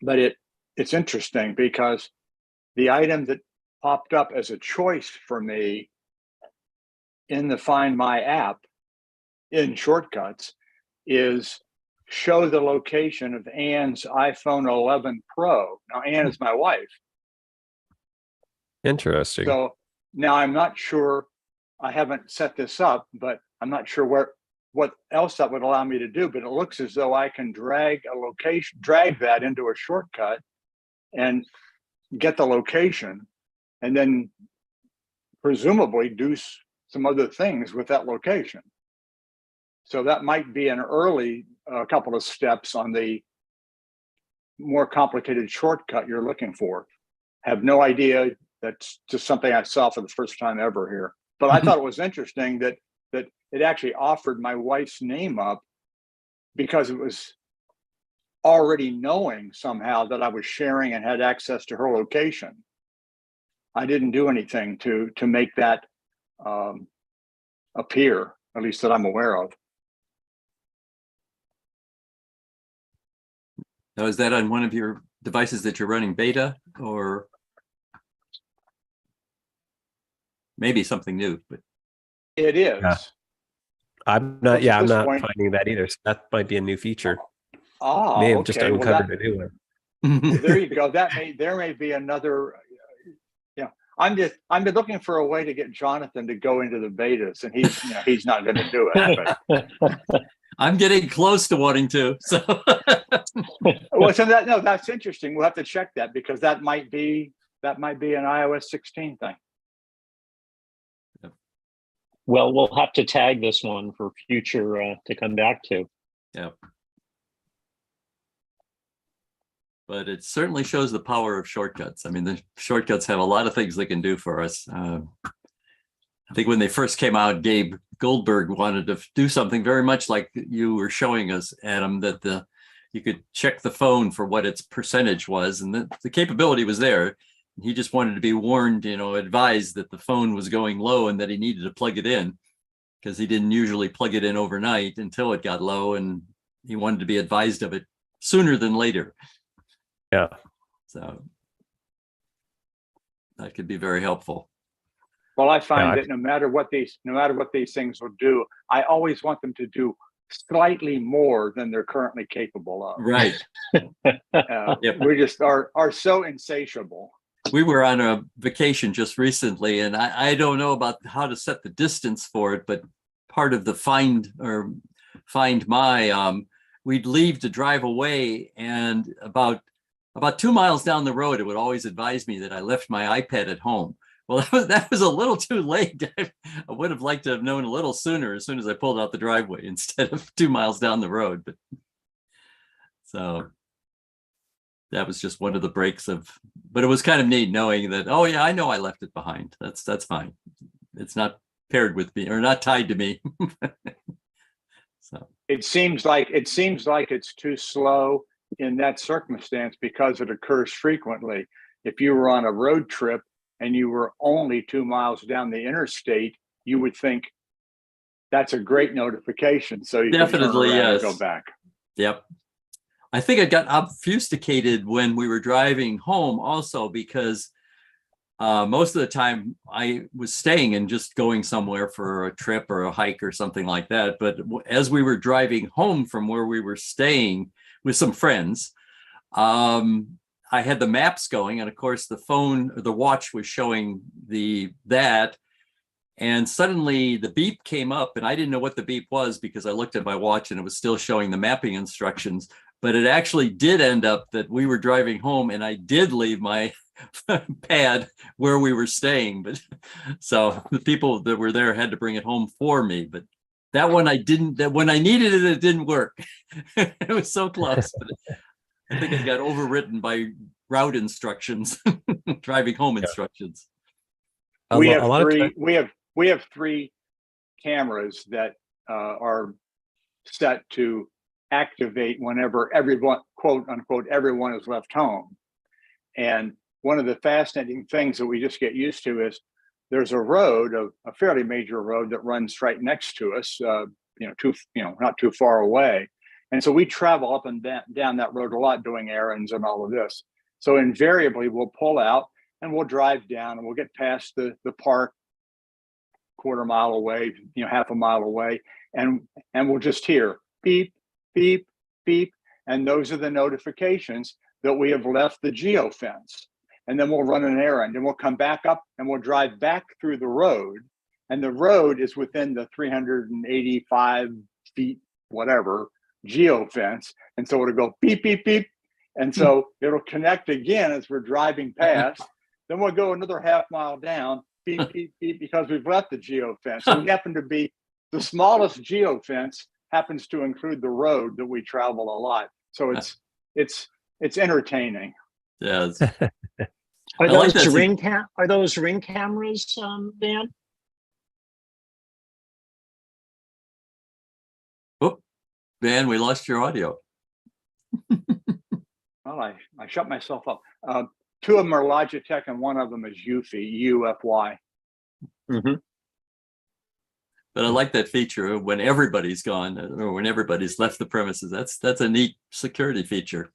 but it's interesting because the item that popped up as a choice for me in the Find My app in shortcuts is show the location of Anne's iPhone 11 Pro. Now, Anne is my wife. Interesting. So now I'm not sure, I haven't set this up, but I'm not sure what else that would allow me to do, but it looks as though I can drag that into a shortcut and get the location, and then presumably do some other things with that location. So that might be an early couple of steps on the more complicated shortcut you're looking for. Have no idea. That's just something I saw for the first time ever here. But I thought it was interesting that it actually offered my wife's name up because it was already knowing somehow that I was sharing and had access to her location. I didn't do anything to make that appear, at least that I'm aware of. Now, is that on one of your devices that you're running beta, or maybe something new? But it is. Yeah. I'm not point, finding that either. So that might be a new feature. Oh, may have okay. just uncovered a new one. Well, there you go. There may be another. I'm just looking for a way to get Jonathan to go into the betas, and he's not going to do it. But. I'm getting close to wanting to. So, Well, so that's interesting. We'll have to check that because that might be an iOS 16 thing. Well, we'll have to tag this one for future to come back to. yeah. But it certainly shows the power of shortcuts. I mean, the shortcuts have a lot of things they can do for us. I think when they first came out, Gabe Goldberg wanted to do something very much like you were showing us, Adam, that you could check the phone for what its percentage was, and the capability was there. He just wanted to be warned, advised that the phone was going low and that he needed to plug it in, because he didn't usually plug it in overnight until it got low, and he wanted to be advised of it sooner than later. Yeah. So that could be very helpful. Well, I find that no matter what these things will do, I always want them to do slightly more than they're currently capable of. Right. Yep. We just are so insatiable. We were on a vacation just recently, and I don't know about how to set the distance for it, but part of the Find My, we'd leave to drive away, and about 2 miles down the road, it would always advise me that I left my iPad at home. Well, that was a little too late. I would have liked to have known a little sooner, as soon as I pulled out the driveway instead of 2 miles down the road. But so that was just one of the breaks but it was kind of neat knowing that, oh yeah, I know I left it behind. That's fine. It's not paired with me or not tied to me. So it seems like it's too slow in that circumstance because it occurs frequently. If you were on a road trip and you were only 2 miles down the interstate, you would think that's a great notification. So you definitely, can turn around yes. and go back. Yep. I think I got obfuscated when we were driving home also, because most of the time I was staying and just going somewhere for a trip or a hike or something like that. But as we were driving home from where we were staying with some friends, I had the maps going, and of course the watch was showing that, and suddenly the beep came up, and I didn't know what the beep was because I looked at my watch and it was still showing the mapping instructions. But it actually did end up that we were driving home and I did leave my pad where we were staying. But so the people that were there had to bring it home for me. But that one when I needed it, it didn't work. It was so close. But I think it got overwritten by route instructions, driving home instructions. We have three cameras that are set to activate whenever everyone, quote unquote, everyone is left home. And one of the fascinating things that we just get used to is there's a road, a fairly major road that runs right next to us, not too far away. And so we travel up and down that road a lot doing errands and all of this. So invariably we'll pull out and we'll drive down and we'll get past the park, quarter mile away, half a mile away, and we'll just hear beep, beep, beep. And those are the notifications that we have left the geofence. And then we'll run an errand and we'll come back up and we'll drive back through the road. And the road is within the 385 feet, whatever, geofence. And so it'll go beep, beep, beep. And so it'll connect again as we're driving past. Then we'll go another half mile down, beep, beep, beep, because we've left the geofence. So we happen to be, the smallest geofence happens to include the road that we travel a lot. So it's entertaining. Yes. Are those ring cameras, Van? Oh, Van, we lost your audio. Well, I shut myself up. Two of them are Logitech and one of them is Eufy, U-F-Y. Mm-hmm. But I like that feature of when everybody's gone or when everybody's left the premises. That's a neat security feature.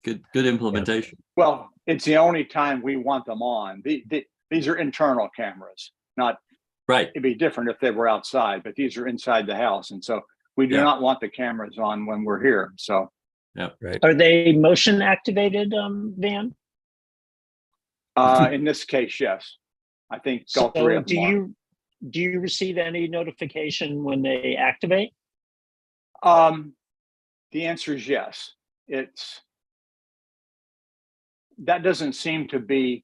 Good implementation. Well, it's the only time we want them on. These are internal cameras, not right. It'd be different if they were outside, but these are inside the house. And so we do not want the cameras on when we're here. So yeah, right. Are they motion activated, Van? In this case, yes. I think all three of them do you receive any notification when they activate? The answer is yes. That doesn't seem to be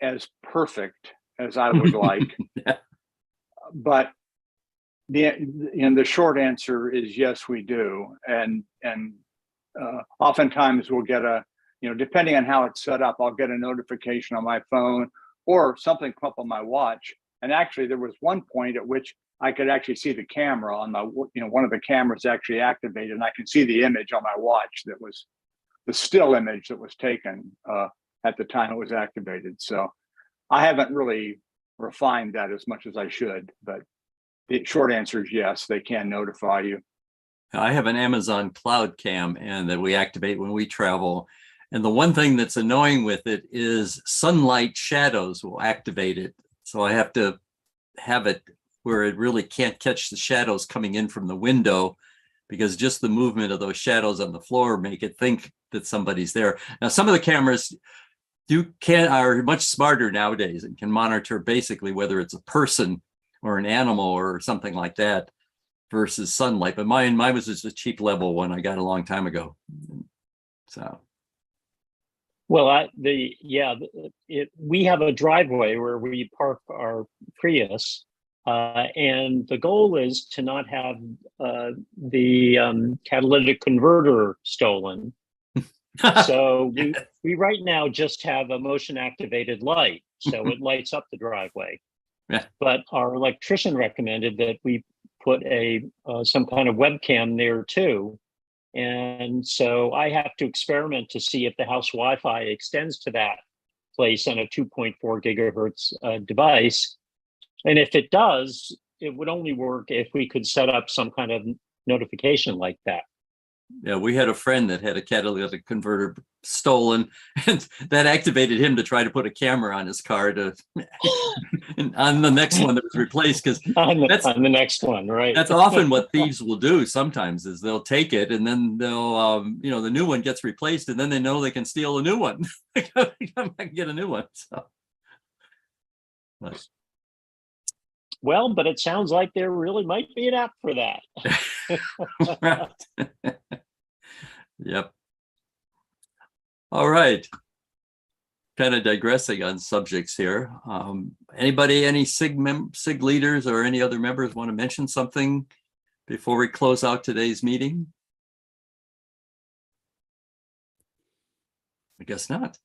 as perfect as I would like, but the short answer is yes, we do. And oftentimes we'll get depending on how it's set up, I'll get a notification on my phone or something come up on my watch. And actually there was one point at which I could actually see the camera on my, one of the cameras actually activated, and I can see the image on my watch that was the still image that was taken at the time it was activated. So I haven't really refined that as much as I should, but the short answer is yes, they can notify you. I have an Amazon Cloud Cam and that we activate when we travel. And the one thing that's annoying with it is sunlight shadows will activate it. So I have to have it where it really can't catch the shadows coming in from the window, because just the movement of those shadows on the floor make it think that somebody's there. Now, some of the cameras are much smarter nowadays and can monitor basically whether it's a person or an animal or something like that versus sunlight. But mine was just a cheap level one I got a long time ago. So. Well, we have a driveway where we park our Prius, and the goal is to not have the catalytic converter stolen. So we right now just have a motion activated light, so it lights up the driveway. Yeah. But our electrician recommended that we put some kind of webcam there too. And so I have to experiment to see if the house Wi-Fi extends to that place on a 2.4 gigahertz device. And if it does, it would only work if we could set up some kind of notification like that. Yeah, we had a friend that had a catalytic converter stolen, and that activated him to try to put a camera on his car and on the next one that was replaced, because on the next one, right? That's often what thieves will do sometimes, is they'll take it and then they'll the new one gets replaced, and then they know they can steal a new one. They can get a new one. So. Well, but it sounds like there really might be an app for that. Right. Yep. All right. Kind of digressing on subjects here. Any SIG leaders or any other members want to mention something before we close out today's meeting? I guess not.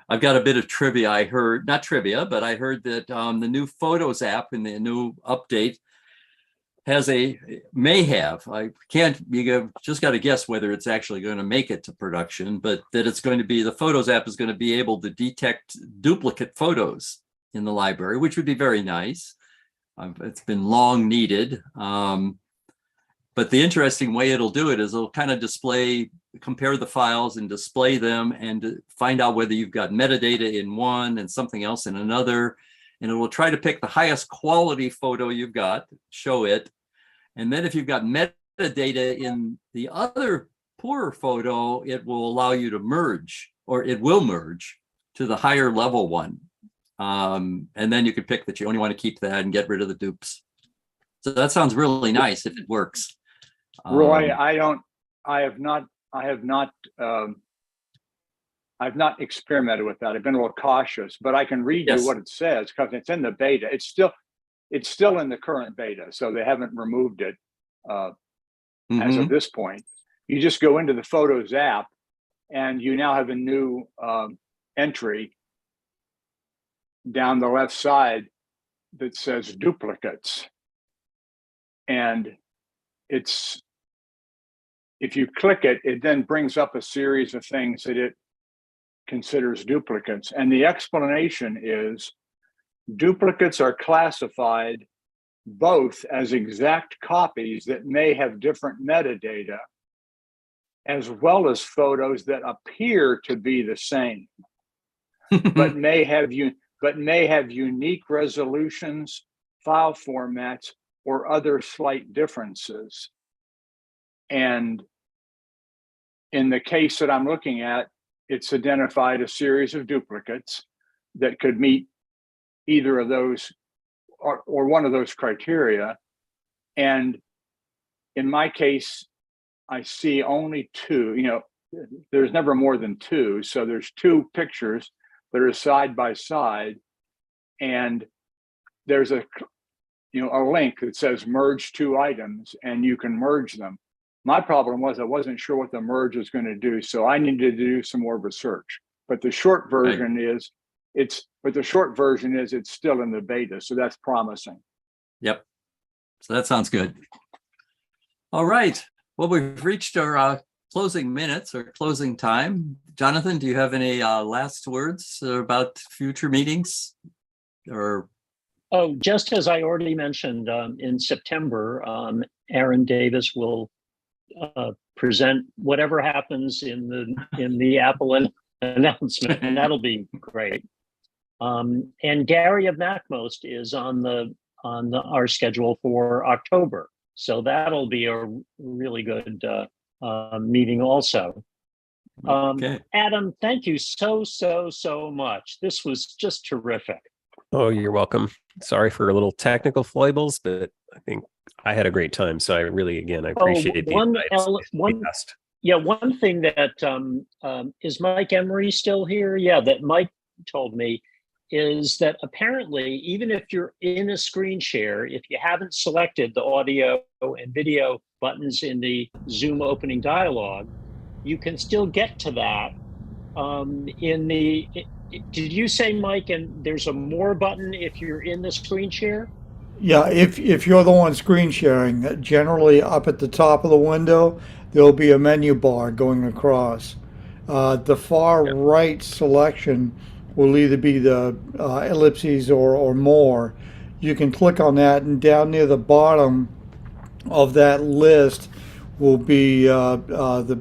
I've got a bit of trivia. I heard, not trivia, but I heard that the new Photos app in the new update may have, I can't, you just got to guess whether it's actually going to make it to production, but that it's going to be, the Photos app is going to be able to detect duplicate photos in the library, which would be very nice. It's been long needed. But the interesting way it'll do it is it'll kind of compare the files and display them and find out whether you've got metadata in one and something else in another. And it will try to pick the highest quality photo you've got, show it. And then if you've got metadata in the other poorer photo, it will allow you to merge, or it will merge to the higher level one. And then you could pick that you only want to keep that and get rid of the dupes. So that sounds really nice if it works. Roy, I have not experimented with that. I've been a little cautious, but I can read you what it says because it's in the beta. It's still in the current beta, so they haven't removed it as of this point. You just go into the Photos app, and you now have a new entry down the left side that says duplicates, and if you click it, it then brings up a series of things that it considers duplicates. And the explanation is duplicates are classified both as exact copies that may have different metadata, as well as photos that appear to be the same, but may have unique resolutions, file formats, or other slight differences. And in the case that I'm looking at, it's identified a series of duplicates that could meet either of those or one of those criteria. And in my case, I see only two, there's never more than two. So there's two pictures that are side by side. And there's a link that says merge two items and you can merge them. My problem was I wasn't sure what the merge was going to do. So I needed to do some more research. But the short version is it's still in the beta. So that's promising. Yep. So that sounds good. All right. Well, we've reached our closing minutes or closing time. Jonathan, do you have any last words about future meetings? Or Oh, just as I already mentioned, in September, Aaron Davis will present whatever happens in the Apple announcement, and that'll be great. And Gary of MacMost is on our schedule for October, so that'll be a really good meeting also. Okay. Adam, thank you so much. This was just terrific. Oh, you're welcome. Sorry for a little technical foibles, but I think I had a great time. So I really, again, I appreciate one thing that is Mike Emery still here? Yeah, that Mike told me is that apparently, even if you're in a screen share, if you haven't selected the audio and video buttons in the Zoom opening dialog, you can still get to that did you say, Mike, and there's a more button if you're in the screen share? Yeah, if you're the one screen sharing, generally up at the top of the window, there'll be a menu bar going across. The far right selection will either be the ellipses or more. You can click on that, and down near the bottom of that list will be the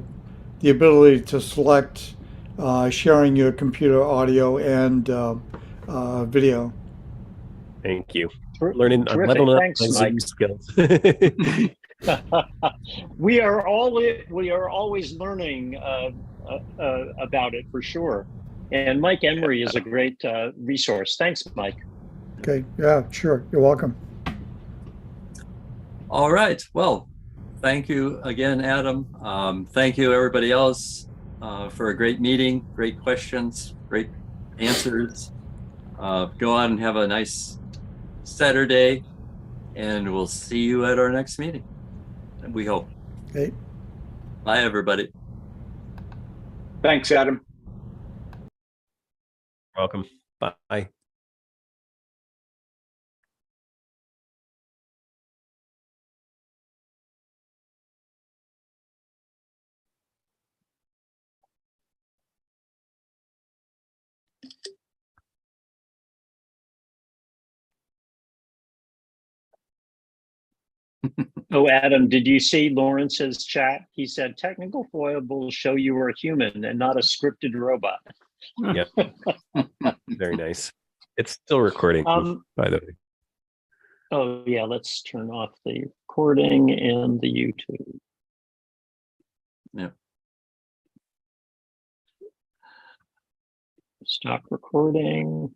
ability to select sharing your computer audio and video. Thank you. I'm leveling up my Zoom skills. We are always learning about it for sure. And Mike Emery is a great resource. Thanks, Mike. Okay. Yeah, sure. You're welcome. All right. Well, thank you again, Adam. Thank you, everybody else, for a great meeting, great questions, great answers. Go out and have a nice Saturday, and we'll see you at our next meeting. We hope. Okay. Bye, everybody. Thanks, Adam. Welcome. Bye. Oh, Adam, did you see Lawrence's chat? He said, technical foibles show you are a human and not a scripted robot. Yep. Very nice. It's still recording, by the way. Oh, yeah. Let's turn off the recording and the YouTube. Yeah. Stop recording.